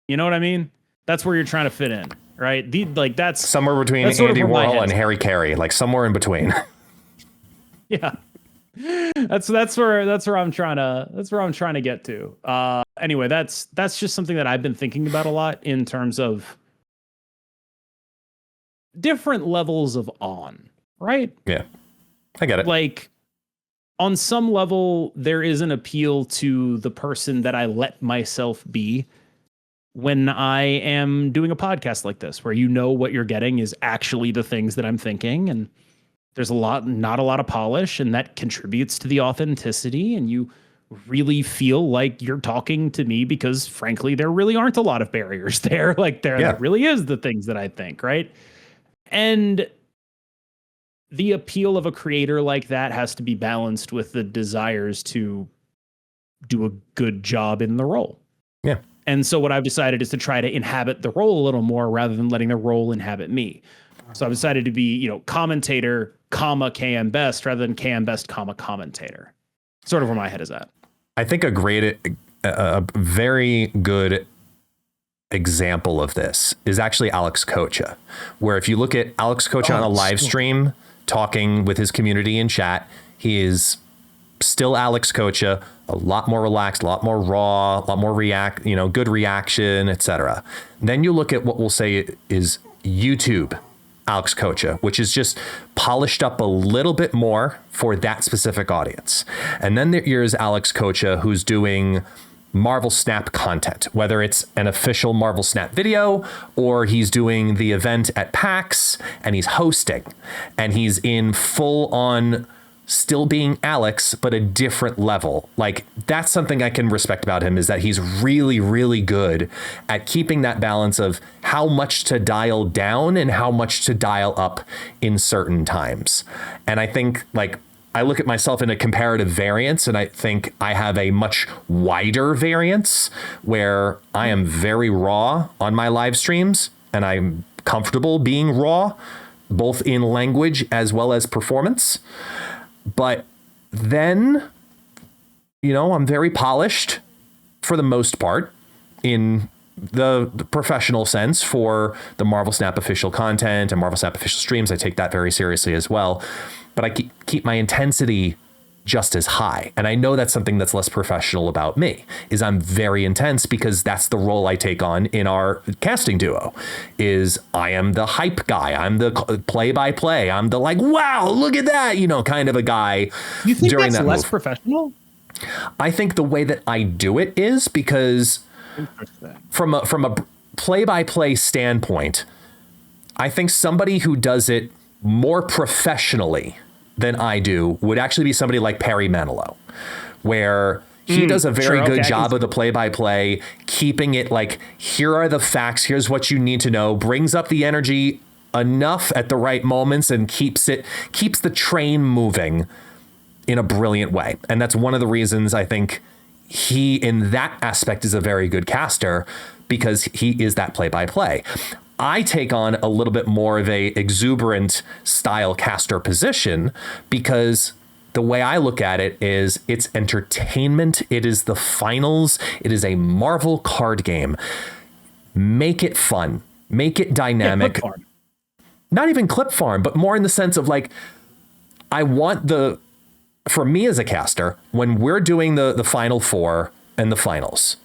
You know what I mean? That's where you're trying to fit in, right? That's somewhere between Andy Warhol and Harry Carey, like somewhere in between. Yeah. That's where I'm trying to get to. Anyway, that's just something that I've been thinking about a lot in terms of different levels of on, right? Yeah. I get it. Like on some level there is an appeal to the person that I let myself be when I am doing a podcast like this, where you know what you're getting is actually the things that I'm thinking, and there's not a lot of polish, and that contributes to the authenticity, and you really feel like you're talking to me because frankly, there really aren't a lot of barriers there. Like there really is the things that I think, right? And the appeal of a creator like that has to be balanced with the desires to do a good job in the role. Yeah. And so what I've decided is to try to inhabit the role a little more rather than letting the role inhabit me. So I've decided to be, you know, commentator, KMBest rather than KMBest, commentator. Sort of where my head is at. I think a very good example of this is actually Alex Kocha, where if you look at Alex Kocha on a live stream talking with his community in chat, he is still Alex Kocha, a lot more relaxed, a lot more raw, a lot more good reaction, etc. Then you look at what we'll say is YouTube Alex Kocha, which is just polished up a little bit more for that specific audience. And then there's Alex Kocha, who's doing Marvel Snap content, whether it's an official Marvel Snap video or he's doing the event at PAX and he's hosting and he's in full on still being Alex, but a different level. Like, that's something I can respect about him, is that he's really, really good at keeping that balance of how much to dial down and how much to dial up in certain times. And I think, like, I look at myself in a comparative variance, and I think I have a much wider variance where I am very raw on my live streams, and I'm comfortable being raw, both in language as well as performance. But then, I'm very polished for the most part in the professional sense for the Marvel Snap official content and Marvel Snap official streams. I take that very seriously as well. But I keep my intensity just as high. And I know that's something that's less professional about me, is I'm very intense because that's the role I take on in our casting duo, is I am the hype guy. I'm the play-by-play. I'm the like, wow, look at that, kind of a guy. You think during that's that less move. Professional? I think the way that I do it is because from a play-by-play standpoint, I think somebody who does it more professionally than I do would actually be somebody like Perry Manilow, where he does a very good job of the play-by-play, keeping it like, here are the facts, here's what you need to know, brings up the energy enough at the right moments and keeps the train moving in a brilliant way. And that's one of the reasons I think he, in that aspect, is a very good caster, because he is that play-by-play. I take on a little bit more of a exuberant style caster position, because the way I look at it is it's entertainment. It is the finals. It is a Marvel card game. Make it fun. Make it dynamic. Yeah, not even clip farm, but more in the sense of like, I want for me as a caster, when we're doing the final four and the finals,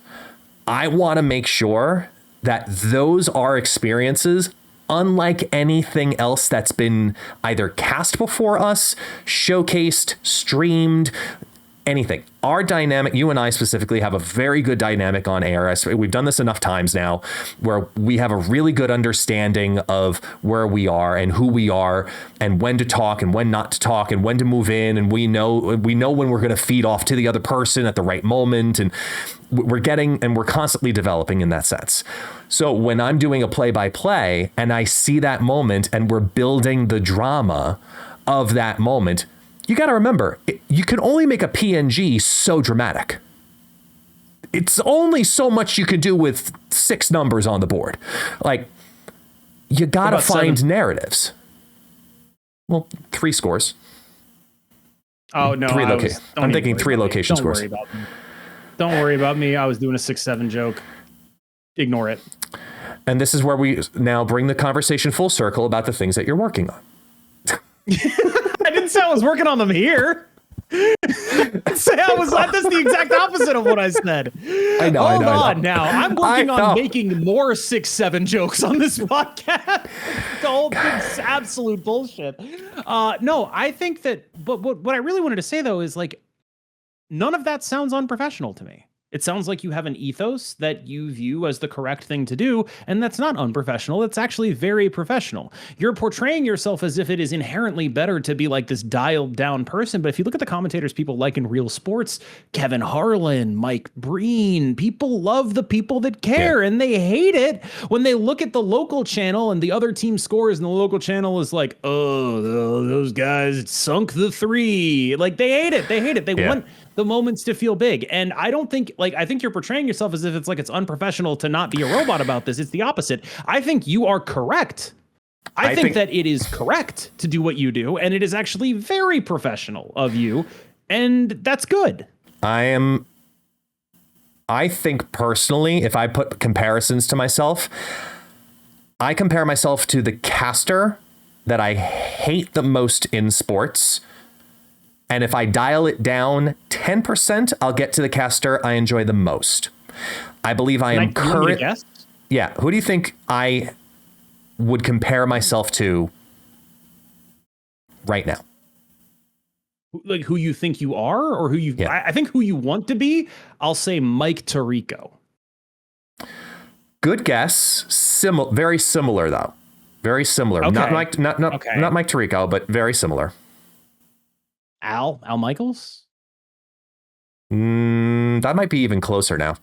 I want to make sure that those are experiences unlike anything else that's been either cast before us, showcased, streamed, anything. Our dynamic, you and I specifically, have a very good dynamic on air. We've done this enough times now where we have a really good understanding of where we are and who we are and when to talk and when not to talk and when to move in. And we know when we're going to feed off to the other person at the right moment. And we're constantly developing in that sense. So when I'm doing a play-by-play and I see that moment and we're building the drama of that moment, you got to remember, you can only make a PNG so dramatic. It's only so much you can do with 6 numbers on the board. Like, you got to find 7 narratives. Well, 3 scores. Oh, no. I'm thinking 3 location scores. Don't worry about me. I was doing a 6-7 joke. Ignore it. And this is where we now bring the conversation full circle about the things that you're working on. I didn't say I was working on them here. That's the exact opposite of what I said. I know. Hold on now. I'm working on making more 6-7 jokes on this podcast. The whole thing's absolute bullshit. No, I think that, but what I really wanted to say though is like, none of that sounds unprofessional to me. It sounds like you have an ethos that you view as the correct thing to do, and that's not unprofessional. It's actually very professional. You're portraying yourself as if it is inherently better to be like this dialed down person, but if you look at the commentators people like in real sports, Kevin Harlan, Mike Breen, people love the people that care, and they hate it when they look at the local channel and the other team scores and the local channel is like, oh, those guys sunk the 3. Like, they hate it. They want the moments to feel big. And I don't think, like, I think you're portraying yourself as if it's like it's unprofessional to not be a robot about this. It's the opposite. I think you are correct. I think that it is correct to do what you do, and it is actually very professional of you, and that's good. I think personally, if I put comparisons to myself, I compare myself to the caster that I hate the most in sports, And if I dial it down 10%, I'll get to the caster I enjoy the most. I believe I am current. Yeah. Who do you think I would compare myself to right now? Like who you think you are, or who you? Yeah. I think who you want to be. I'll say Mike Tirico. Good guess. Very similar though. Very similar. Okay. Not Mike Tirico, but very similar. Al Michaels. That might be even closer now,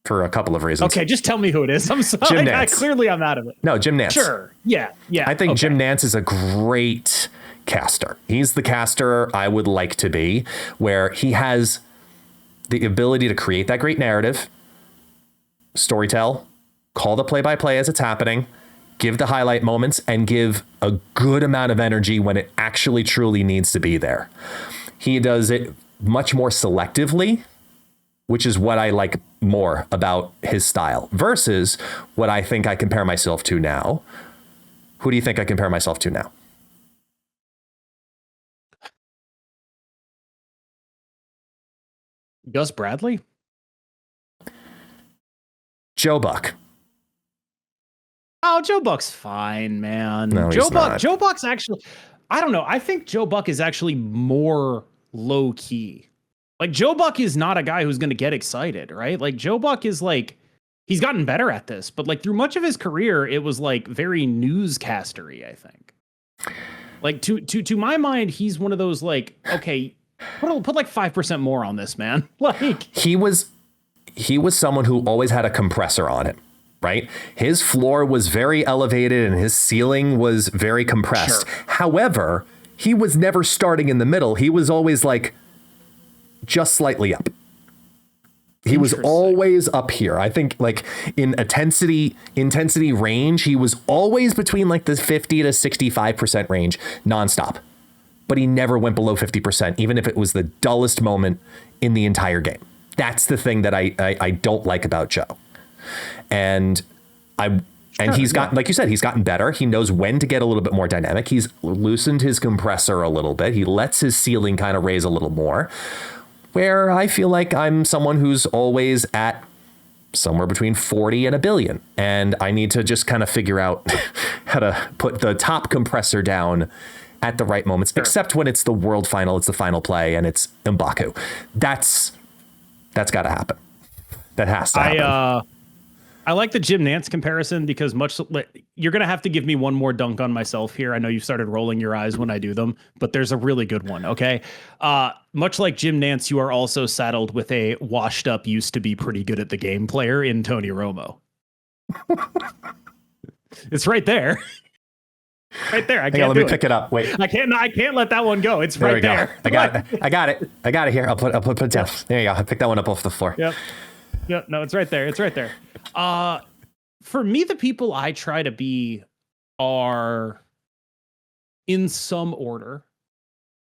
for a couple of reasons. Okay, just tell me who it is. I'm sorry. Jim Nance. Clearly, I'm out of it. No, Jim Nance. Sure. Yeah. I think Jim Nance is a great caster. He's the caster I would like to be, where he has the ability to create that great narrative, storytell, call the play-by-play as it's happening, give the highlight moments, and give a good amount of energy when it actually truly needs to be there. He does it much more selectively, which is what I like more about his style, versus what I think I compare myself to now. Who do you think I compare myself to now? Gus Bradley? Joe Buck. Oh, Joe Buck's fine, man. No, Joe Buck's actually, I don't know. I think Joe Buck is actually more low key. Like Joe Buck is not a guy who's going to get excited, right? Like Joe Buck is like, he's gotten better at this, but like through much of his career, it was like very newscastery, I think. Like to my mind, he's one of those like, okay, put like 5% more on this, man. Like he was someone who always had a compressor on him, right? His floor was very elevated and his ceiling was very compressed. Sure. However, he was never starting in the middle. He was always like just slightly up. He was always up here. I think like in intensity range, he was always between like the 50 to 65% range nonstop. But he never went below 50%, even if it was the dullest moment in the entire game. That's the thing that I don't like about Joe. And he's gotten, like you said, he's gotten better. He knows when to get a little bit more dynamic. He's loosened his compressor a little bit. He lets his ceiling kind of raise a little more, where I feel like I'm someone who's always at somewhere between 40 and a billion. And I need to just kind of figure out how to put the top compressor down at the right moments, except when it's the world final, it's the final play, and it's M'Baku. That's got to happen. That has to happen. I like the Jim Nance comparison because you're going to have to give me one more dunk on myself here. I know you've started rolling your eyes when I do them, but there's a really good one. Okay. Much like Jim Nance, you are also saddled with a washed up, used to be pretty good at the game player in Tony Romo. It's right there. Right there. I can't let me pick it up. Wait. I can't let that one go. It's right there. I got it here. I'll put it down. There you go. I picked that one up off the floor. Yep. No, it's right there. It's right there. For me, the people I try to be are, in some order,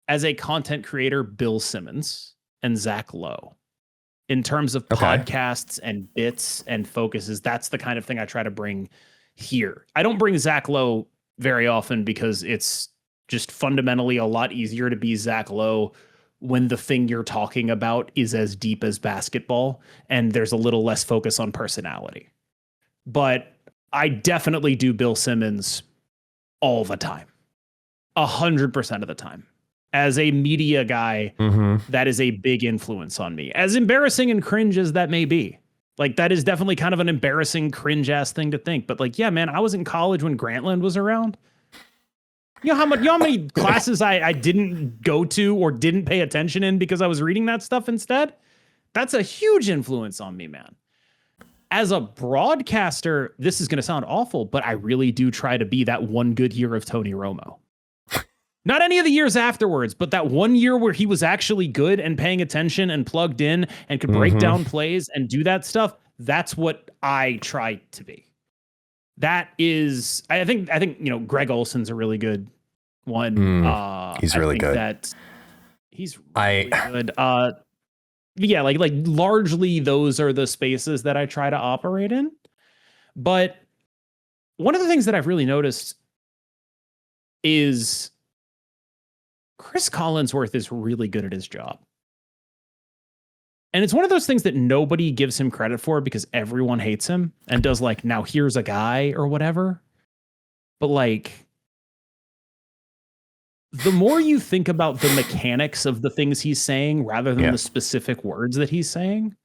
as a content creator, Bill Simmons and Zach Lowe. In terms of podcasts and bits and focuses, that's the kind of thing I try to bring here. I don't bring Zach Lowe very often because it's just fundamentally a lot easier to be Zach Lowe when the thing you're talking about is as deep as basketball and there's a little less focus on personality. But I definitely do Bill Simmons all the time, 100% of the time. As a media guy, that is a big influence on me. As embarrassing and cringe as that may be. Like, that is definitely kind of an embarrassing, cringe-ass thing to think. But, like, yeah, man, I was in college when Grantland was around. You know how many classes I didn't go to or didn't pay attention in because I was reading that stuff instead? That's a huge influence on me, man. As a broadcaster, this is going to sound awful, but I really do try to be that one good year of Tony Romo. Not any of the years afterwards, but that one year where he was actually good and paying attention and plugged in and could break down plays and do that stuff. That's what I try to be. That is, I think, Greg Olson's a really good one. He's really good. He's really good. Yeah, like largely those are the spaces that I try to operate in. But one of the things that I've really noticed is Chris Collinsworth is really good at his job. And it's one of those things that nobody gives him credit for because everyone hates him and does like, now here's a guy or whatever. But like, the more you think about the mechanics of the things he's saying rather than the specific words that he's saying,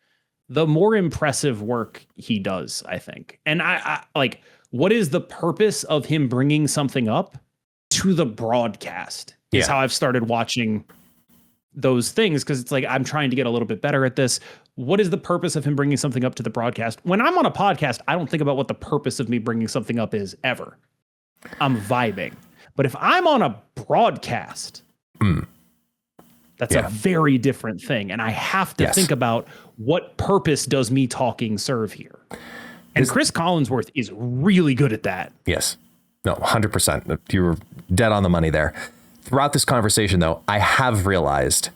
the more impressive work he does, I think. And I like, what is the purpose of him bringing something up to the broadcast is how I've started watching those things, because it's like, I'm trying to get a little bit better at this. What is the purpose of him bringing something up to the broadcast? When I'm on a podcast, I don't think about what the purpose of me bringing something up is ever. I'm vibing. But if I'm on a broadcast, that's a very different thing. And I have to think about what purpose does me talking serve here? And Chris Collinsworth is really good at that. Yes. No, 100%. You were dead on the money there. Throughout this conversation, though, I have realized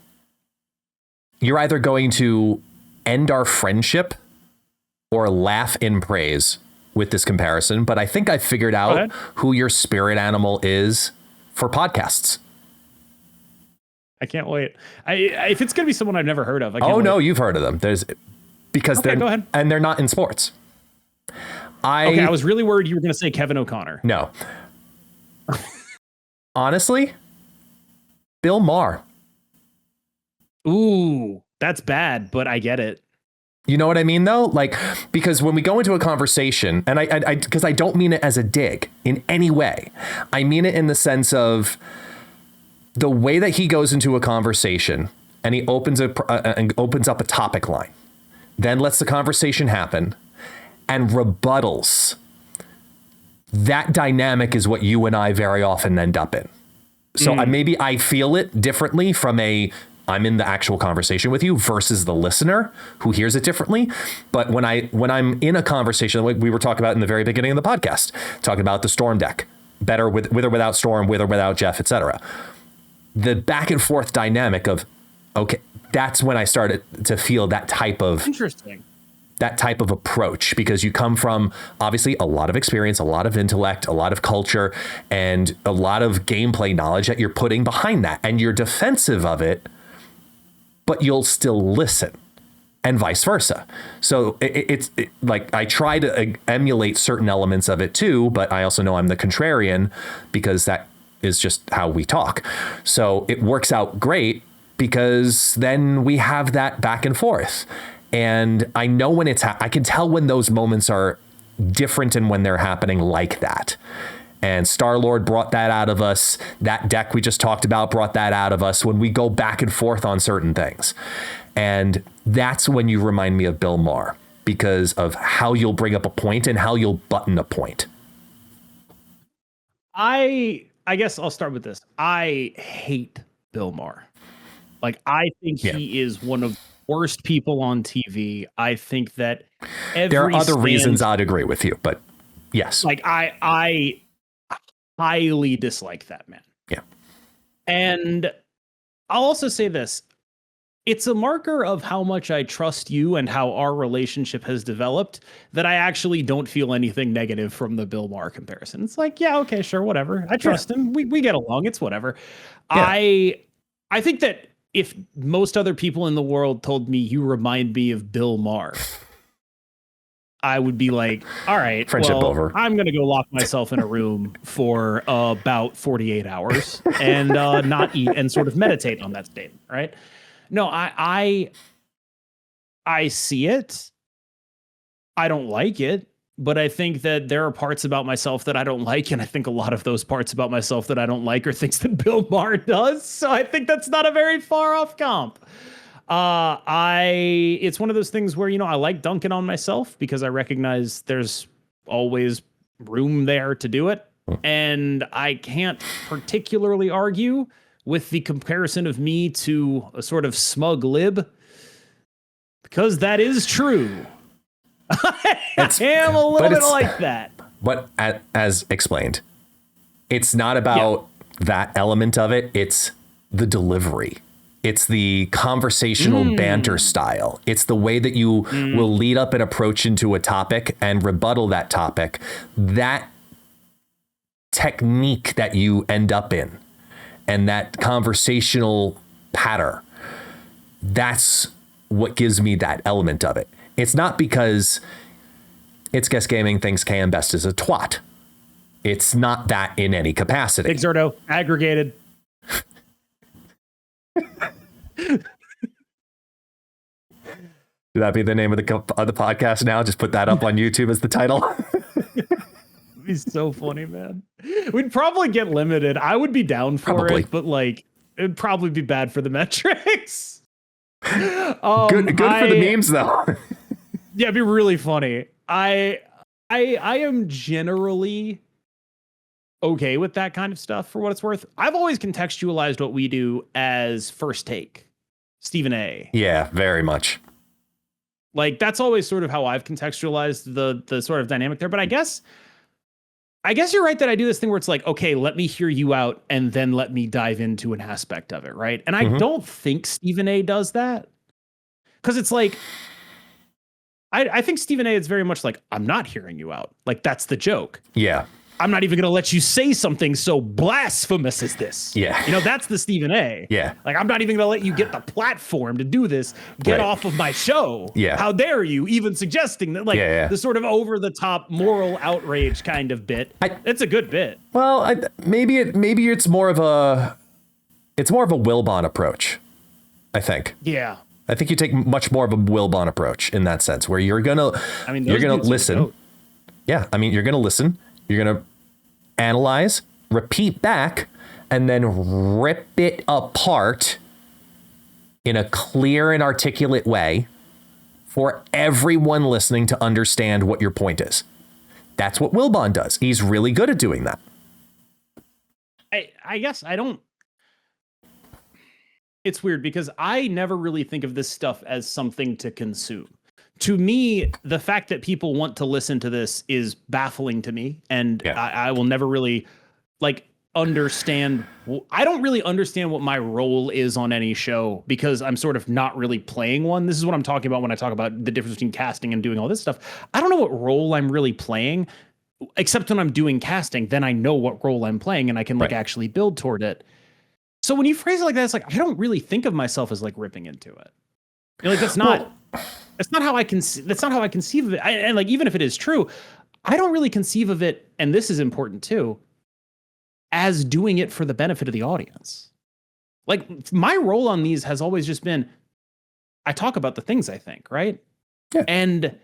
you're either going to end our friendship or laugh in praise with this comparison. But I think I figured out who your spirit animal is for podcasts. I can't wait. If it's going to be someone I've never heard of. I can't wait. No, you've heard of them. They're go ahead. And they're not in sports. I was really worried you were going to say Kevin O'Connor. No. Honestly, Bill Maher. Ooh, that's bad, but I get it. You know what I mean, though? Like, because when we go into a conversation, and because I don't mean it as a dig in any way, I mean it in the sense of the way that he goes into a conversation and he opens up a topic line, then lets the conversation happen and rebuttals. That dynamic is what you and I very often end up in. So maybe I feel it differently from I'm in the actual conversation with you versus the listener who hears it differently. But when I'm in a conversation, like we were talking about in the very beginning of the podcast, talking about the Storm deck, better with or without Storm, with or without Jeff, etc. The back and forth dynamic of, okay, that's when I started to feel that type of approach, because you come from obviously a lot of experience, a lot of intellect, a lot of culture, and a lot of gameplay knowledge that you're putting behind that, and you're defensive of it, but you'll still listen, and vice versa. So it's like I try to emulate certain elements of it too, but I also know I'm the contrarian because that is just how we talk. So it works out great because then we have that back and forth. And I know when I can tell when those moments are different and when they're happening like that. And Star-Lord brought that out of us. That deck we just talked about brought that out of us when we go back and forth on certain things. And that's when you remind me of Bill Maher, because of how you'll bring up a point and how you'll button a point. I guess I'll start with this. I hate Bill Maher. Like, I think he is one of the worst people on TV. I think that there are other reasons I'd agree with you, but yes. Like, I highly dislike that man. Yeah. And I'll also say this. It's a marker of how much I trust you and how our relationship has developed that I actually don't feel anything negative from the Bill Maher comparison. It's like, yeah, okay, sure, whatever. I trust him. We get along. It's whatever. Yeah. I think that if most other people in the world told me you remind me of Bill Maher, I would be like, all right, friendship over. I'm going to go lock myself in a room for about 48 hours and not eat and sort of meditate on that statement, right? No, I see it. I don't like it, but I think that there are parts about myself that I don't like, and I think a lot of those parts about myself that I don't like are things that Bill Maher does. So I think that's not a very far off comp. It's one of those things where, I like dunking on myself because I recognize there's always room there to do it. And I can't particularly argue with the comparison of me to a sort of smug lib, because that is true. I am a little bit like that. But as explained, it's not about that element of it. It's the delivery. It's the conversational banter style. It's the way that you will lead up and approach into a topic and rebuttal that topic. That technique that you end up in. and that conversational patter. That's what gives me that element of it. It's not because It's Guest Gaming thinks KMBest is a twat. It's not that in any capacity. Exerto, aggregated. Should that be the name of the podcast now? Just put that up on YouTube as the title. It'd be so funny, man. We'd probably get limited. I would be down for it, but like it'd probably be bad for the metrics. Good for the memes though. Yeah, it'd be really funny. I am generally okay with that kind of stuff for what it's worth. I've always contextualized what we do as First Take, Stephen A. Yeah, very much. Like that's always sort of how I've contextualized the sort of dynamic there. But I guess you're right that I do this thing where it's like, okay, let me hear you out and then let me dive into an aspect of it, right? And I don't think Stephen A does that. Because it's like, I think Stephen A is very much like, I'm not hearing you out. Like that's the joke. Yeah. I'm not even going to let you say something so blasphemous as this. Yeah. You know, that's the Stephen A. Yeah. Like, I'm not even going to let you get the platform to do this. Get off of my show. Yeah. How dare you even suggesting that, like, the sort of over the top moral outrage kind of bit. It's a good bit. Well, maybe it's more of a Wilbon approach, I think. Yeah. I think you take much more of a Wilbon approach in that sense, where you're going to listen. Yeah. I mean, you're going to listen. You're going to analyze, repeat back, and then rip it apart in a clear and articulate way for everyone listening to understand what your point is. That's what Wilbon does. He's really good at doing that. I guess I don't. It's weird because I never really think of this stuff as something to consume. To me, the fact that people want to listen to this is baffling to me. And I will never really understand. I don't really understand what my role is on any show because I'm sort of not really playing one. This is what I'm talking about when I talk about the difference between casting and doing all this stuff. I don't know what role I'm really playing, except when I'm doing casting, then I know what role I'm playing and I can actually build toward it. So when you phrase it like that, it's like, I don't really think of myself as like ripping into it. You know, like that's not how I conceive of it. And like, even if it is true, I don't really conceive of it. And this is important too, as doing it for the benefit of the audience. Like my role on these has always just been, I talk about the things I think, right? Yeah. And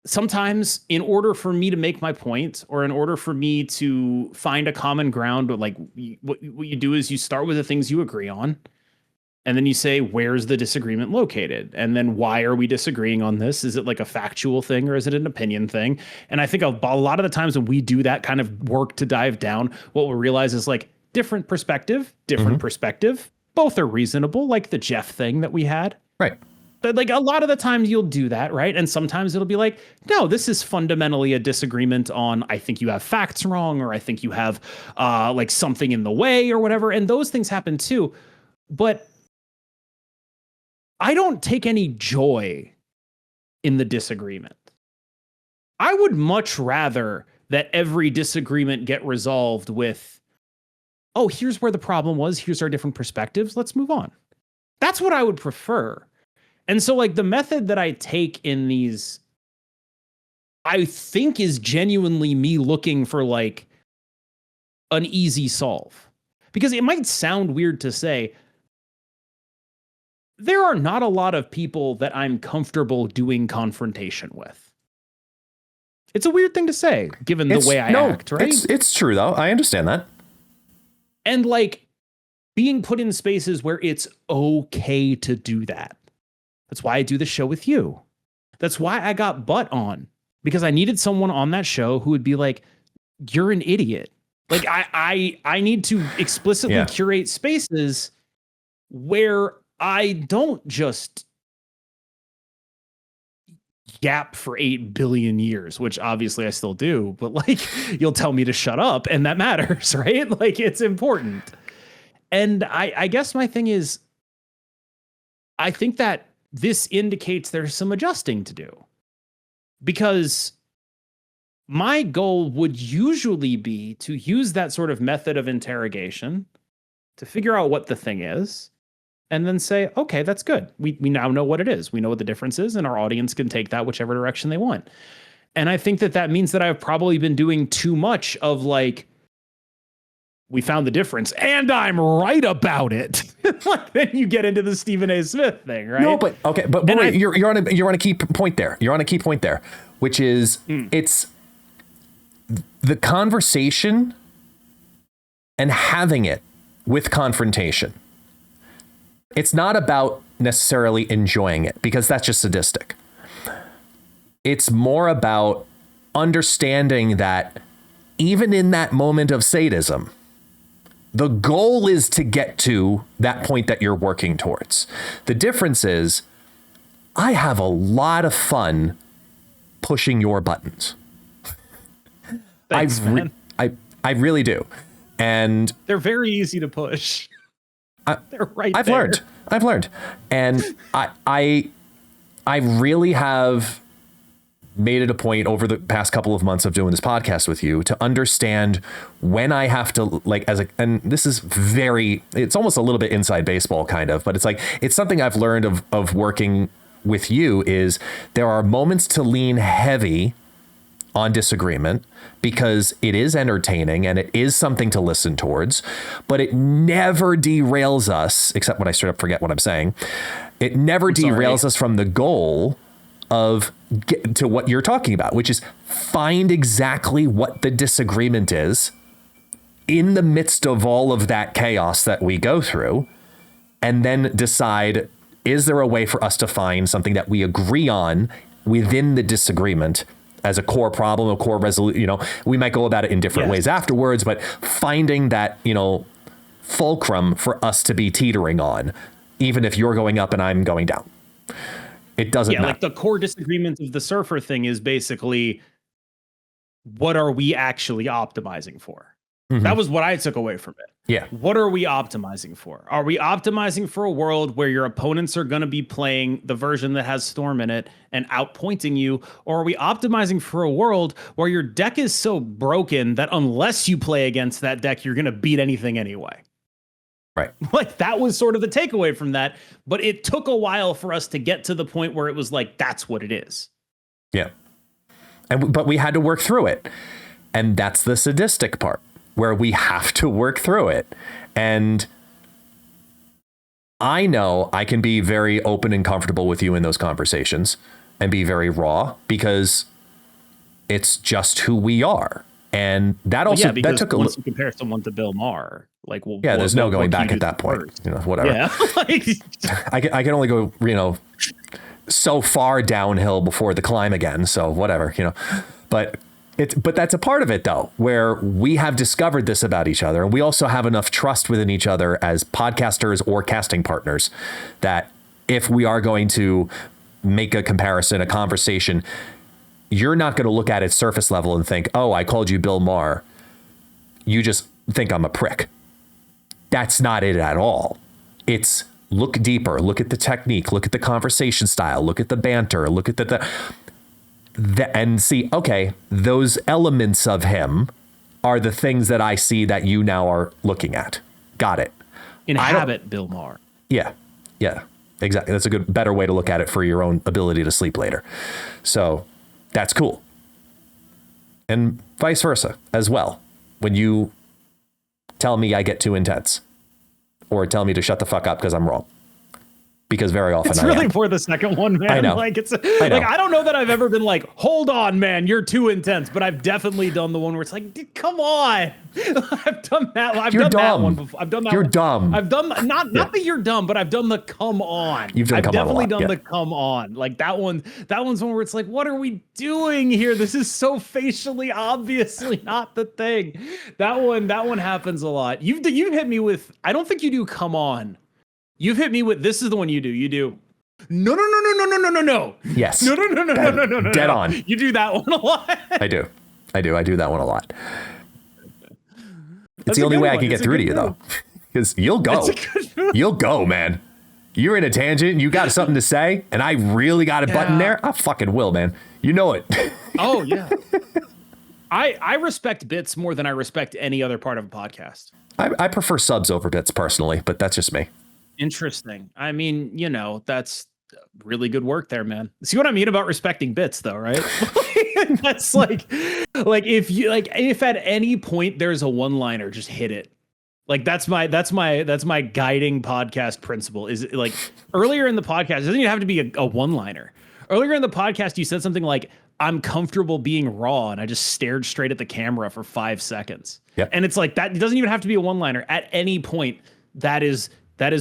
sometimes in order for me to make my point or in order for me to find a common ground, like what you do is you start with the things you agree on. And then you say, where's the disagreement located? And then why are we disagreeing on this? Is it like a factual thing or is it an opinion thing? And I think a lot of the times when we do that kind of work to dive down, what we'll realize is like different perspective. Both are reasonable, like the Jeff thing that we had. Right. But like a lot of the times you'll do that, right? And sometimes it'll be like, no, this is fundamentally a disagreement on, I think you have facts wrong, or I think you have like something in the way or whatever. And those things happen too. But I don't take any joy in the disagreement. I would much rather that every disagreement get resolved with, oh, here's where the problem was. Here's our different perspectives. Let's move on. That's what I would prefer. And so like the method that I take in these, I think is genuinely me looking for like an easy solve. Because it might sound weird to say, there are not a lot of people that I'm comfortable doing confrontation with. It's a weird thing to say, given the way I act, right? It's true, though. I understand that. And like being put in spaces where it's okay to do that. That's why I do the show with you. That's why I got Butt on, because I needed someone on that show who would be like, you're an idiot. Like I need to explicitly curate spaces where I don't just yap for 8 billion years, which obviously I still do, but like you'll tell me to shut up and that matters, right? Like it's important. And I guess my thing is, I think that this indicates there's some adjusting to do, because my goal would usually be to use that sort of method of interrogation to figure out what the thing is, and then say, okay, that's good. We now know what it is. We know what the difference is, and our audience can take that whichever direction they want. And I think that means that I've probably been doing too much of like, we found the difference and I'm right about it. Like then you get into the Stephen A. Smith thing, right? No, but okay, but wait, you're on a key point there. You're on a key point there, which is it's the conversation and having it with confrontation. It's not about necessarily enjoying it, because that's just sadistic. It's more about understanding that even in that moment of sadism, the goal is to get to that point that you're working towards. The difference is I have a lot of fun pushing your buttons. Thanks, man. I really do. And they're very easy to push. They're right I've there. I've learned. And I really have made it a point over the past couple of months of doing this podcast with you to understand when I have to, like, and this is it's almost a little bit inside baseball kind of, but it's like, it's something I've learned of working with you is there are moments to lean heavy on disagreement because it is entertaining and it is something to listen towards, but it never derails us, except when I straight up forget what I'm saying. It never derails us from the goal of get to what you're talking about, which is find exactly what the disagreement is in the midst of all of that chaos that we go through, and then decide, is there a way for us to find something that we agree on within the disagreement as a core problem, a core resolution? We might go about it in different ways afterwards, but finding that, fulcrum for us to be teetering on, even if you're going up and I'm going down. It doesn't matter. Like the core disagreement of the surfer thing is basically, what are we actually optimizing for? Mm-hmm. That was what I took away from it. Yeah. What are we optimizing for? Are we optimizing for a world where your opponents are going to be playing the version that has Storm in it and outpointing you? Or are we optimizing for a world where your deck is so broken that unless you play against that deck, you're going to beat anything anyway? Right. Like that was sort of the takeaway from that. But it took a while for us to get to the point where it was like, that's what it is. Yeah. But we had to work through it. And that's the sadistic part, where we have to work through it. And I know I can be very open and comfortable with you in those conversations and be very raw because it's just who we are. And that also, that took once you compare someone to Bill Maher, like, well, there's no going back at that point, whatever. Yeah. I can only go, so far downhill before the climb again. So whatever, but that's a part of it though, where we have discovered this about each other. And we also have enough trust within each other as podcasters or casting partners that if we are going to make a comparison, a conversation, you're not going to look at it surface level and think, oh, I called you Bill Maher. You just think I'm a prick. That's not it at all. It's look deeper, look at the technique, look at the conversation style, look at the banter, look at the and see, okay, those elements of him are the things that I see that you now are looking at. Got it. Inhabit Bill Maher. Yeah. Yeah, exactly. That's a better way to look at it for your own ability to sleep later. So that's cool. And vice versa as well. When you tell me I get too intense or tell me to shut the fuck up because I'm wrong. Because very often it's really for the second one, man. I know. Like I don't know that I've ever been like, hold on, man, you're too intense. But I've definitely done the one where it's like, come on. I've done that. I've done that one before. I've done that. You're dumb. I've done not that you're dumb, but I've done the come on. I've definitely done the come on. Like that one. That one's one where it's like, what are we doing here? This is so facially obviously not the thing. That one happens a lot. You've hit me with. I don't think you do come on. You've hit me with, this is the one you do. You do, no. Yes. No. Dead on. You do that one a lot. I do that one a lot. It's the only way I can get through to you, though. Because you'll go, man. You're in a tangent, you got something to say, and I really got a button there. I fucking will, man. You know it. Oh, yeah. I respect bits more than I respect any other part of a podcast. I prefer subs over bits personally, but that's just me. Interesting. I mean, that's really good work there, man. See what I mean about respecting bits, though, right? That's like if at any point there's a one-liner, just hit it. Like that's my guiding podcast principle. Is like earlier in the podcast, it doesn't even have to be a one-liner. Earlier in the podcast, you said something like, "I'm comfortable being raw," and I just stared straight at the camera for 5 seconds. Yep. And it's like that. It doesn't even have to be a one-liner. At any point, that is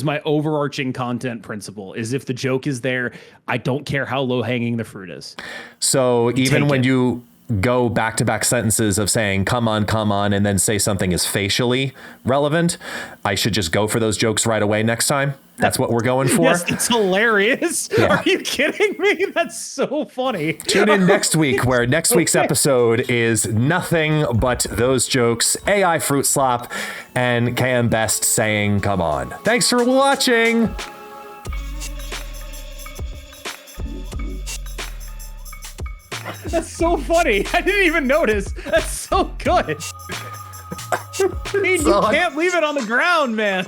my overarching content principle. Is if the joke is there, I don't care how low-hanging the fruit is. So even when you go back-to-back sentences of saying come on, and then say something is facially relevant, I should just go for those jokes right away next time? That's what we're going for? Yes, it's hilarious. Yeah. Are you kidding me? That's so funny. Tune in next week, where next week's episode is nothing but those jokes, AI Fruit Slop, and KMBest saying come on. Thanks for watching. That's so funny. I didn't even notice. That's so good. You can't leave it on the ground, man.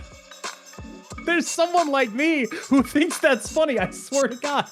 There's someone like me who thinks that's funny. I swear to God.